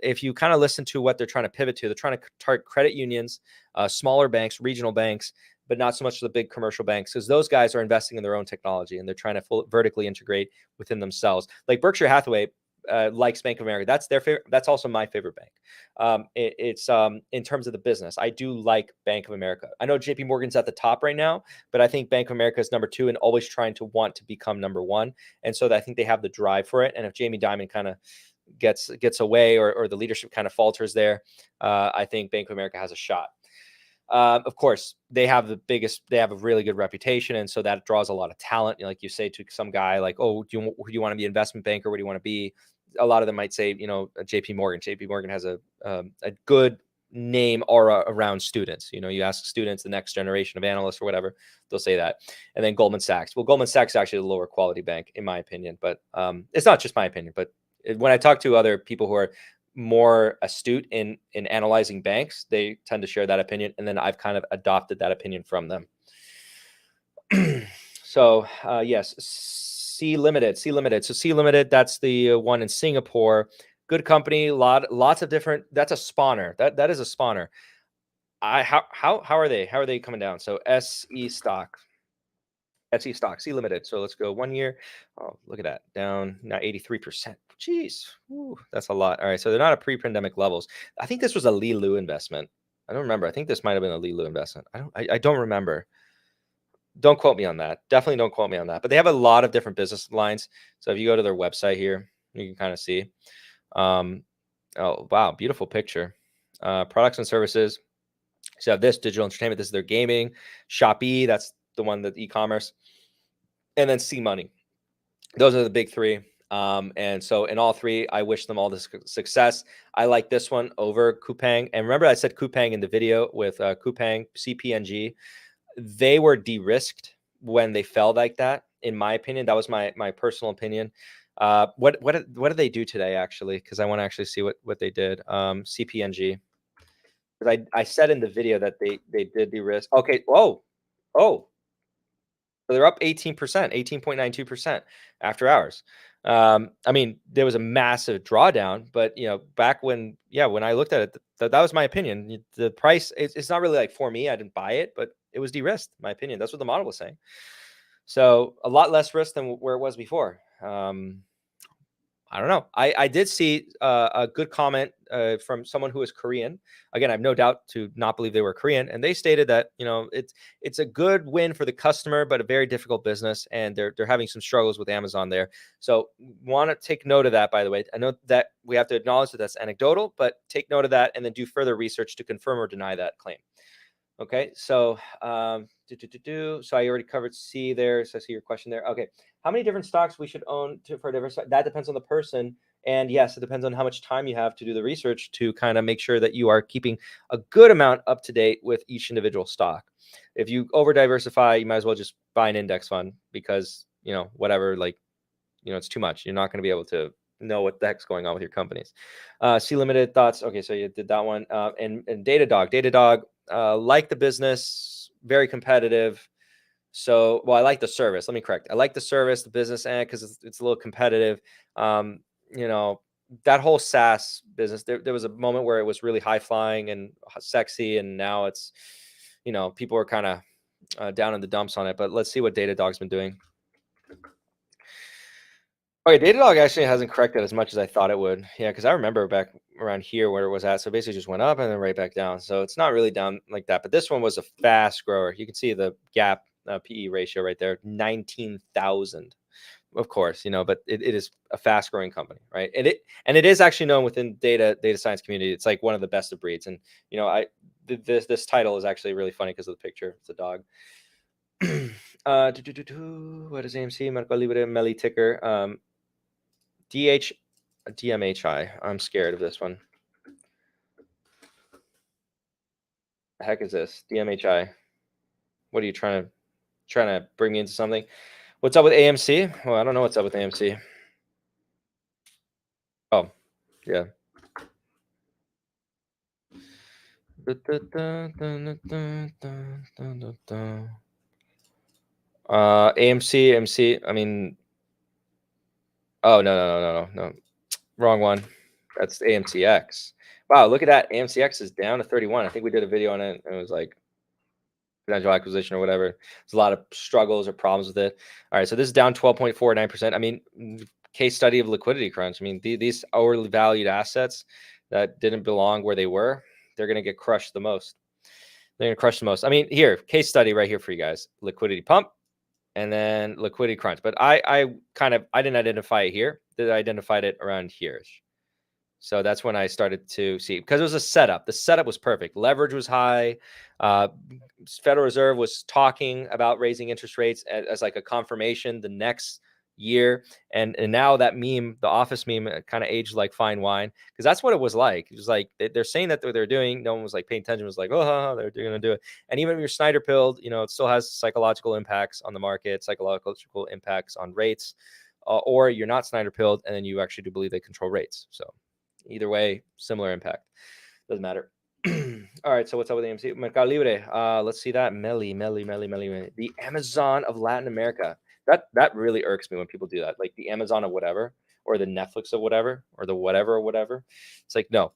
if you kind of listen to what they're trying to pivot to, they're trying to target credit unions, smaller banks, regional banks, but not so much the big commercial banks, because those guys are investing in their own technology and they're trying to vertically integrate within themselves. Like Berkshire Hathaway likes Bank of America. That's their favorite. That's also my favorite bank. It's in terms of the business. I do like Bank of America. I know JP Morgan's at the top right now, but I think Bank of America is number 2 and always trying to want to become number 1. And so I think they have the drive for it. And if Jamie Dimon kind of gets away or the leadership kind of falters there, I think Bank of America has a shot. Of course, they have a really good reputation. And so that draws a lot of talent. Like you say to some guy like, oh, do you want to be an investment banker? What do you want to be? A lot of them might say, JP Morgan. JP Morgan has a good name aura around students. You ask students, the next generation of analysts or whatever, they'll say that. And then Goldman Sachs. Well, Goldman Sachs is actually a lower quality bank, in my opinion. But it's not just my opinion. But when I talk to other people who are more astute in analyzing banks, they tend to share that opinion. And then I've kind of adopted that opinion from them. So yes, C Limited. So C Limited, that's the one in Singapore. Good company, lots of different. That's a spawner. That is a spawner. How are they? How are they coming down? So SE stock, C Limited. So let's go 1 year. Oh, look at that, down now 83%. Jeez, ooh, that's a lot. All right, so they're not at pre-pandemic levels. I think this was a Li Lu investment. I don't remember. I think this might have been a Li Lu investment. I don't remember. Don't quote me on that. Definitely don't quote me on that. But they have a lot of different business lines. So if you go to their website here, you can kind of see. Oh, wow. Beautiful picture. Products and services. So have this digital entertainment. This is their gaming. Shopee. That's the one that e-commerce. And then C Money. Those are the big 3. And so in all 3, I wish them all the success. I like this one over Coupang. And remember I said Coupang in the video with Coupang, CPNG. They were de-risked when they fell like that. In my opinion, that was my personal opinion. What did they do today actually? Because I want to actually see what they did. CPNG. Because I said in the video that they did de-risk. Okay. Oh. So they're up 18%, 18.92% after hours. I mean, there was a massive drawdown, but back when I looked at it, that was my opinion. The price, it's not really like for me. I didn't buy it, but it was de-risked, my opinion. That's what the model was saying. So a lot less risk than where it was before. I don't know. I did see a good comment from someone who is Korean. Again, I have no doubt to not believe they were Korean. And they stated that, it's a good win for the customer, but a very difficult business. And they're having some struggles with Amazon there. So want to take note of that, by the way. I know that we have to acknowledge that that's anecdotal, but take note of that and then do further research to confirm or deny that claim. Okay, so so I already covered C there. So I see your question there. Okay, how many different stocks we should own for diversify? That depends on the person, and yes, it depends on how much time you have to do the research to kind of make sure that you are keeping a good amount up to date with each individual stock. If you over diversify, you might as well just buy an index fund because whatever, it's too much. You're not going to be able to know what the heck's going on with your companies. C Limited thoughts. Okay, so you did that one. And Datadog. Like the business, very competitive. So, well, I like the service. Let me correct. I like the service, the business end, because it's a little competitive. You know, that whole SaaS business, there was a moment where it was really high flying and sexy, and now it's, you know, people are kind of down in the dumps on it. But let's see what Datadog's been doing. Okay, Datadog actually hasn't corrected as much as I thought it would. Yeah, because I remember back around here where it was at. So basically just went up and then right back down. So it's not really down like that. But this one was a fast grower. You can see the gap PE ratio right there, 19,000. Of course, you know, but it is a fast growing company, right? And it is actually known within data science community. It's like one of the best of breeds. And you know, this title is actually really funny because of the picture. It's a dog. What is AMC? Mercado Libre, Meli ticker. DMHI. I'm scared of this one. The heck is this? DMHI. What are you trying to bring me into something? What's up with AMC? Well, I don't know what's up with AMC. Oh, yeah. AMC. I mean, oh no. Wrong one. That's AMCX. Wow, look at that. AMCX is down to 31. I think we did a video on it, and it was like potential acquisition or whatever. There's a lot of struggles or problems with it. All right, so this is down 12.49%. I mean, case study of liquidity crunch. I mean, these overly valued assets that didn't belong where they were, they're going to get crushed the most. They're going to crush the most. I mean, here, case study right here for you guys. Liquidity pump and then liquidity crunch. But I didn't identify it here. I identified it around here. So that's when I started to see, because it was a setup. The setup was perfect. Leverage was high. Federal Reserve was talking about raising interest rates as like a confirmation the next year. And now that meme, the office meme, kind of aged like fine wine, because that's what it was like. It was like they're saying that they're doing. No one was like paying attention. It was like, oh, they're going to do it. And even if you're Snyder pilled, you know, it still has psychological impacts on the market, psychological impacts on rates, or you're not Snyder pilled and then you actually do believe they control rates. So either way, similar impact. Doesn't matter. All right, so what's up with AMC? Mercado Libre. Let's see that. Meli. The Amazon of Latin America. That really irks me when people do that. Like the Amazon of whatever, or the Netflix of whatever, or the whatever or whatever. It's like, no,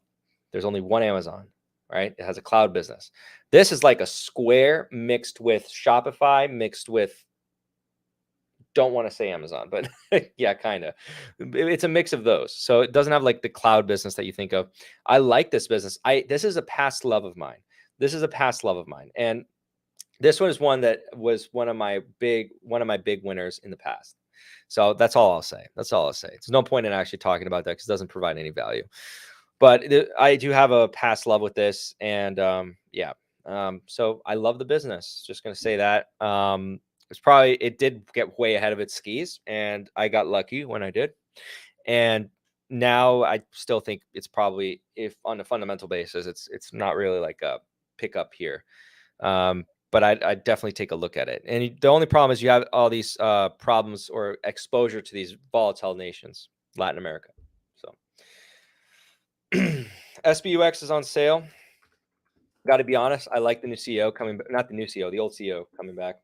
there's only one Amazon, right? It has a cloud business. This is like a Square mixed with Shopify, mixed with, don't want to say Amazon, but yeah, kind of. It's a mix of those. So it doesn't have like the cloud business that you think of. I like this business. This is a past love of mine. And this one is one that was one of my big winners in the past. So that's all I'll say. There's no point in actually talking about that because it doesn't provide any value. But I do have a past love with this, and yeah. So I love the business. Just gonna say that. It did get way ahead of its skis, and I got lucky when I did. And now I still think it's probably, if on a fundamental basis, it's not really like a pickup here. But I'd definitely take a look at it. And the only problem is you have all these problems or exposure to these volatile nations, Latin America. So SBUX is on sale. Got to be honest, I like the new CEO coming, not the new CEO, the old CEO coming back.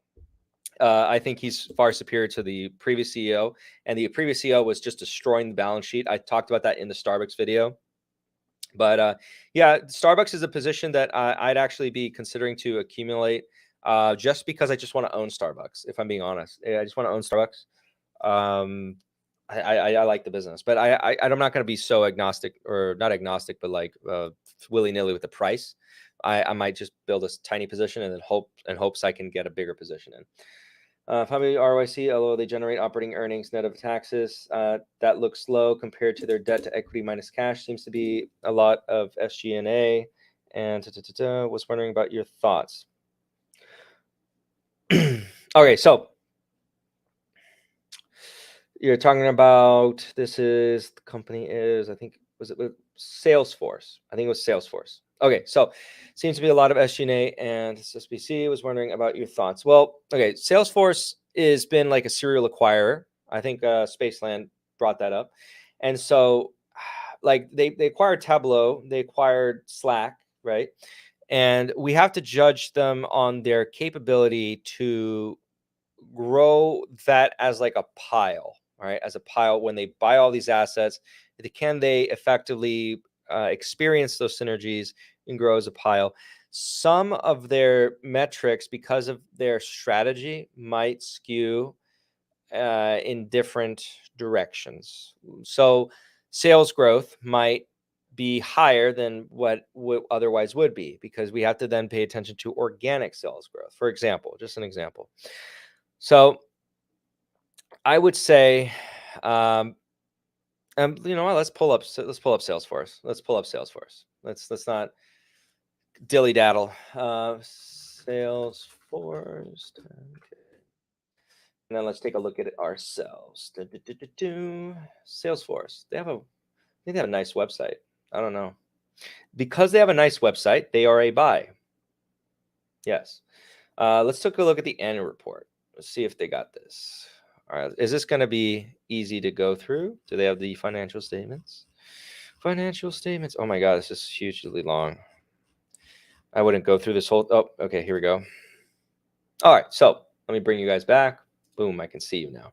I think he's far superior to the previous CEO, and the previous CEO was just destroying the balance sheet. I talked about that in the Starbucks video. But yeah, Starbucks is a position that I'd actually be considering to accumulate, just because I just want to own Starbucks. If I'm being honest, I just want to own Starbucks. I like the business, but I'm not going to be so agnostic, or not agnostic, but like willy nilly with the price. I might just build a tiny position and then hopes I can get a bigger position in. Fabio ROIC, although they generate operating earnings net of taxes, that looks low compared to their debt to equity minus cash. Seems to be a lot of SG&A. And was wondering about your thoughts. Okay, so you're talking about, the company is, I think, was it Salesforce? I think it was Salesforce. Okay, so seems to be a lot of SG&A, and SBC was wondering about your thoughts. Well, okay, Salesforce has been like a serial acquirer. I think Spaceland brought that up. And so like they acquired Tableau, they acquired Slack, right? And we have to judge them on their capability to grow that as like a pile, right? As a pile, when they buy all these assets, can they effectively experience those synergies and grow as a pile? Some of their metrics, because of their strategy, might skew in different directions. So sales growth might be higher than what otherwise would be, because we have to then pay attention to organic sales growth, for example, just an example. So I would say, you know what? Let's pull up Salesforce. Let's pull up Salesforce. Let's not dilly daddle. Salesforce, and then let's take a look at it ourselves. Salesforce. I think they have a nice website. I don't know. Because they have a nice website, they are a buy. Yes. Let's take a look at the annual report. Let's see if they got this. All right. Is this going to be easy to go through? Do they have the financial statements? Financial statements. Oh my God, this is hugely long. I wouldn't go through this whole. Oh, okay. Here we go. All right. So let me bring you guys back. Boom. I can see you now.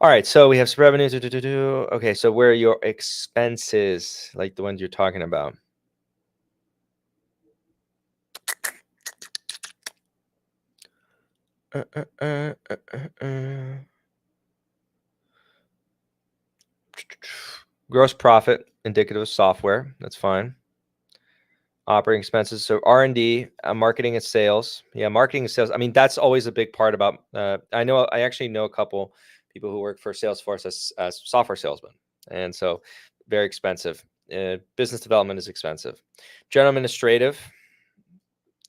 All right. So we have some revenues. Okay. So where are your expenses? Like the ones you're talking about? Gross profit indicative of software. That's fine. Operating expenses. So R&D, marketing and sales. Yeah, marketing and sales. I mean, that's always a big part about. I actually know a couple people who work for Salesforce as software salesmen, and so very expensive. Business development is expensive. General administrative,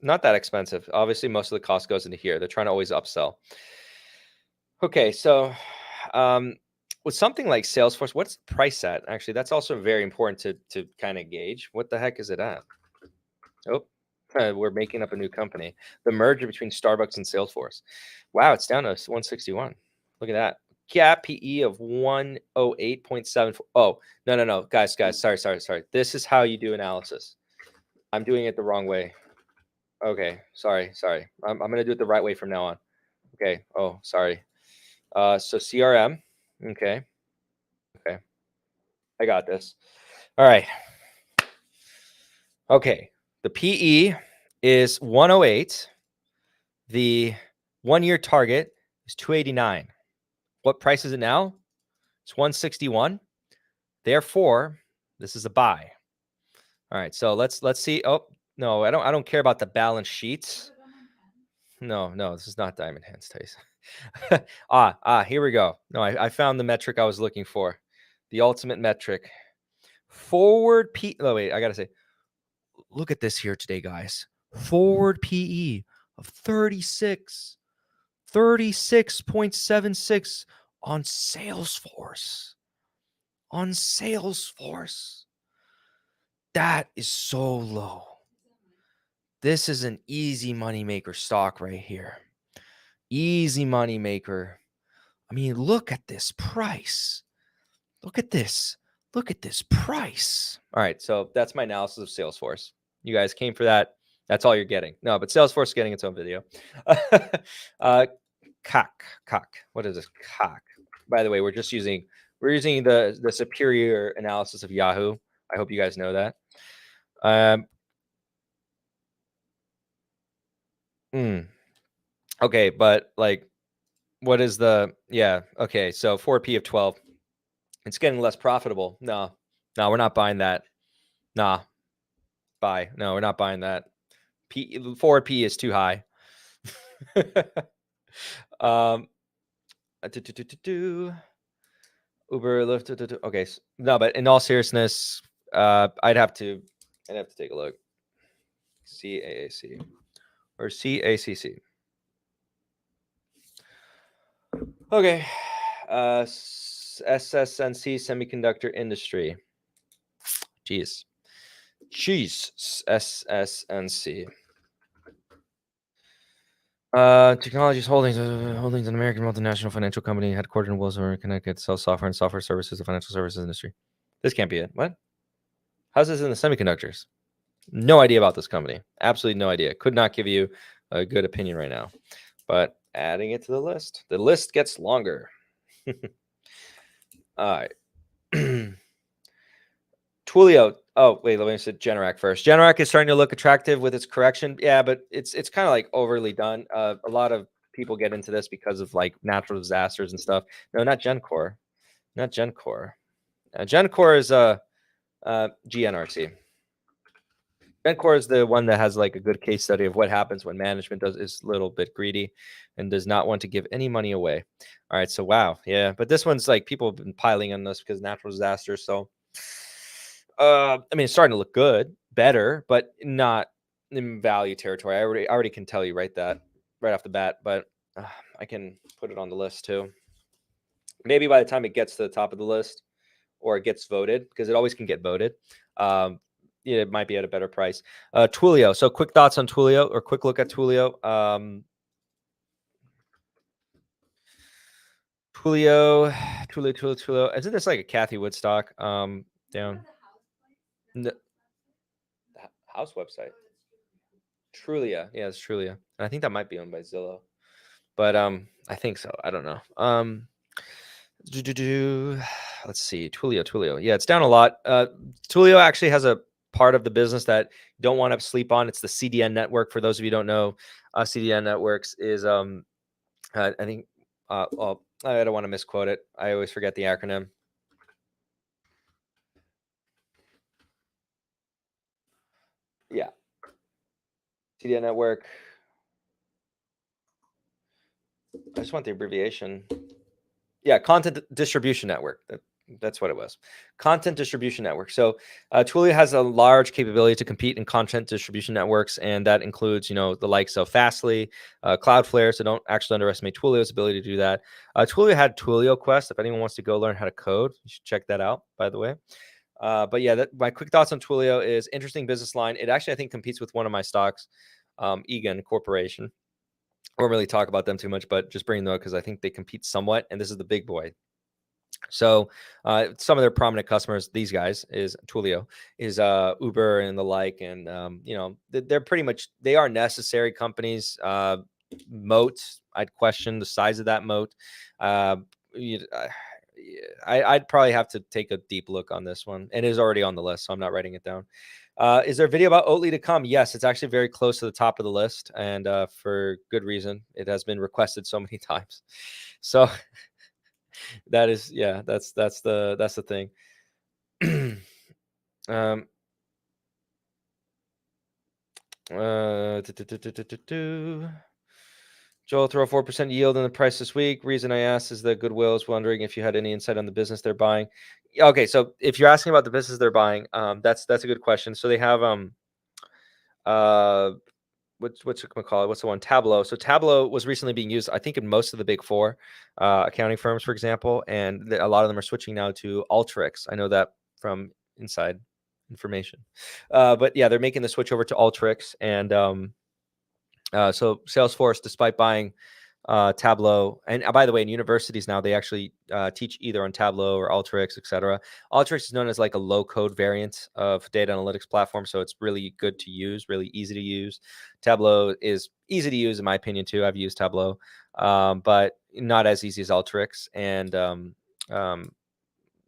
not that expensive. Obviously, most of the cost goes into here. They're trying to always upsell. Okay, so with something like Salesforce, what's the price at? Actually, that's also very important to kind of gauge. What the heck is it at? Oh, we're making up a new company. The merger between Starbucks and Salesforce. Wow, it's down to 161. Look at that. Gap PE of 108.7. Oh, no. Guys, sorry. This is how you do analysis. I'm doing it the wrong way. Okay, sorry. I'm going to do it the right way from now on. Okay. Oh, sorry. So CRM. Okay. I got this. All right. Okay. The PE is 108. The 1 year target is 289. What price is it now? It's 161. Therefore, this is a buy. All right. So let's see. Oh, no, I don't care about the balance sheets. No, this is not diamond hands, Tyson. Here we go. No, I found the metric I was looking for. The ultimate metric. Forward P. Oh, wait, I got to say, look at this here today, guys. Forward PE of 36.76 on Salesforce. That is so low. This is an easy moneymaker stock right here. Easy moneymaker. I mean, look at this price. Look at this price. All right, so that's my analysis of Salesforce. You guys came for that. That's all you're getting. No, but Salesforce is getting its own video. Cock. What is this? Cock. By the way, we're using the superior analysis of Yahoo. I hope you guys know that. Okay, but like, what is the okay? So 4P of 12. It's getting less profitable. No, we're not buying that. Nah, buy. No, we're not buying that. 4P is too high. Uber, Lyft. Okay, no, but in all seriousness, I'd have to take a look. CAAC or CACC. Okay, SSNC Semiconductor Industry. Jeez, SSNC. Technologies Holdings, an American multinational financial company headquartered in Wilsonville, Connecticut, sells software and software services to the financial services industry. This can't be it. What? How's this in the semiconductors? No idea about this company. Absolutely no idea. Could not give you a good opinion right now. But adding it to the list. The list gets longer. All right. Twilio. Oh, wait, let me say Generac first. Generac is starting to look attractive with its correction. Yeah, but it's kind of like overly done. A lot of people get into this because of like natural disasters and stuff. No, not Gencore. Not Gencore. Gencore is GNRC. Gencore is the one that has like a good case study of what happens when management is a little bit greedy and does not want to give any money away. All right, so wow, yeah, but this one's like people have been piling on this because of natural disasters. So, I mean, it's starting to look good, better, but not in value territory. I already can tell you right off the bat, but I can put it on the list too. Maybe by the time it gets to the top of the list or it gets voted, because it always can get voted. Yeah, it might be at a better price. Twilio. So quick thoughts on Twilio, or quick look at Twilio. Twilio. Isn't this like a Kathy Woodstock? Down. The house website. Trulia. Yeah, it's Trulia. And I think that might be owned by Zillow. But I think so. I don't know. Let's see. Twilio. Yeah, it's down a lot. Twilio actually has a part of the business that you don't want to sleep on. It's the CDN network. For those of you who don't know, CDN networks is I think well, I don't want to misquote it. I always forget the acronym. Yeah. CDN network. I just want the abbreviation. Yeah, content distribution network. That's what it was. Content distribution network. So Twilio has a large capability to compete in content distribution networks, and that includes, the likes of Fastly, Cloudflare. So don't actually underestimate Twilio's ability to do that. Twilio had Twilio Quest. If anyone wants to go learn how to code, you should check that out, by the way. But yeah, my quick thoughts on Twilio is interesting business line. It actually, I think, competes with one of my stocks, Egan Corporation. I won't really talk about them too much, but just bring them up because I think they compete somewhat, and this is the big boy. So some of their prominent customers, these guys, is Twilio, is Uber and the like, and they're pretty much, they are necessary companies. Moat, I'd question the size of that moat. I'd probably have to take a deep look on this one, and it is already on the list, so I'm not writing it down. Is there a video about Oatly to come? Yes, it's actually very close to the top of the list, and for good reason. It has been requested so many times. So that is, yeah, that's the thing. um Joel, throw 4% yield in the price this week. Reason I asked is that Goodwill is wondering if you had any insight on the business they're buying. Okay, so if you're asking about the business they're buying, that's a good question. So they have what's it call it? What's the one? Tableau. So Tableau was recently being used, I think, in most of the big four accounting firms, for example, and a lot of them are switching now to Alteryx. I know that from inside information. But yeah, they're making the switch over to Alteryx, and so Salesforce, despite buying Tableau, and by the way, in universities now they actually teach either on Tableau or Alteryx, etc. Alteryx is known as like a low-code variant of data analytics platform, so it's really good to use, really easy to use. Tableau is easy to use, in my opinion, too. I've used Tableau, but not as easy as Alteryx. And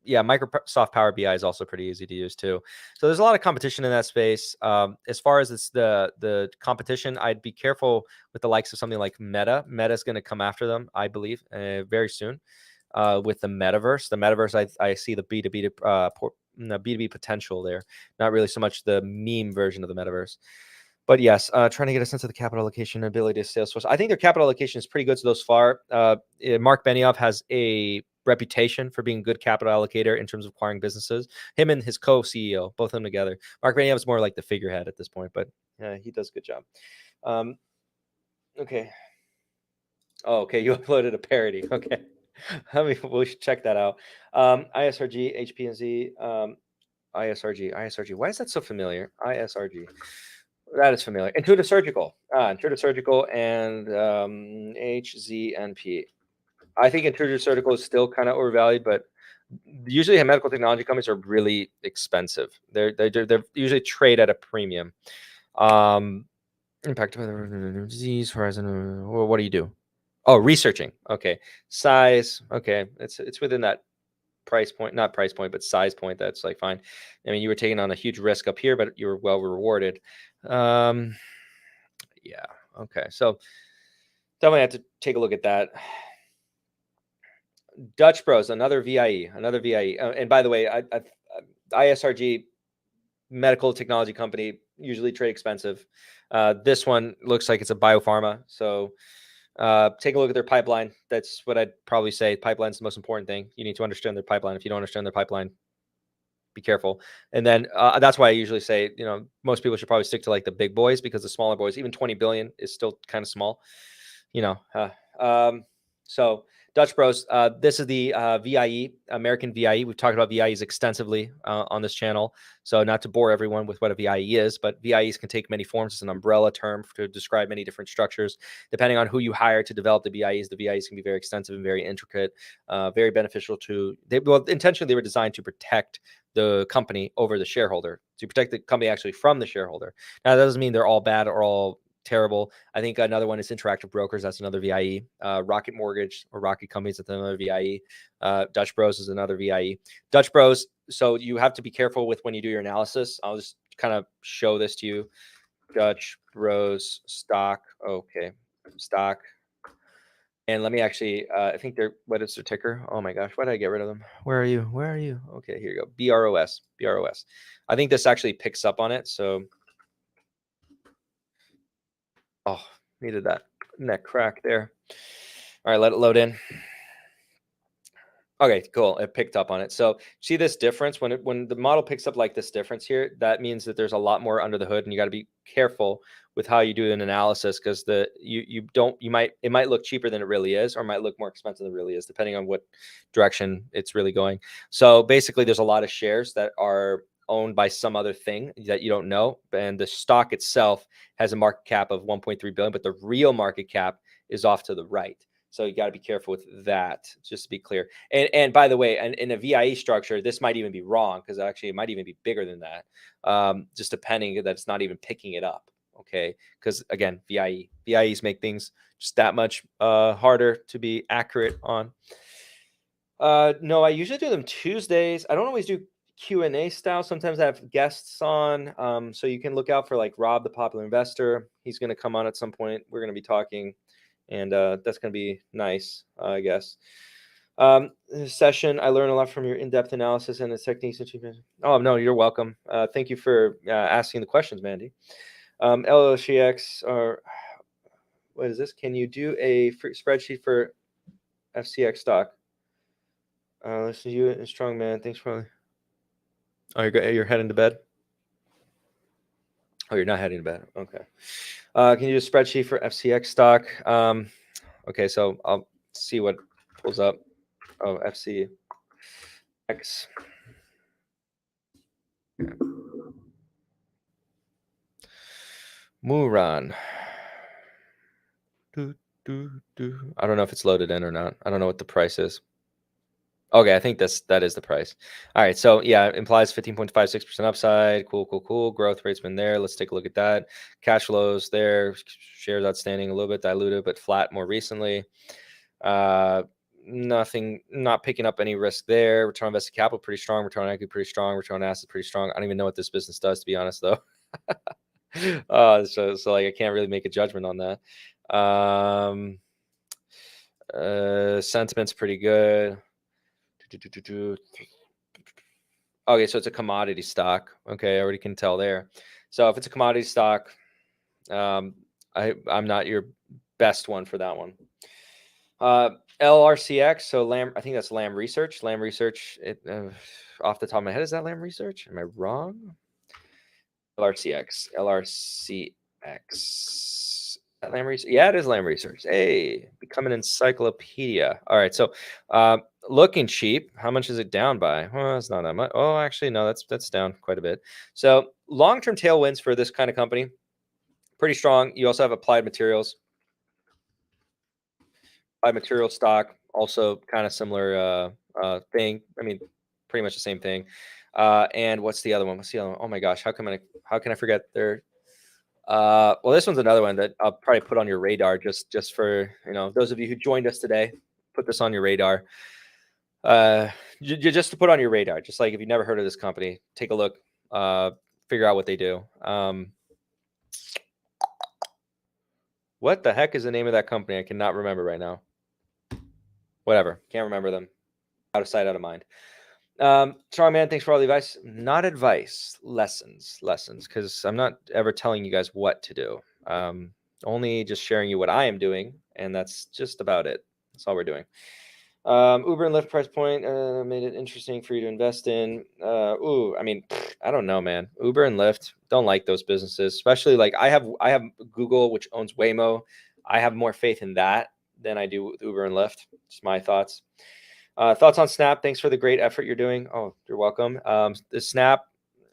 yeah, Microsoft Power BI is also pretty easy to use too. So there's a lot of competition in that space. As far as the competition, I'd be careful with the likes of something like Meta. Meta is going to come after them, I believe, very soon with the metaverse. The metaverse, I see the B2B B2B potential there, not really so much the meme version of the metaverse. But yes, trying to get a sense of the capital allocation ability to Salesforce. I think their capital allocation is pretty good thus far. Mark Benioff has a reputation for being a good capital allocator in terms of acquiring businesses. Him and his co-CEO, both of them together. Mark Benioff is more like the figurehead at this point, but he does a good job. Okay. Oh, okay. You uploaded a parody. Okay. We should check that out. ISRG, HPNZ, ISRG. Why is that so familiar? ISRG. That is familiar. Intuitive Surgical. Intuitive Surgical and HZNP. I think Intuitive Surgical is still kind of overvalued, but usually medical technology companies are really expensive. They're usually trade at a premium. Impact of disease horizon. What do you do? Oh, researching. Okay, size. Okay, it's within that price point, not price point, but size point. That's like fine. I mean, you were taking on a huge risk up here, but you were well rewarded. Yeah. Okay. So definitely have to take a look at that. Dutch Bros, another VIE, and by the way, ISRG medical technology company usually trade expensive. This one looks like it's a biopharma. So take a look at their pipeline. That's what I'd probably say. Pipeline's the most important thing. You need to understand their pipeline. If you don't understand their pipeline, be careful. And then that's why I usually say, most people should probably stick to like the big boys, because the smaller boys, even 20 billion is still kind of small, so Dutch Bros, this is the VIE, American VIE. We've talked about VIEs extensively on this channel. So not to bore everyone with what a VIE is, but VIEs can take many forms. It's an umbrella term to describe many different structures. Depending on who you hire to develop the VIEs can be very extensive and very intricate, very beneficial to, intentionally they were designed to protect the company over the shareholder, to protect the company actually from the shareholder. Now, that doesn't mean they're all bad or all terrible. I think another one is Interactive Brokers. That's another VIE. Rocket Mortgage or Rocket Companies. That's another VIE. Dutch Bros is another VIE. Dutch Bros. So you have to be careful with when you do your analysis. I'll just kind of show this to you. Dutch Bros stock. Okay, stock. And let me actually, I think what is their ticker? Oh my gosh, why did I get rid of them? Where are you? Okay, here you go. BROS. I think this actually picks up on it. So, oh, needed that neck crack there. All right, let it load in. Okay, cool. It picked up on it. So see this difference when the model picks up like this difference here, that means that there's a lot more under the hood, and you got to be careful with how you do an analysis, because it might look cheaper than it really is, or might look more expensive than it really is, depending on what direction it's really going. So basically, there's a lot of shares that are owned by some other thing that you don't know, and the stock itself has a market cap of 1.3 billion, but the real market cap is off to the right. So you got to be careful with that, just to be clear. And by the way, in a VIE structure, this might even be wrong, because actually it might even be bigger than that, just depending that it's not even picking it up. Okay, because again, VIEs make things just that much harder to be accurate on. No, I usually do them Tuesdays. I don't always do Q&A style. Sometimes I have guests on, so you can look out for like Rob, the Popular Investor. He's going to come on at some point. We're going to be talking. And that's going to be nice, I guess. This session, I learned a lot from your in-depth analysis and the techniques. Oh, no, you're welcome. Thank you for asking the questions, Mandy. LLCX, or what is this? Can you do a spreadsheet for FCX stock? Listen to you and strong man. Thanks for. Oh, you're heading to bed? Oh, you're not heading to bed. Okay. Can you do a spreadsheet for FCX stock? Okay, so I'll see what pulls up. Oh, FCX. Okay. Muran. I don't know if it's loaded in or not. I don't know what the price is. Okay, I think that is the price. All right, so yeah, it implies 15.56% upside. Cool. Growth rate's been there. Let's take a look at that. Cash flows there. Shares outstanding a little bit diluted, but flat more recently. Nothing, not picking up any risk there. Return on invested capital pretty strong. Return on equity pretty strong. Return on assets pretty strong. I don't even know what this business does, to be honest, though. So like I can't really make a judgment on that. Sentiment's pretty good. Okay, so it's a commodity stock. Okay, I already can tell there. So if it's a commodity stock, I'm not your best one for that one. LRCX, so Lam, I think that's Lam Research. Lam Research, off the top of my head, is that Lam Research? Am I wrong? LRCX. Lam Research. Yeah, it is Lam Research. Hey, become an encyclopedia. All right, so looking cheap. How much is it down by? Well, it's not that much. Oh, actually, no, that's down quite a bit. So long-term tailwinds for this kind of company, pretty strong. You also have Applied Materials. Applied Materials stock also kind of similar thing. I mean, pretty much the same thing. And what's the other one? What's the other one? Oh my gosh, how can I forget their well, this one's another one that I'll probably put on your radar just for, those of you who joined us today, put this on your radar. Just to put on your radar, just like if you've never heard of this company, take a look, figure out what they do. What the heck is the name of that company? I cannot remember right now. Whatever, can't remember them. Out of sight, out of mind. Strong man, thanks for all the advice. Not advice, lessons, because I'm not ever telling you guys what to do. Only just sharing you what I am doing, and that's just about it. That's all we're doing. Uber and Lyft price point made it interesting for you to invest in. I don't know, man. Uber and Lyft, don't like those businesses, especially like I have Google, which owns Waymo. I have more faith in that than I do with Uber and Lyft. Just my thoughts. Thoughts on Snap? Thanks for the great effort you're doing. Oh, you're welcome. The Snap,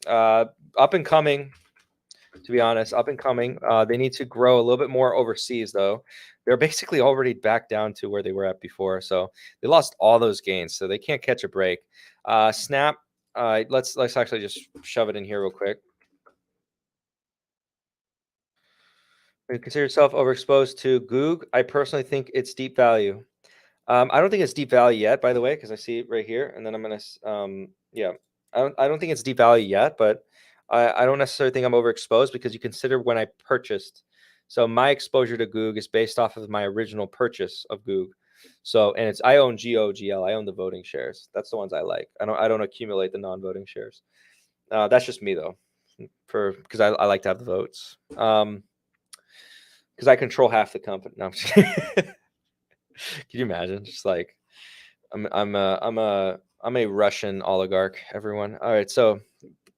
up and coming. To be honest, up and coming. They need to grow a little bit more overseas, though. They're basically already back down to where they were at before, so they lost all those gains, so they can't catch a break. Snap. Let's actually just shove it in here real quick. You consider yourself overexposed to Goog? I personally think it's deep value. I don't think it's deep value yet, by the way, because I see it right here, and then I'm gonna, yeah, I don't think it's deep value yet, but I don't necessarily think I'm overexposed because you consider when I purchased. So my exposure to Goog is based off of my original purchase of Goog. So, and I own GOGL. I own the voting shares. That's the ones I like. I don't accumulate the non-voting shares. That's just me though, because I like to have the votes. Because I control half the company. No, I'm just kidding. Can you imagine? Just like I'm a Russian oligarch, everyone. All right, so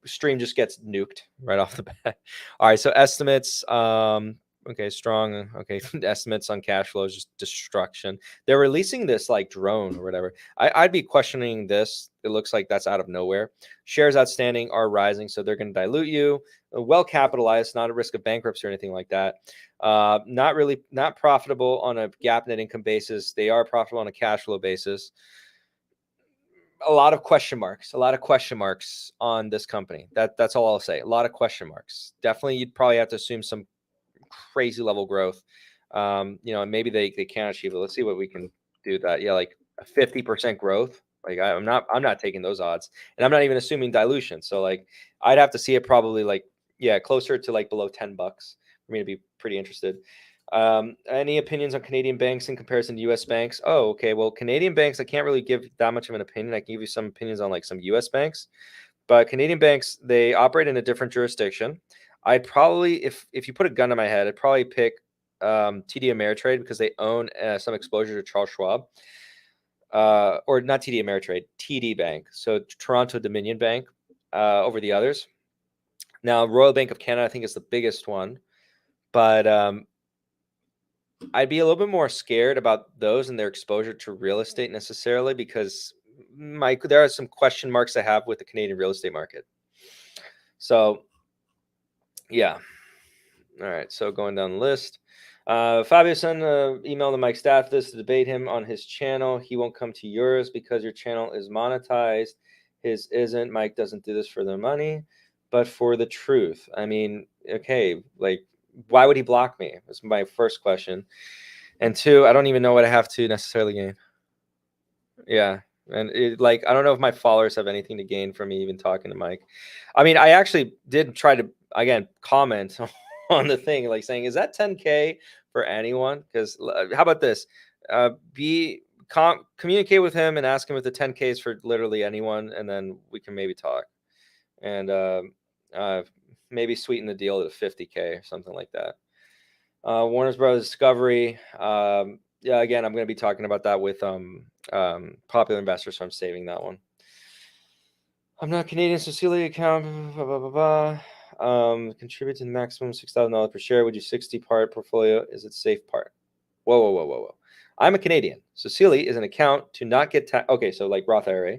stream just gets nuked right off the bat. All right, so estimates, okay, strong, okay, estimates on cash flows, just destruction. They're releasing this like drone or whatever. I'd be questioning this. It looks like that's out of nowhere. Shares outstanding are rising, so they're going to dilute you. Well capitalized, not at risk of bankruptcy or anything like that. Not profitable on a GAAP net income basis. They are profitable on a cash flow basis. A lot of question marks on this company. That's all I'll say. A lot of question marks. Definitely, you'd probably have to assume some crazy level growth. And maybe they can't achieve it. Let's see what we can do that. Yeah, like a 50% growth. Like I'm not taking those odds, and I'm not even assuming dilution. So like I'd have to see it probably like, yeah, closer to like below $10 for me to be pretty interested. Any opinions on Canadian banks in comparison to US banks? Oh, okay. Well, Canadian banks, I can't really give that much of an opinion. I can give you some opinions on like some US banks, but Canadian banks, they operate in a different jurisdiction. I'd probably, if you put a gun to my head, I'd probably pick TD Ameritrade because they own some exposure to Charles Schwab. Or not TD Ameritrade, TD Bank. So Toronto Dominion Bank over the others. Now, Royal Bank of Canada, I think, is the biggest one, but I'd be a little bit more scared about those and their exposure to real estate necessarily because there are some question marks I have with the Canadian real estate market. So, yeah. All right. So going down the list, Fabio sent an email to Mike Staff this to debate him on his channel. He won't come to yours because your channel is monetized. His isn't. Mike doesn't do this for the money, but for the truth. I mean, okay, like, why would he block me? That's my first question. And two, I don't even know what I have to necessarily gain. Yeah. And I don't know if my followers have anything to gain from me even talking to Mike. I mean, I actually did try to, again, comment on the thing, like saying, is that 10K for anyone? Because how about this? Communicate with him and ask him if the 10K is for literally anyone, and then we can maybe talk. And maybe sweeten the deal to 50K or something like that. Warner Bros. Discovery. Yeah, again, I'm going to be talking about that with Popular Investor, so I'm saving that one. I'm not Canadian, Cecilia account. Blah, blah, blah, blah. Contribute to the maximum $6,000 per share. Would you 60 part portfolio? Is it safe part? Whoa. I'm a Canadian. Cecilia is an account to not get tax. Okay, so like Roth IRA,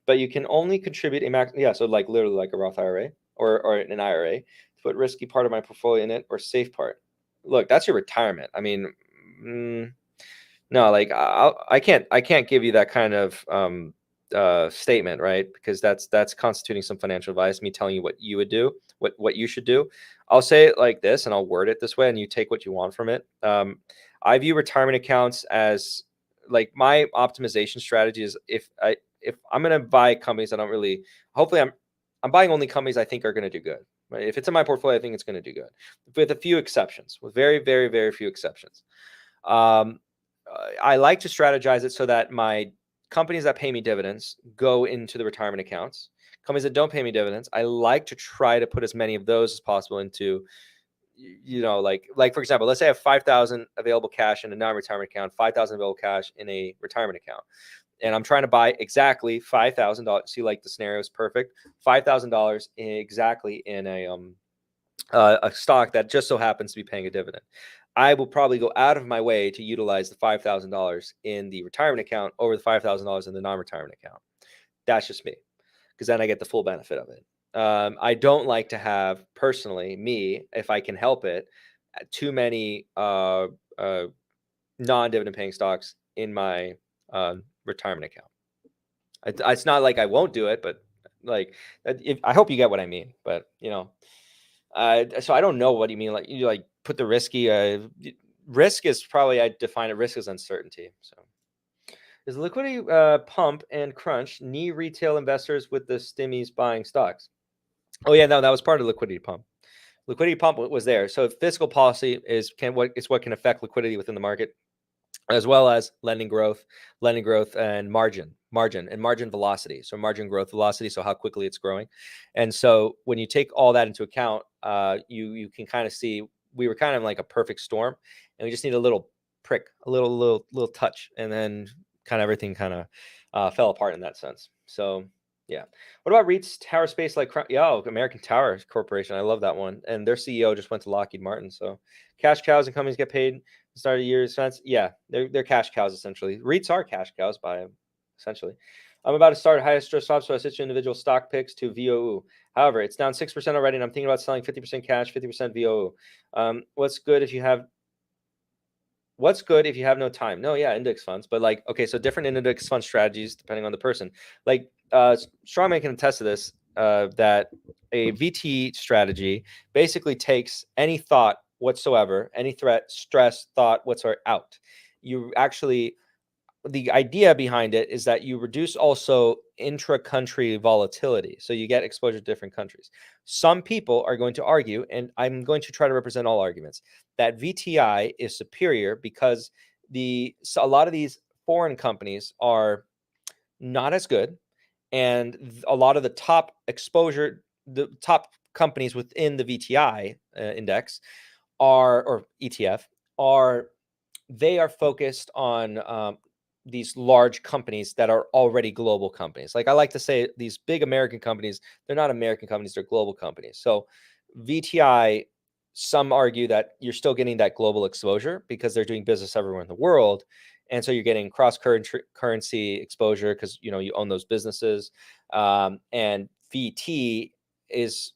but you can only contribute a max. Yeah, so like literally like a Roth IRA or an IRA to put risky part of my portfolio in it or safe part. Look, that's your retirement. I mean, No, like I can't give you that kind of statement, right? Because that's constituting some financial advice, me telling you what you would do, what you should do. I'll say it like this, and I'll word it this way, and you take what you want from it. I view retirement accounts as like my optimization strategy is if I'm gonna buy companies I don't really, hopefully I'm buying only companies I think are gonna do good. Right? If it's in my portfolio, I think it's gonna do good, with a few exceptions, with very, very, very few exceptions. Um, I like to strategize it so that my companies that pay me dividends go into the retirement accounts. Companies that don't pay me dividends, I like to try to put as many of those as possible into, like for example, let's say I have 5,000 available cash in a non-retirement account, 5,000 available cash in a retirement account, and I'm trying to buy exactly $5,000. See, like the scenario is perfect. $5,000 exactly in a stock that just so happens to be paying a dividend. I will probably go out of my way to utilize the $5,000 in the retirement account over the $5,000 in the non-retirement account. That's just me, because then I get the full benefit of it. I don't like to have, personally, me, if I can help it, too many non-dividend paying stocks in my retirement account. It's not like I won't do it, but like, I hope you get what I mean. But so I don't know what you mean. Like, you like put the risky risk is probably, I define it, risk as uncertainty. So is the liquidity pump and crunch knee retail investors with the stimmies buying stocks? Oh yeah, no, that was part of the liquidity pump. Liquidity pump was there. So fiscal policy is what can affect liquidity within the market, as well as lending growth and margin velocity. So margin growth velocity, so how quickly it's growing. And so when you take all that into account, you can kind of see we were kind of like a perfect storm, and we just need a little prick, a little touch, and then kind of everything kind of fell apart in that sense. So yeah. What about REITs, tower space like American Tower Corporation? I love that one. And their CEO just went to Lockheed Martin. So cash cows and companies get paid start of the year expense. Yeah, they're cash cows essentially. REITs are cash cows by essentially. I'm about to start highest stress swap, so I switch individual stock picks to VOO. However, it's down 6% already, and I'm thinking about selling 50% cash, 50% VOO. What's good if you have no time? No, yeah, index funds, but like, okay, so different index fund strategies depending on the person. Like, Strongman can attest to this, that a VT strategy basically takes any thought whatsoever, any threat, stress, thought whatsoever out. You actually, the idea behind it is that you reduce also intra-country volatility. So you get exposure to different countries. Some people are going to argue, and I'm going to try to represent all arguments, that VTI is superior because a lot of these foreign companies are not as good, and a lot of the top companies within the VTI index or ETF are they are focused on these large companies that are already global companies. Like I like to say, these big American companies, they're not American companies, they're global companies. So VTI, some argue that you're still getting that global exposure because they're doing business everywhere in the world. And so you're getting cross currency exposure because you own those businesses. And VT is,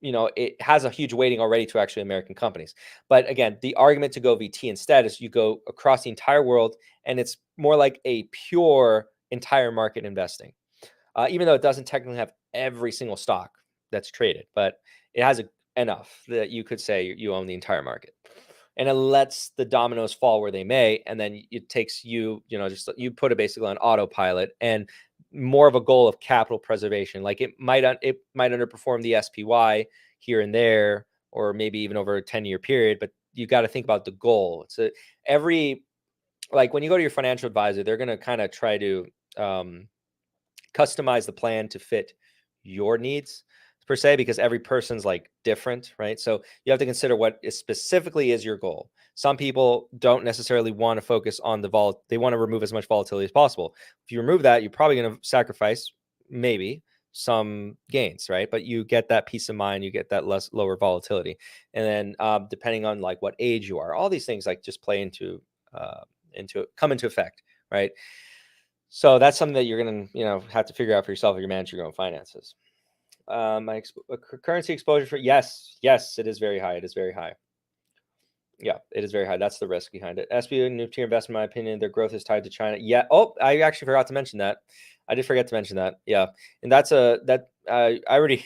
it has a huge weighting already to actually American companies. But again, the argument to go VT instead is you go across the entire world, and it's more like a pure entire market investing, even though it doesn't technically have every single stock that's traded, but it has enough that you could say you own the entire market. And it lets the dominoes fall where they may, and then it takes just you put it basically on autopilot and more of a goal of capital preservation. Like it might underperform the SPY here and there, or maybe even over a 10-year period, but you got to think about the goal. It's like when you go to your financial advisor, they're going to kind of try to customize the plan to fit your needs per se, because every person's like different, right? So you have to consider what specifically is your goal. Some people don't necessarily want to focus on they want to remove as much volatility as possible. If you remove that, you're probably going to sacrifice maybe some gains, right? But you get that peace of mind, you get that lower volatility. And then depending on like what age you are, all these things like just play come into effect, right? So that's something that you're going to, have to figure out for yourself if you're managing your own finances. My currency exposure for yes, it is very high. It is very high. Yeah, it is very high. That's the risk behind it. SBA new tier investment, in my opinion, their growth is tied to China. Yeah. Oh, I actually forgot to mention that. I did forget to mention that. Yeah, and that's I already.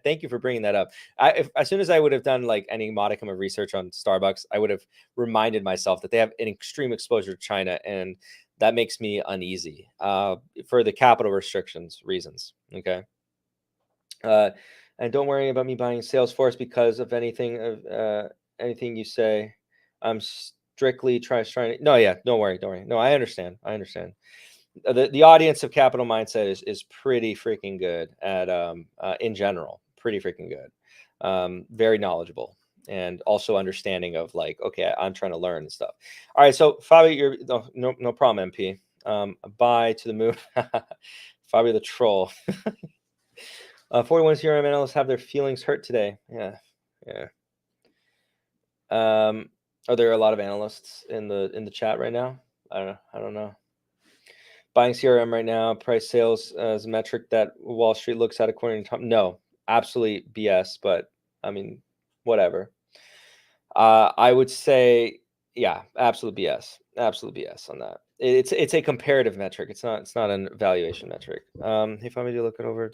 Thank you for bringing that up. As soon as I would have done like any modicum of research on Starbucks, I would have reminded myself that they have an extreme exposure to China, and that makes me uneasy for the capital restrictions reasons. Okay. Uh, and don't worry about me buying Salesforce because of anything you say. I'm strictly trying to. No, yeah, don't worry, don't worry. No, I understand. I understand. The audience of Capital Mindset is pretty freaking good at in general, pretty freaking good. Very knowledgeable and also understanding of like, okay, I'm trying to learn and stuff. All right, so Fabio, you're no problem, MP. Bye to the moon. Fabio the troll. 41 CRM analysts have their feelings hurt today. Yeah, yeah. Are there a lot of analysts in the chat right now? I don't know. Buying CRM right now, price sales as a metric that Wall Street looks at according to Tom. No, absolutely BS. But I mean, whatever. I would say, yeah, absolute BS. Absolute BS on that. It's a comparative metric. It's not an evaluation metric. If I may look it over.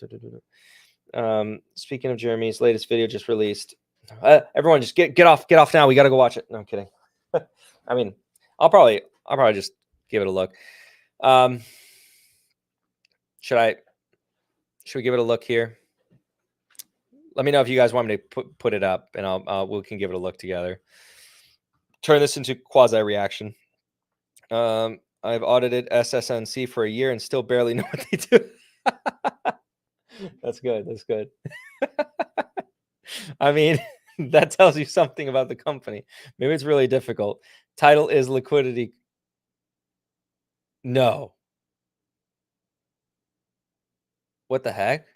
Speaking of Jeremy's latest video just released, everyone just get off now. We got to go watch it. No, I'm kidding. I mean, I'll probably just give it a look. Should we give it a look here? Let me know if you guys want me to put it up, and we can give it a look together. Turn this into quasi reaction. I've audited SSNC for a year and still barely know what they do. That's good. That's good. I mean, that tells you something about the company. Maybe it's really difficult. Title is liquidity. No. What the heck?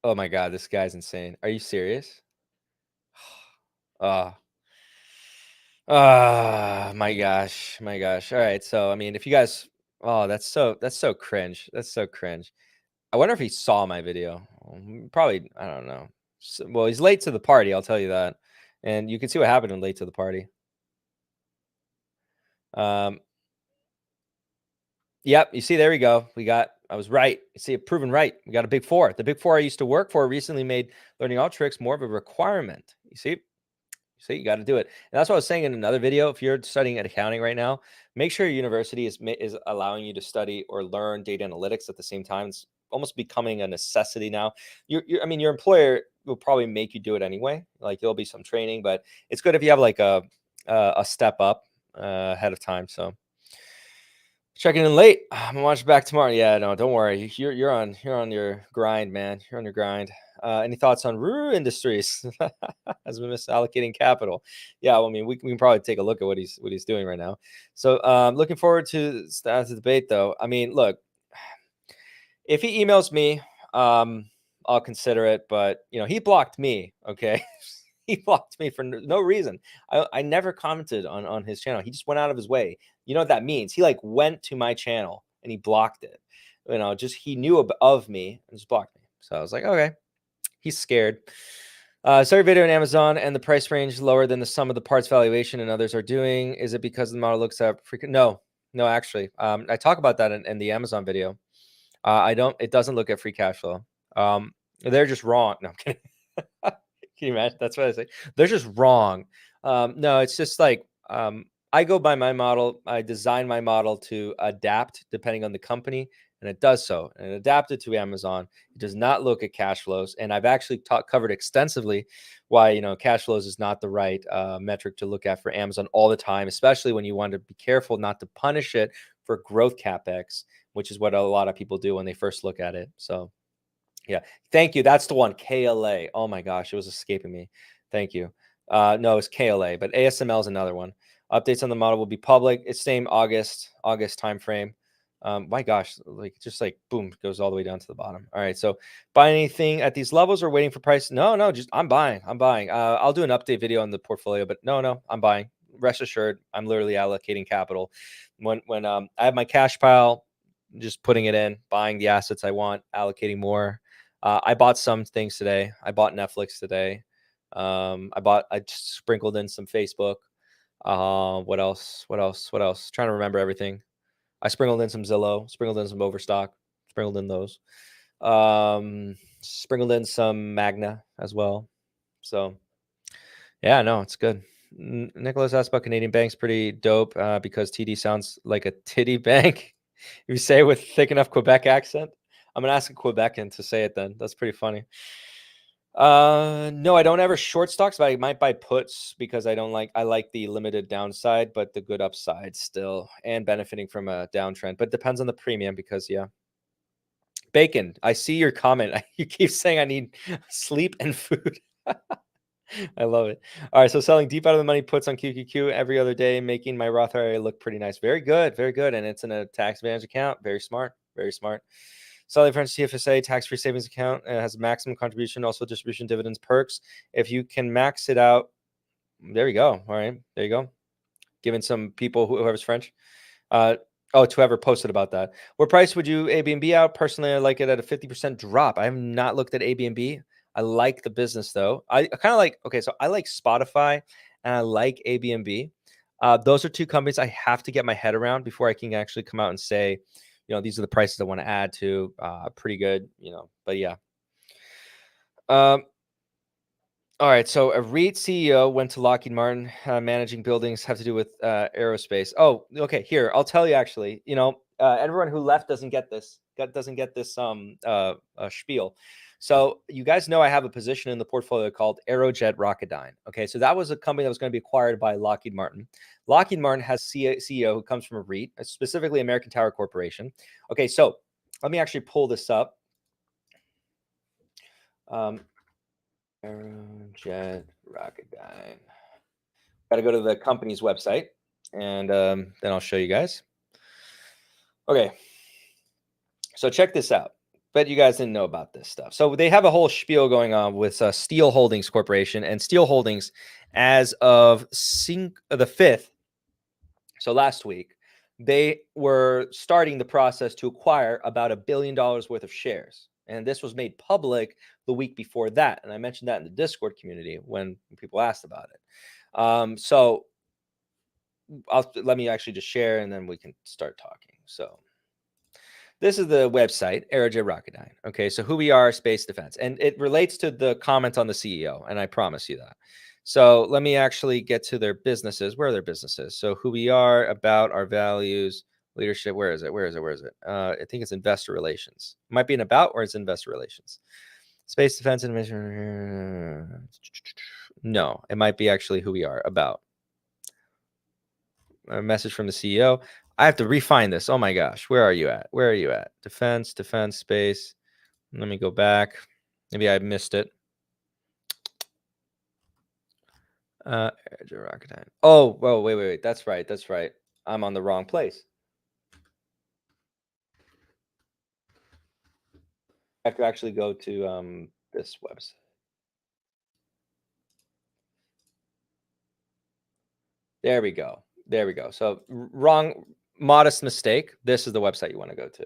Oh my God, this guy's insane. Are you serious? My gosh. My gosh. All right. So, I mean, if you guys, that's so cringe. That's so cringe. I wonder if he saw my video. Probably, I don't know. Well, he's late to the party, I'll tell you that. And you can see what happened when late to the party. Yep, you see, there we go. I was right. You see it proven right. We got a big four. The big four I used to work for recently made learning all tricks more of a requirement. You see, you got to do it. And that's what I was saying in another video. If you're studying at accounting right now, make sure your university is allowing you to study or learn data analytics at the same time. It's almost becoming a necessity now. I mean, your employer will probably make you do it anyway. Like there'll be some training, but it's good if you have like a step up ahead of time. So checking in late. I'm gonna watch it back tomorrow. Yeah, no, don't worry. You're on your grind, man. You're on your grind. Any thoughts on Ruru Industries as we misallocating capital? Yeah, well, I mean, we can probably take a look at what he's doing right now. So, looking forward to the debate, though. I mean, look, if he emails me, I'll consider it. But he blocked me. Okay. He blocked me for no reason. I never commented on his channel. He just went out of his way. You know what that means? He like went to my channel and he blocked it. Just he knew of me and just blocked me. So I was like, okay, he's scared. Sorry, video on Amazon and the price range lower than the sum of the parts valuation and others are doing. Is it because the model looks at freaking? No, actually. I talk about that in the Amazon video. I don't. It doesn't look at free cash flow. They're just wrong. No, I'm kidding. Can you imagine? That's what I say. They're just wrong. No, it's just like I go by my model. I design my model to adapt depending on the company, and it does so. And it adapted to Amazon. It does not look at cash flows, and I've actually covered extensively why cash flows is not the right metric to look at for Amazon all the time, especially when you want to be careful not to punish it for growth capex, which is what a lot of people do when they first look at it. So. Yeah. Thank you. That's the one. KLA. Oh my gosh. It was escaping me. Thank you. No, it's KLA, but ASML is another one. Updates on the model will be public. It's same August timeframe. My gosh, just boom, goes all the way down to the bottom. All right. So buy anything at these levels or waiting for price? No, just I'm buying. I'll do an update video on the portfolio, but no, I'm buying. Rest assured, I'm literally allocating capital. When I have my cash pile, just putting it in, buying the assets I want, allocating more. I bought some things today. I bought Netflix today. I just sprinkled in some Facebook. What else? Trying to remember everything. I sprinkled in some Zillow, sprinkled in some Overstock, sprinkled in those. Sprinkled in some Magna as well. So yeah, no, it's good. Nicholas asked about Canadian banks. Pretty dope because TD sounds like a titty bank. If you say it with thick enough Quebec accent, I'm gonna ask a Quebecan to say it then. That's pretty funny. No, I don't ever short stocks, but I might buy puts because I like the limited downside, but the good upside still, and benefiting from a downtrend. But it depends on the premium because yeah. Bacon, I see your comment. You keep saying I need sleep and food. I love it. All right, so selling deep out of the money puts on QQQ every other day, making my Roth IRA look pretty nice. Very good, and it's in a tax advantage account. Very smart, very smart. Selling French TFSA tax-free savings account has maximum contribution, also distribution, dividends, perks. If you can max it out, there you go. All right, there you go. Giving some people whoever's French. Oh, to whoever posted about that. What price would you Airbnb out? Personally, I like it at a 50% drop. I have not looked at Airbnb. I like the business though. I kind of like, okay, so I like Spotify and I like Airbnb. Those are two companies I have to get my head around before I can actually come out and say, these are the prices I want to add to. Pretty good, but yeah. All right, so a REIT CEO went to Lockheed Martin. Managing buildings have to do with aerospace. Oh, okay. Here, I'll tell you. Actually, everyone who left doesn't get this. Spiel. So you guys know I have a position in the portfolio called Aerojet Rocketdyne. Okay, so that was a company that was going to be acquired by Lockheed Martin. Lockheed Martin has CEO who comes from a REIT, specifically American Tower Corporation. Okay, so let me actually pull this up. Aerojet Rocketdyne. Got to go to the company's website, and then I'll show you guys. Okay, so check this out. Bet you guys didn't know about this stuff. So they have a whole spiel going on with Steel Holdings Corporation, and Steel Holdings, as of the 5th, so last week, they were starting the process to acquire about $1 billion worth of shares. And this was made public the week before that. And I mentioned that in the Discord community when people asked about it. So let me actually just share and then we can start talking. So this is the website, Aerojet Rocketdyne. Okay, so who we are, space defense. And it relates to the comment on the CEO, and I promise you that. So let me actually get to their businesses. Where are their businesses? So who we are, about our values, leadership. Where is it? I think it's investor relations. It might be an about or it's investor relations. Space defense and mission. No, it might be actually who we are, about. A message from the CEO. I have to refine this. Oh my gosh. Where are you at? Defense, space. Let me go back. Maybe I missed it. Rocketdyne. Oh, whoa, wait. That's right. I'm on the wrong place. I have to actually go to this website. There we go. So wrong, modest mistake. This is the website you want to go to.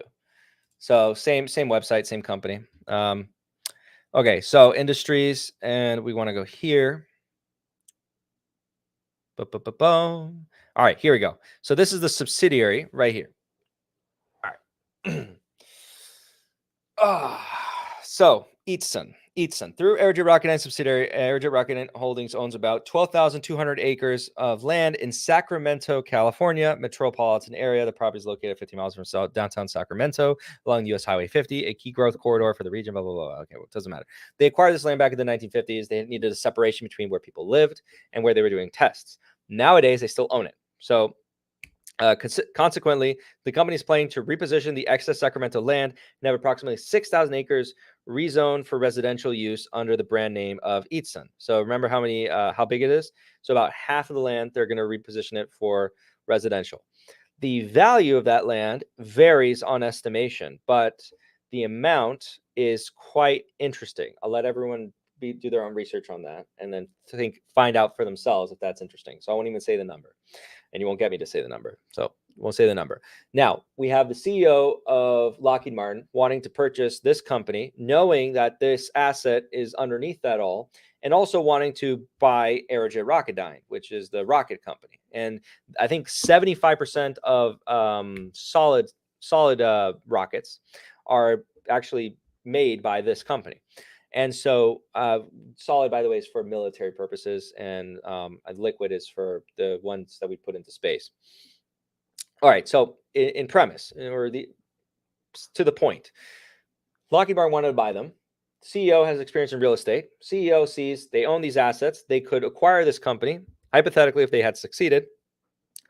So same website, same company. Okay, so industries, and we want to go here. All right, here we go. So this is the subsidiary right here. All right. So Eatson. Through Aerojet Rocketdyne subsidiary, Aerojet Rocketdyne Holdings owns about 12,200 acres of land in Sacramento, California, metropolitan area. The property is located 50 miles from downtown Sacramento, along US Highway 50, a key growth corridor for the region, blah, blah, blah. Okay, well, it doesn't matter. They acquired this land back in the 1950s. They needed a separation between where people lived and where they were doing tests. Nowadays, they still own it. So consequently, the company is planning to reposition the excess Sacramento land and have approximately 6,000 acres rezoned for residential use under the brand name of Eatson. So remember how big it is? So about half of the land, they're going to reposition it for residential. The value of that land varies on estimation, but the amount is quite interesting. I'll let everyone do their own research on that and then find out for themselves if that's interesting. So I won't even say the number. And you won't get me to say the number. So won't say the number. Now, we have the CEO of Lockheed Martin wanting to purchase this company, knowing that this asset is underneath that all, and also wanting to buy Aerojet Rocketdyne, which is the rocket company. And I think 75% of solid rockets are actually made by this company. And so solid, by the way, is for military purposes, and liquid is for the ones that we put into space. All right, so in premise, or to the point, Lockheed Martin wanted to buy them. CEO has experience in real estate. CEO sees they own these assets. They could acquire this company. Hypothetically, if they had succeeded,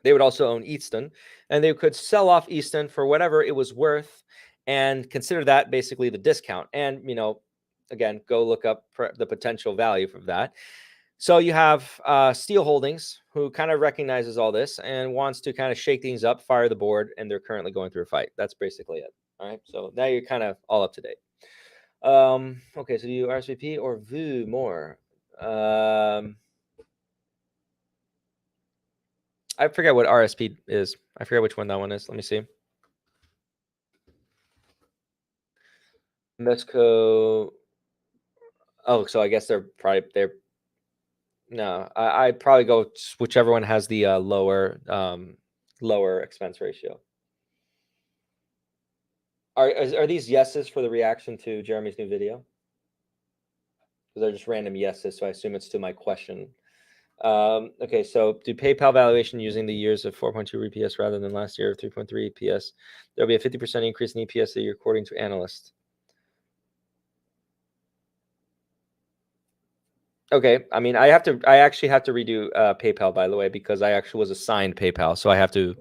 they would also own Easton, and they could sell off Easton for whatever it was worth and consider that basically the discount. And, again, go look up the potential value of that. So you have Steel Holdings, who kind of recognizes all this and wants to kind of shake things up, fire the board, and they're currently going through a fight. That's basically it. All right. So now you're kind of all up to date. Okay. So do you RSVP or view more? I forget what RSP is. I forget which one that one is. Let me see. Mesco. Oh, so I guess they're. No, I'd probably go whichever one has the lower expense ratio. Are these yeses for the reaction to Jeremy's new video? Because they're just random yeses, so I assume it's to my question. Okay, so do PayPal valuation using the years of 4.2 EPS rather than last year of 3.3 EPS. There'll be a 50% increase in EPS a year, according to analysts. Okay, I mean, I actually have to redo PayPal, by the way, because I actually was assigned PayPal, so I have to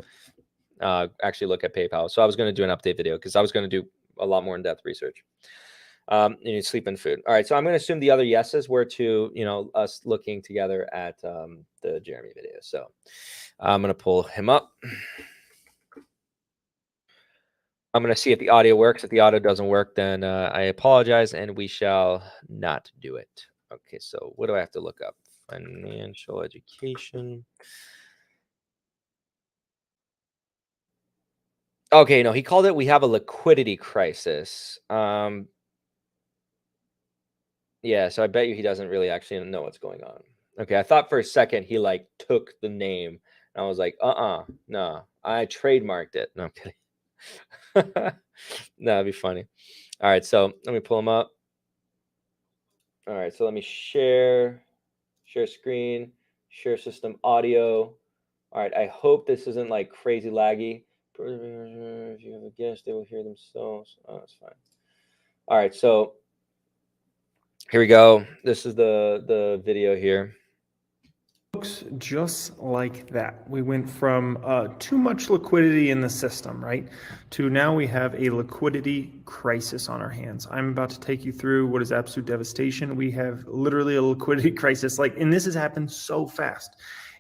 actually look at PayPal. So I was going to do an update video because I was going to do a lot more in-depth research. You need sleep and food. All right, so I'm going to assume the other yeses were to us looking together at the Jeremy video. So I'm going to pull him up. I'm going to see if the audio works. If the audio doesn't work, then I apologize, and we shall not do it. Okay, so what do I have to look up? Financial education. Okay, no, he called it, we have a liquidity crisis. Yeah, so I bet you he doesn't really actually know what's going on. Okay, I thought for a second he like took the name. And I was like, no, I trademarked it. No, I'm kidding. No, that'd be funny. All right, so let me pull him up. All right, so let me share screen, share system audio. All right, I hope this isn't like crazy laggy. If you have a guest, they will hear themselves. Oh, that's fine. All right, so here we go. This is the video here. Looks just like that. We went from too much liquidity in the system, right, to now we have a liquidity crisis on our hands. I'm about to take you through what is absolute devastation. We have literally a liquidity crisis, and this has happened so fast.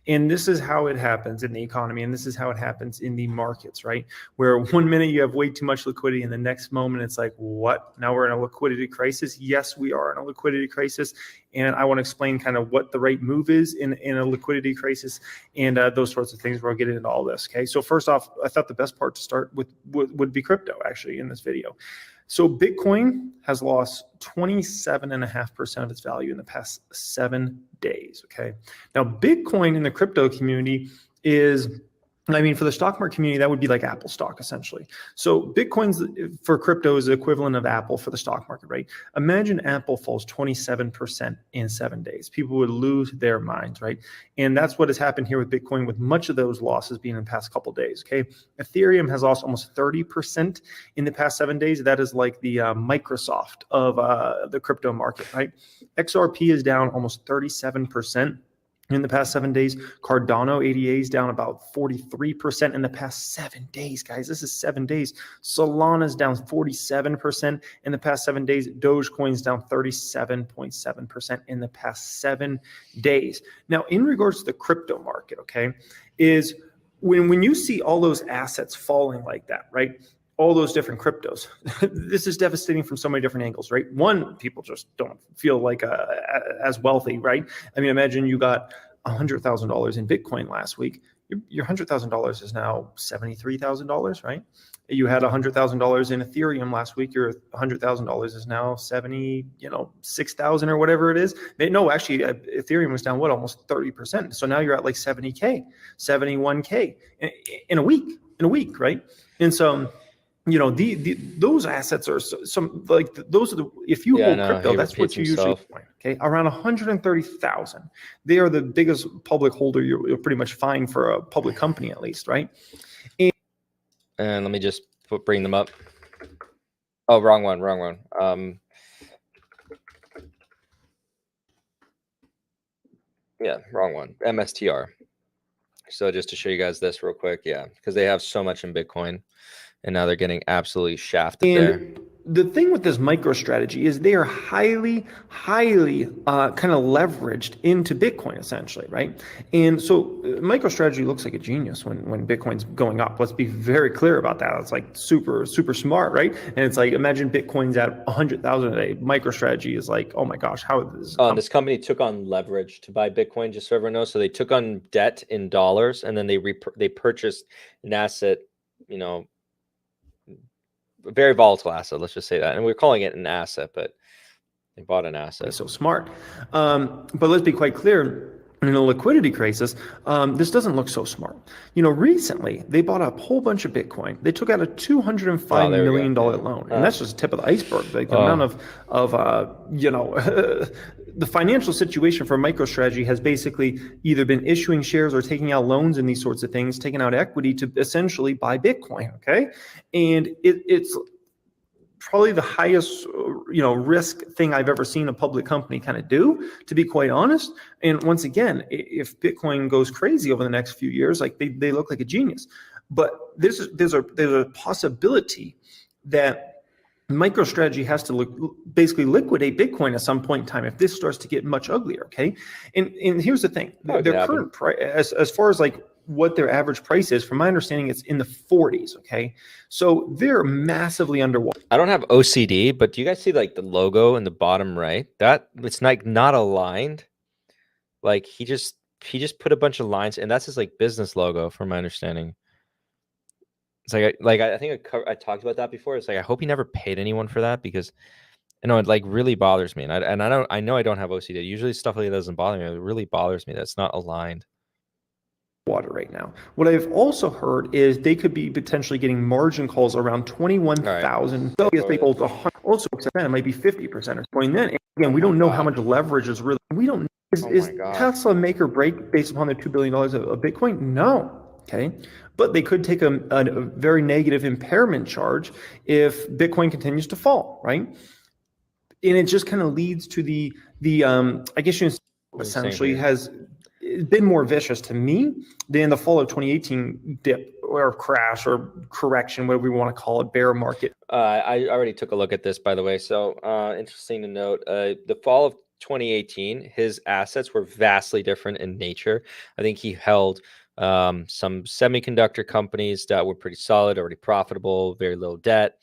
And this is how it happens in the economy, and this is how it happens in the markets, right? Where one minute you have way too much liquidity, and the next moment it's like, what? Now we're in a liquidity crisis? Yes, we are in a liquidity crisis, and I want to explain kind of what the right move is in a liquidity crisis and those sorts of things. We'll get into all this, okay? So first off, I thought the best part to start with would be crypto, actually, in this video. So Bitcoin has lost 27.5% of its value in the past 7 days, okay? Now, Bitcoin in the crypto community is, for the stock market community, that would be like Apple stock, essentially. So Bitcoin's for crypto is the equivalent of Apple for the stock market, right? Imagine Apple falls 27% in 7 days. People would lose their minds, right? And that's what has happened here with Bitcoin, with much of those losses being in the past couple of days, okay? Ethereum has lost almost 30% in the past 7 days. That is like the Microsoft of the crypto market, right? XRP is down almost 37%. In the past 7 days. Cardano ADA is down about 43% in the past 7 days, guys. This is 7 days. Solana is down 47% in the past 7 days. Dogecoin is down 37.7% in the past 7 days. Now, in regards to the crypto market, okay, is when you see all those assets falling like that, right? All those different cryptos. This is devastating from so many different angles, right? One, people just don't feel like as wealthy, right? Imagine you got $100,000 in Bitcoin last week, your $100,000 is now $73,000, right? You had $100,000 in Ethereum last week. Your $100,000 is now 6,000 or whatever it is. No, actually, Ethereum was down almost 30%. So now you're at like 70K, 71K in a week, right? And so, those assets are those are if you hold crypto, that's what you usually find. Okay, around 130,000. They are the biggest public holder you'll pretty much find for a public company, at least, right? And let me just bring them up. Oh, wrong one. Yeah, wrong one. MSTR. So just to show you guys this real quick, yeah, because they have so much in Bitcoin, and now they're getting absolutely shafted there. The thing with this MicroStrategy is they are highly kind of leveraged into Bitcoin, essentially, right? And so MicroStrategy looks like a genius when Bitcoin's going up. Let's be very clear about that. It's like super smart, right? And it's like, imagine Bitcoin's at 100,000 a day. MicroStrategy is like, oh my gosh, how is this? This company took on leverage to buy Bitcoin, just so everyone knows. So they took on debt in dollars, and then they purchased an asset, a very volatile asset, let's just say that. And we're calling it an asset, but they bought an asset. So smart. But let's be quite clear. In a liquidity crisis, this doesn't look so smart. Recently they bought a whole bunch of Bitcoin. They took out a $205 million loan, and that's just the tip of the iceberg. Like the amount of the financial situation for MicroStrategy has basically either been issuing shares or taking out loans and these sorts of things, taking out equity to essentially buy Bitcoin. Okay, and it's probably the highest, risk thing I've ever seen a public company kind of do, to be quite honest. And once again, if Bitcoin goes crazy over the next few years, like they look like a genius. But there's a possibility that MicroStrategy has to basically liquidate Bitcoin at some point in time if this starts to get much uglier. Okay, and here's the thing: their current price, as far as like what their average price is, from my understanding, it's in the 40s. Okay, so they're massively underwater. I don't have OCD, but do you guys see like the logo in the bottom right? That it's like not aligned. Like he just put a bunch of lines, and that's his like business logo, from my understanding. It's like I think I talked about that before. It's like I hope he never paid anyone for that, because it like really bothers me. And I know I don't have OCD. Usually stuff like that doesn't bother me. It really bothers me that it's not aligned. Water right now. What I've also heard is they could be potentially getting margin calls around 21,000. So if they hold 100, also it might be 50% or point. Then again, we don't know how much leverage is really. We don't. Is Tesla make or break based upon their $2 billion of Bitcoin? No. Okay, but they could take a very negative impairment charge if Bitcoin continues to fall, right? And it just kind of leads to the I guess you essentially has been more vicious to me than the fall of 2018 dip or crash or correction, whatever we want to call it, bear market. I already took a look at this, by the way. So interesting to note, the fall of 2018, his assets were vastly different in nature. I think he held some semiconductor companies that were pretty solid, already profitable, very little debt.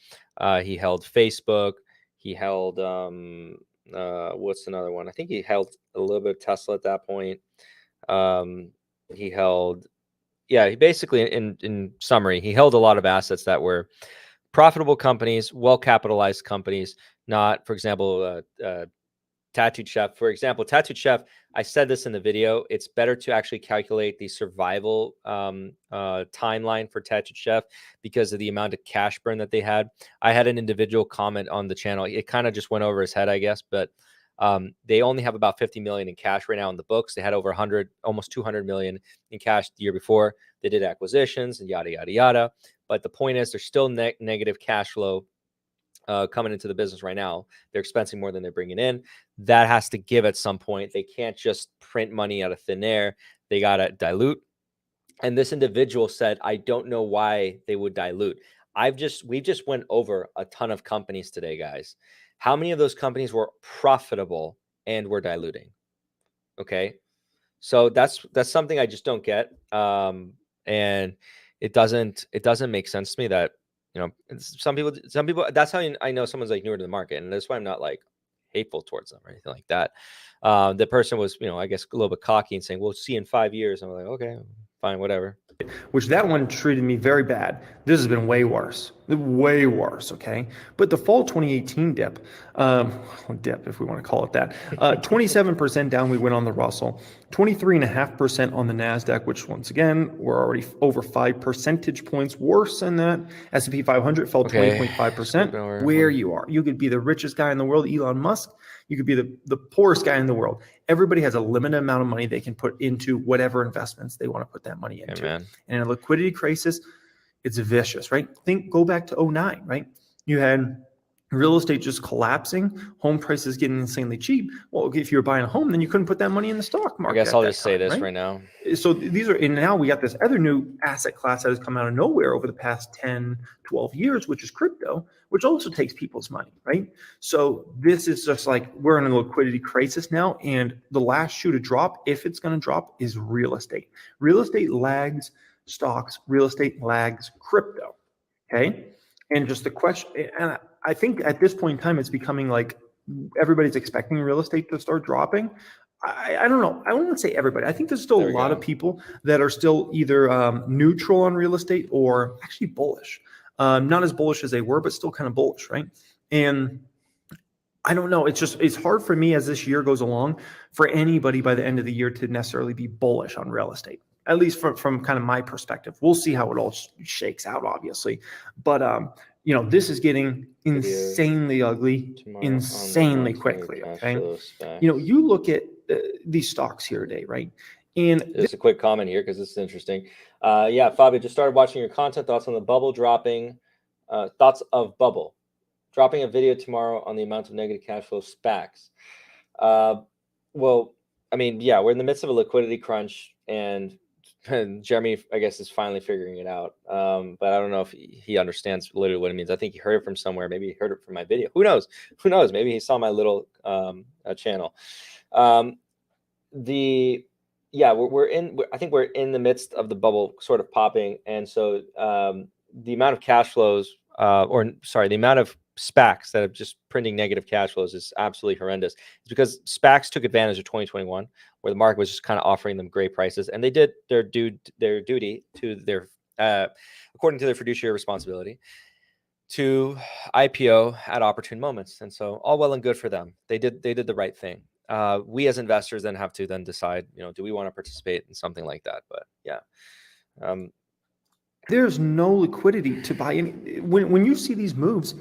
He held Facebook. He held what's another one? I think he held a little bit of Tesla at that point. He held, he basically, in summary, he held a lot of assets that were profitable companies, well-capitalized companies, not, for example, Tattooed Chef. For example, Tattooed Chef, I said this in the video, it's better to actually calculate the survival timeline for Tattooed Chef because of the amount of cash burn that they had. I had an individual comment on the channel. It kind of just went over his head, I guess, but they only have about 50 million in cash right now in the books. They had over 100, almost 200 million in cash the year before. They did acquisitions and yada, yada, yada. But the point is there's still negative cash flow coming into the business right now. They're expensing more than they're bringing in. That has to give at some point. They can't just print money out of thin air. They got to dilute. And this individual said, I don't know why they would dilute. We just went over a ton of companies today, guys. How many of those companies were profitable and were diluting? Okay. So that's something I just don't get. And it doesn't make sense to me that, some people, that's how I know someone's like newer to the market. And that's why I'm not like hateful towards them or anything like that. The person was, I guess a little bit cocky and saying, "We'll see in 5 years." I'm like, okay, fine, whatever. Which that one treated me very bad. This has been way worse, okay? But the fall 2018 dip, if we want to call it that, 27% down we went on the Russell, 23.5% on the NASDAQ, which once again, we're already over 5 percentage points worse than that. S&P 500 fell 20.5%. Where you are. You could be the richest guy in the world, Elon Musk. You could be the poorest guy in the world. Everybody has a limited amount of money they can put into whatever investments they want to put that money into. Amen. And in a liquidity crisis, it's vicious, right? Go back to 2009, right? You had real estate just collapsing, home prices getting insanely cheap. Well, if you were buying a home, then you couldn't put that money in the stock market. I guess I'll just say this right now. So and now we got this other new asset class that has come out of nowhere over the past 10, 12 years, which is crypto, which also takes people's money, right? So this is just like, we're in a liquidity crisis now. And the last shoe to drop, if it's going to drop, is real estate. Real estate lags stocks, real estate lags crypto. Okay. And just the question, and I think at this point in time, it's becoming like everybody's expecting real estate to start dropping. I don't know. I wouldn't say everybody. I think there's still a lot of people that are still either neutral on real estate or actually bullish. Not as bullish as they were, but still kind of bullish, right? And I don't know. It's hard for me as this year goes along for anybody by the end of the year to necessarily be bullish on real estate, at least from kind of my perspective. We'll see how it all shakes out, obviously. But, this is getting insanely ugly, insanely quickly. Okay. You look at these stocks here today, right? And there's a quick comment here because this is interesting. Fabio, just started watching your content. Thoughts on the bubble dropping? Thoughts of bubble dropping a video tomorrow on the amount of negative cash flow SPACs. Well, I mean, yeah, we're in the midst of a liquidity crunch, and Jeremy, I guess, is finally figuring it out. But I don't know if he understands literally what it means. I think he heard it from somewhere. Maybe he heard it from my video. Who knows? Maybe he saw my little channel. I think we're in the midst of the bubble sort of popping. And so the amount of cash flows, the amount of SPACs that are just printing negative cash flows is absolutely horrendous. It's because SPACs took advantage of 2021, where the market was just kind of offering them great prices, and they did their duty to their, according to their fiduciary responsibility, to IPO at opportune moments. And so all well and good for them. They did the right thing. We as investors then have to then decide, do we want to participate in something like that? But yeah. There's no liquidity to buy any. When you see these moves,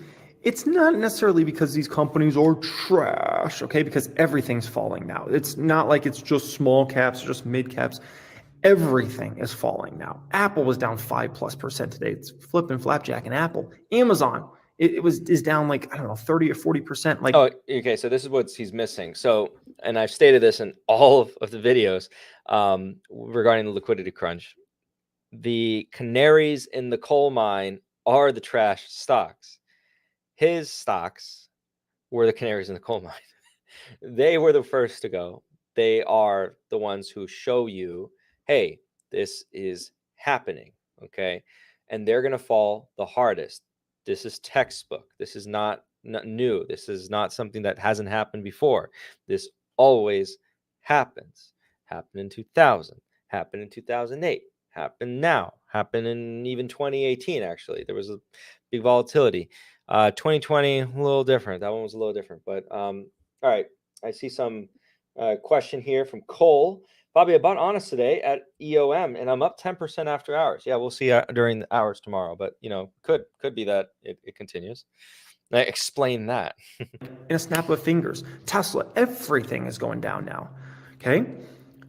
it's not necessarily because these companies are trash, okay? Because everything's falling now. It's not like it's just small caps, just mid caps. Everything is falling now. Apple was down 5+% today. It's flipping flapjack in Apple. Amazon, is down like, I don't know, 30 or 40%. Like, oh, okay. So this is what he's missing. So, and I've stated this in all of the videos regarding the liquidity crunch. The canaries in the coal mine are the trash stocks. His stocks were the canaries in the coal mine. They were the first to go. They are the ones who show you, hey, this is happening, okay? And they're going to fall the hardest. This is textbook. This is not new. This is not something that hasn't happened before. This always happens. Happened in 2000. Happened in 2008. Happened now. Happened in even 2018, actually. There was a big volatility. 2020, a little different. That one was a little different. But all right. I see some question here from Cole. Fabio, I bought Honest today at EOM, and I'm up 10% after hours. Yeah, we'll see during the hours tomorrow. But, could be that it continues. Explain that. In a snap of fingers. Tesla, everything is going down now. Okay?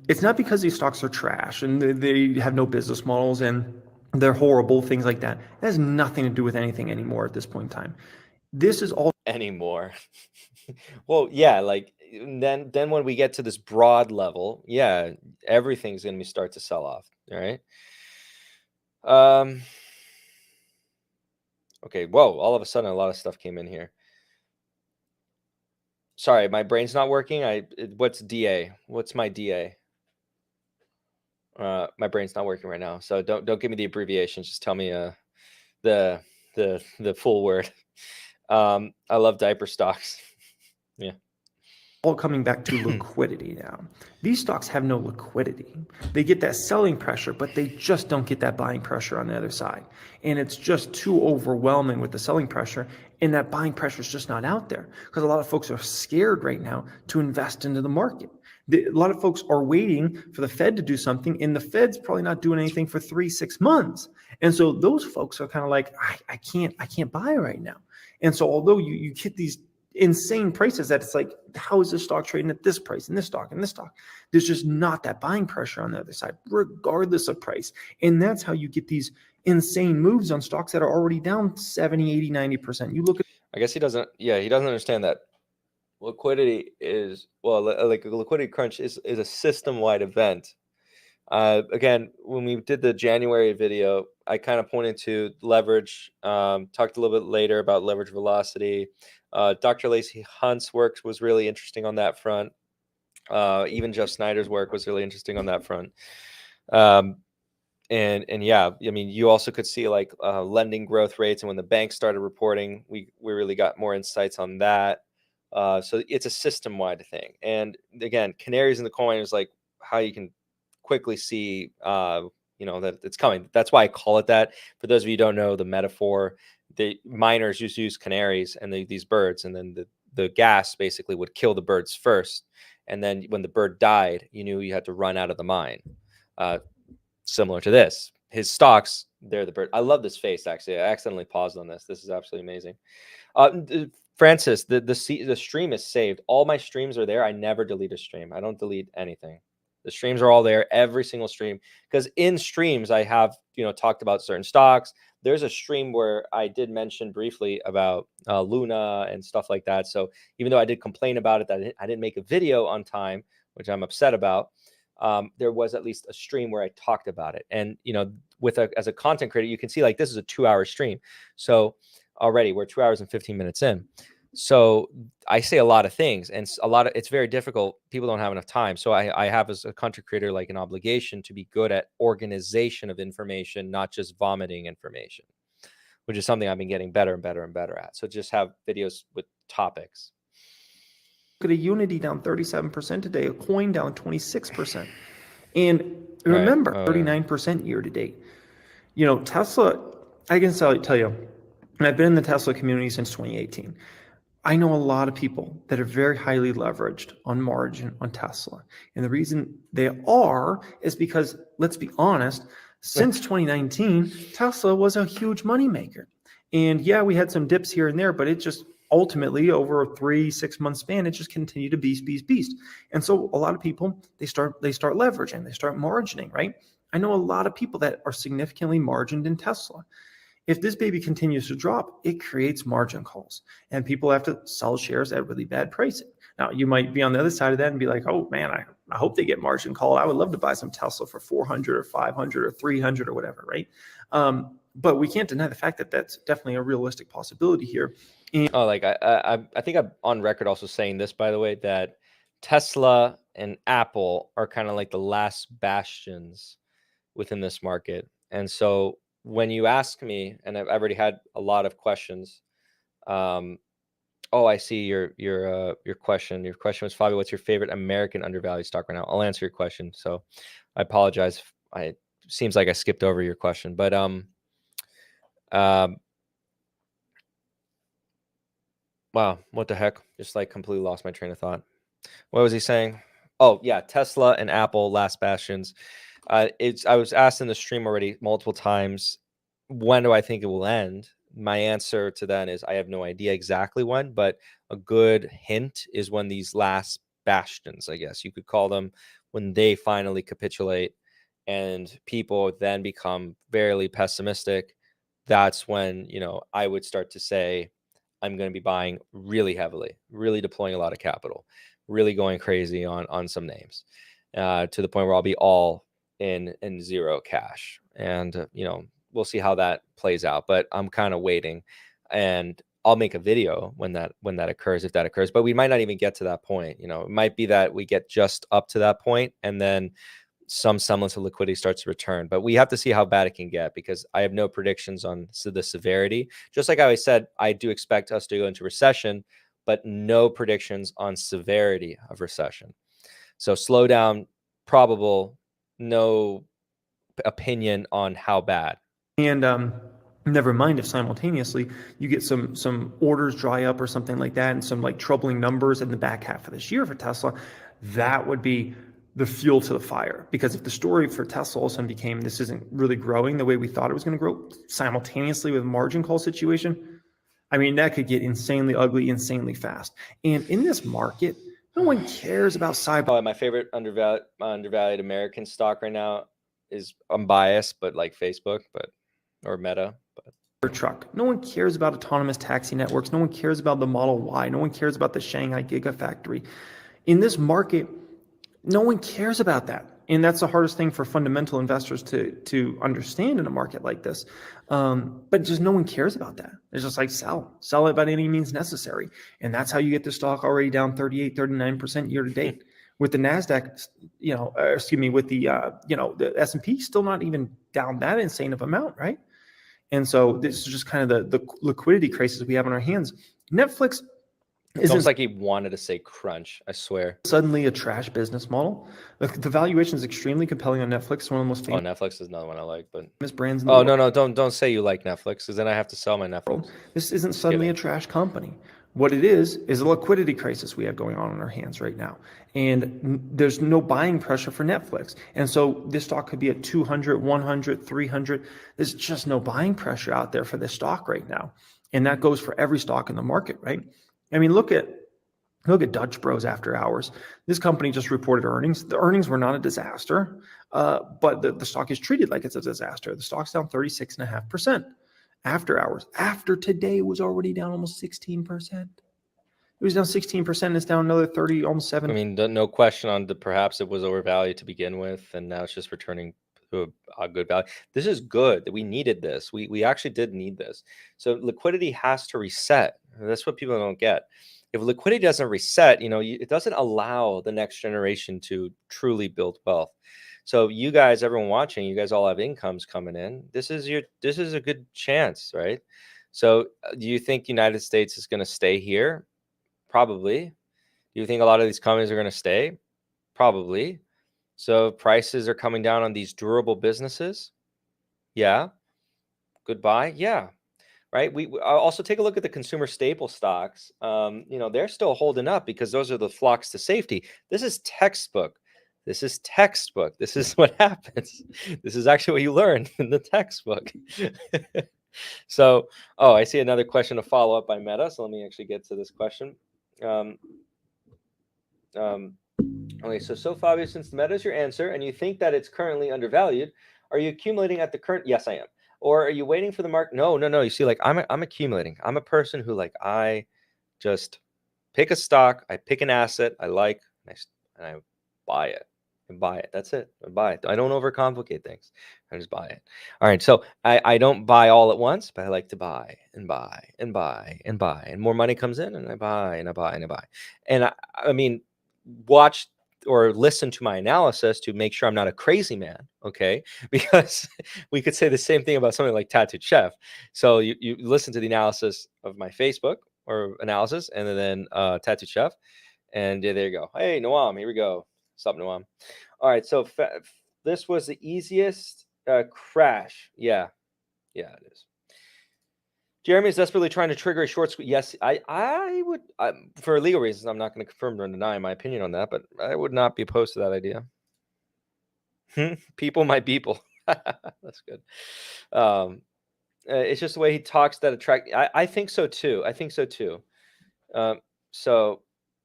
It's not because these stocks are trash and they have no business models and they're horrible, things like that. It has nothing to do with anything anymore at this point in time. This is all anymore. Well, yeah, like then when we get to this broad level, yeah, everything's going to start to sell off. All right. Okay. Whoa. All of a sudden, a lot of stuff came in here. Sorry, my brain's not working. What's DA? What's my DA? My brain's not working right now, so don't give me the abbreviations. Just tell me the full word. I love diaper stocks. Yeah, all coming back to liquidity now. These stocks have no liquidity. They get that selling pressure, but they just don't get that buying pressure on the other side. And it's just too overwhelming with the selling pressure, and that buying pressure is just not out there because a lot of folks are scared right now to invest into the market. A lot of folks are waiting for the Fed to do something, and the Fed's probably not doing anything for 3-6 months. And so those folks are kind of like, I can't buy right now. And so although you get these insane prices that it's like, how is this stock trading at this price and this stock and this stock? There's just not that buying pressure on the other side, regardless of price. And that's how you get these insane moves on stocks that are already down 70, 80, 90%. You look at, I guess he doesn't understand that liquidity is, well, like a liquidity crunch is a system-wide event. Again, when we did the January video, I kind of pointed to leverage, talked a little bit later about leverage velocity. Dr. Lacey Hunt's work was really interesting on that front. Even Jeff Snyder's work was really interesting on that front. And yeah, I mean, you also could see like lending growth rates, and when the banks started reporting, we really got more insights on that. So it's a system-wide thing. And again, canaries in the coin is like how you can quickly see, that it's coming. That's why I call it that. For those of you who don't know the metaphor, the miners used to use canaries and these birds, and then the gas basically would kill the birds first. And then when the bird died, you knew you had to run out of the mine. Similar to this, his stocks, they're the bird. I love this face, actually. I accidentally paused on this. This is absolutely amazing. Francis, the stream is saved. All my streams are there. I never delete a stream. I don't delete anything. The streams are all there, every single stream, because in streams I have talked about certain stocks. There's a stream where I did mention briefly about Luna and stuff like that. So even though I did complain about it, that I didn't make a video on time, which I'm upset about, there was at least a stream where I talked about it. And as a content creator, you can see like this is a 2-hour stream. So already we're 2 hours and 15 minutes in. So I say a lot of things, and it's very difficult. People don't have enough time. So I have, as a content creator, like an obligation to be good at organization of information, not just vomiting information, which is something I've been getting better and better and better at. So just have videos with topics. look at a Unity down 37% today, a coin down 26%. And remember, 39% year to date. Tesla, I can tell you, and I've been in the Tesla community since 2018. I know a lot of people that are very highly leveraged on margin on Tesla. And the reason they are is because, let's be honest, since 2019, Tesla was a huge moneymaker. And yeah, we had some dips here and there, but it just ultimately over a 3-6 month span, it just continued to beast. And so a lot of people, they start leveraging, they start margining, right? I know a lot of people that are significantly margined in Tesla. If this baby continues to drop, it creates margin calls, and people have to sell shares at really bad pricing. Now, you might be on the other side of that and be like, oh man, I hope they get margin called. I would love to buy some Tesla for 400 or 500 or 300 or whatever, right? But we can't deny the fact that that's definitely a realistic possibility here. And I think I'm on record also saying this, by the way, that Tesla and Apple are kind of like the last bastions within this market. And so when you ask me, and I've already had a lot of questions. I see your question. Your question was, Fabio, what's your favorite American undervalued stock right now? I'll answer your question. So I apologize. It seems like I skipped over your question, but wow, what the heck? Just like completely lost my train of thought. What was he saying? Oh yeah, Tesla and Apple, last bastions. I was asked in the stream already multiple times, when do I think it will end? My answer to that is I have no idea exactly when, but a good hint is when these last bastions, I guess you could call them, when they finally capitulate and people then become fairly pessimistic. That's when, I would start to say, I'm going to be buying really heavily, really deploying a lot of capital, really going crazy on some names, to the point where I'll be all in zero cash. And, we'll see how that plays out, but I'm kind of waiting, and I'll make a video when that occurs, if that occurs, but we might not even get to that point. It might be that we get just up to that point and then some semblance of liquidity starts to return, but we have to see how bad it can get, because I have no predictions on the severity. Just like I always said, I do expect us to go into recession but no predictions on severity of recession. So slowdown probable, no opinion on how bad. And never mind if simultaneously you get some orders dry up or something like that, and some like troubling numbers in the back half of this year for Tesla, that would be the fuel to the fire. Because if the story for Tesla all of a sudden became this isn't really growing the way we thought it was going to grow simultaneously with margin call situation, I mean, that could get insanely ugly, insanely fast. And in this market, no one cares about cyber. Oh, my favorite undervalued American stock right now is, I'm biased, but like Facebook, or Meta, but truck. No one cares about autonomous taxi networks. No one cares about the Model Y. No one cares about the Shanghai Gigafactory. In this market, no one cares about that. And that's the hardest thing for fundamental investors to understand in a market like this. But just no one cares about that. It's just like sell it by any means necessary. And that's how you get the stock already down 38, 39% year to date. With the NASDAQ, with the S&P still not even down that insane of amount, right? And so this is just kind of the liquidity crisis we have on our hands. Netflix it's almost like he wanted to say crunch, I swear. Suddenly a trash business model. The valuation is extremely compelling on Netflix. One of the most famous. Netflix is another one I like, but brands. Oh, no, don't say you like Netflix, because then I have to sell my Netflix. This isn't suddenly a trash company. What it is a liquidity crisis we have going on in our hands right now. And there's no buying pressure for Netflix. And so this stock could be at 200, 100, 300. There's just no buying pressure out there for this stock right now. And that goes for every stock in the market, right? I mean, look at Dutch Bros after hours. This company just reported earnings. The earnings were not a disaster, but the stock is treated like it's a disaster. The stock's down 36.5%. After hours, after today was already down almost 16%. It was down 16%. It's down another 30, almost 7. I mean, no question on perhaps it was overvalued to begin with, and now it's just returning to a good value. This is good. We needed this. We actually did need this. So liquidity has to reset. That's what people don't get. If liquidity doesn't reset, it doesn't allow the next generation to truly build wealth. So you guys, everyone watching, you guys all have incomes coming in. This is a good chance, right? So do you think the United States is going to stay here? Probably. Do you think a lot of these companies are going to stay? Probably. So prices are coming down on these durable businesses. Yeah. Goodbye. Yeah. Right. We also take a look at the consumer staple stocks. They're still holding up because those are the flocks to safety. This is textbook. This is textbook. This is what happens. This is actually what you learn in the textbook. So, I see another question to follow up by Meta. So let me actually get to this question. Okay, so Fabio, since Meta is your answer and you think that it's currently undervalued, are you accumulating at the current? Yes, I am. Or are you waiting for the market? No. You see, like I'm accumulating. I'm a person who I just pick a stock, I pick an asset I like, and I buy it. That's it. I buy it. I don't overcomplicate things. I just buy it. All right. So I don't buy all at once, but I like to buy and buy and buy and buy. And more money comes in and I buy and I buy and I buy. And I mean, watch or listen to my analysis to make sure I'm not a crazy man. Okay. Because we could say the same thing about something like Tattooed Chef. So you listen to the analysis of my Facebook or analysis and then Tattooed Chef. And there you go. Hey, Noam, here we go. What's up, Noam? All right, so this was the easiest crash. Yeah, it is. Jeremy is desperately trying to trigger a short squeeze. Yes, I would, for legal reasons, I'm not going to confirm or deny my opinion on that, but I would not be opposed to that idea. People, my people. That's good. It's just the way he talks that attract. I think so too.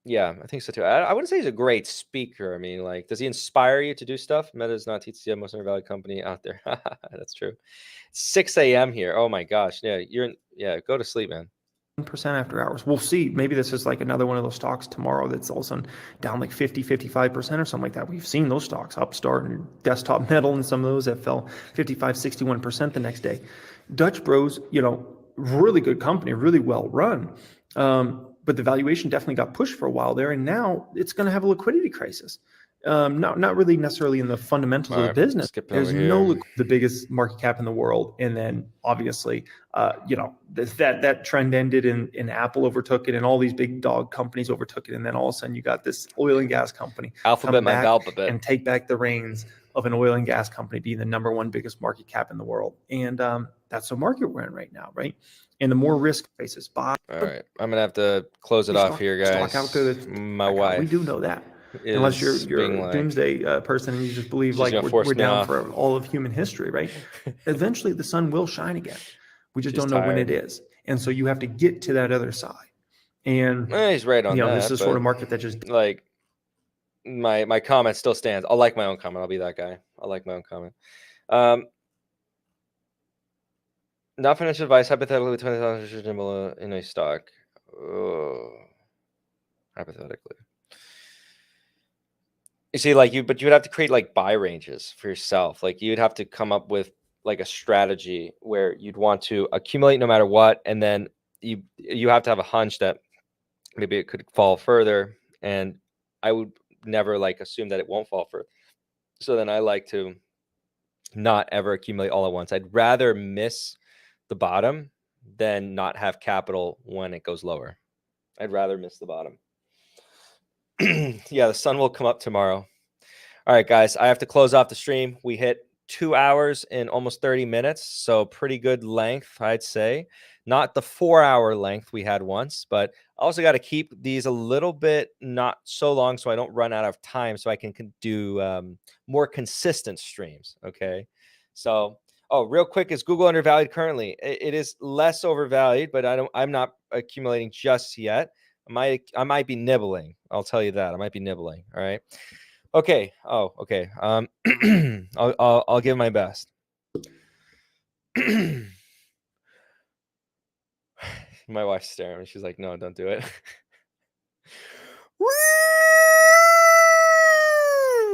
Yeah, I think so too. I wouldn't say he's a great speaker. I mean, does he inspire you to do stuff? Meta is not TTCF, most undervalued company out there. That's true. 6 a.m. here. Oh my gosh. Yeah, go to sleep, man. 1% after hours. We'll see. Maybe this is like another one of those stocks tomorrow that's all of a sudden down like 50, 55% or something like that. We've seen those stocks, Upstart and Desktop Metal, and some of those that fell 55, 61% the next day. Dutch Bros, really good company, really well run. But the valuation definitely got pushed for a while there, and now it's going to have a liquidity crisis. Not really necessarily in the fundamentals All of the right, business. skipping There's over no here. the biggest market cap in the world, and then obviously, that trend ended, and Apple overtook it, and all these big dog companies overtook it, and then all of a sudden you got this oil and gas company Alphabet, come my back Valphabet. and take back the reins of an oil and gas company being the number one biggest market cap in the world, and that's the market we're in right now, right? And the more risk faces, buy. All right, I'm gonna have to close it off here, guys. Stock out there. My wife. We do know that. Unless you're being a like, doomsday person and you just believe she's like gonna force we're me down off. for all of human history, right? Eventually the sun will shine again. We just She's don't know when tired. it is. And so you have to get to that other side. And He's right on that. this is the sort of market that just like my comment still stands. I'll like my own comment. I'll be that guy. I'll like my own comment. Not financial advice. Hypothetically, with $20 in a stock. Oh, hypothetically. You see, but you would have to create like buy ranges for yourself. Like you'd have to come up with like a strategy where you'd want to accumulate no matter what, and then you have to have a hunch that maybe it could fall further. And I would never like assume that it won't fall further. So then I like to not ever accumulate all at once. I'd rather miss the bottom than not have capital when it goes lower. I'd rather miss the bottom. Yeah, the sun will come up tomorrow. All right, guys, I have to close off the stream. We hit 2 hours in almost 30 minutes, so pretty good length, I'd say. Not the 4-hour length we had once, but I also got to keep these a little bit not so long so I don't run out of time, so I can do more consistent streams, okay? So, real quick, is Google undervalued currently? It is less overvalued, but I'm not accumulating just yet. I might be nibbling. I'll tell you that. I might be nibbling, all right? Okay. Oh, okay. I'll give my best. My wife's staring at me. She's like, "No, don't do it."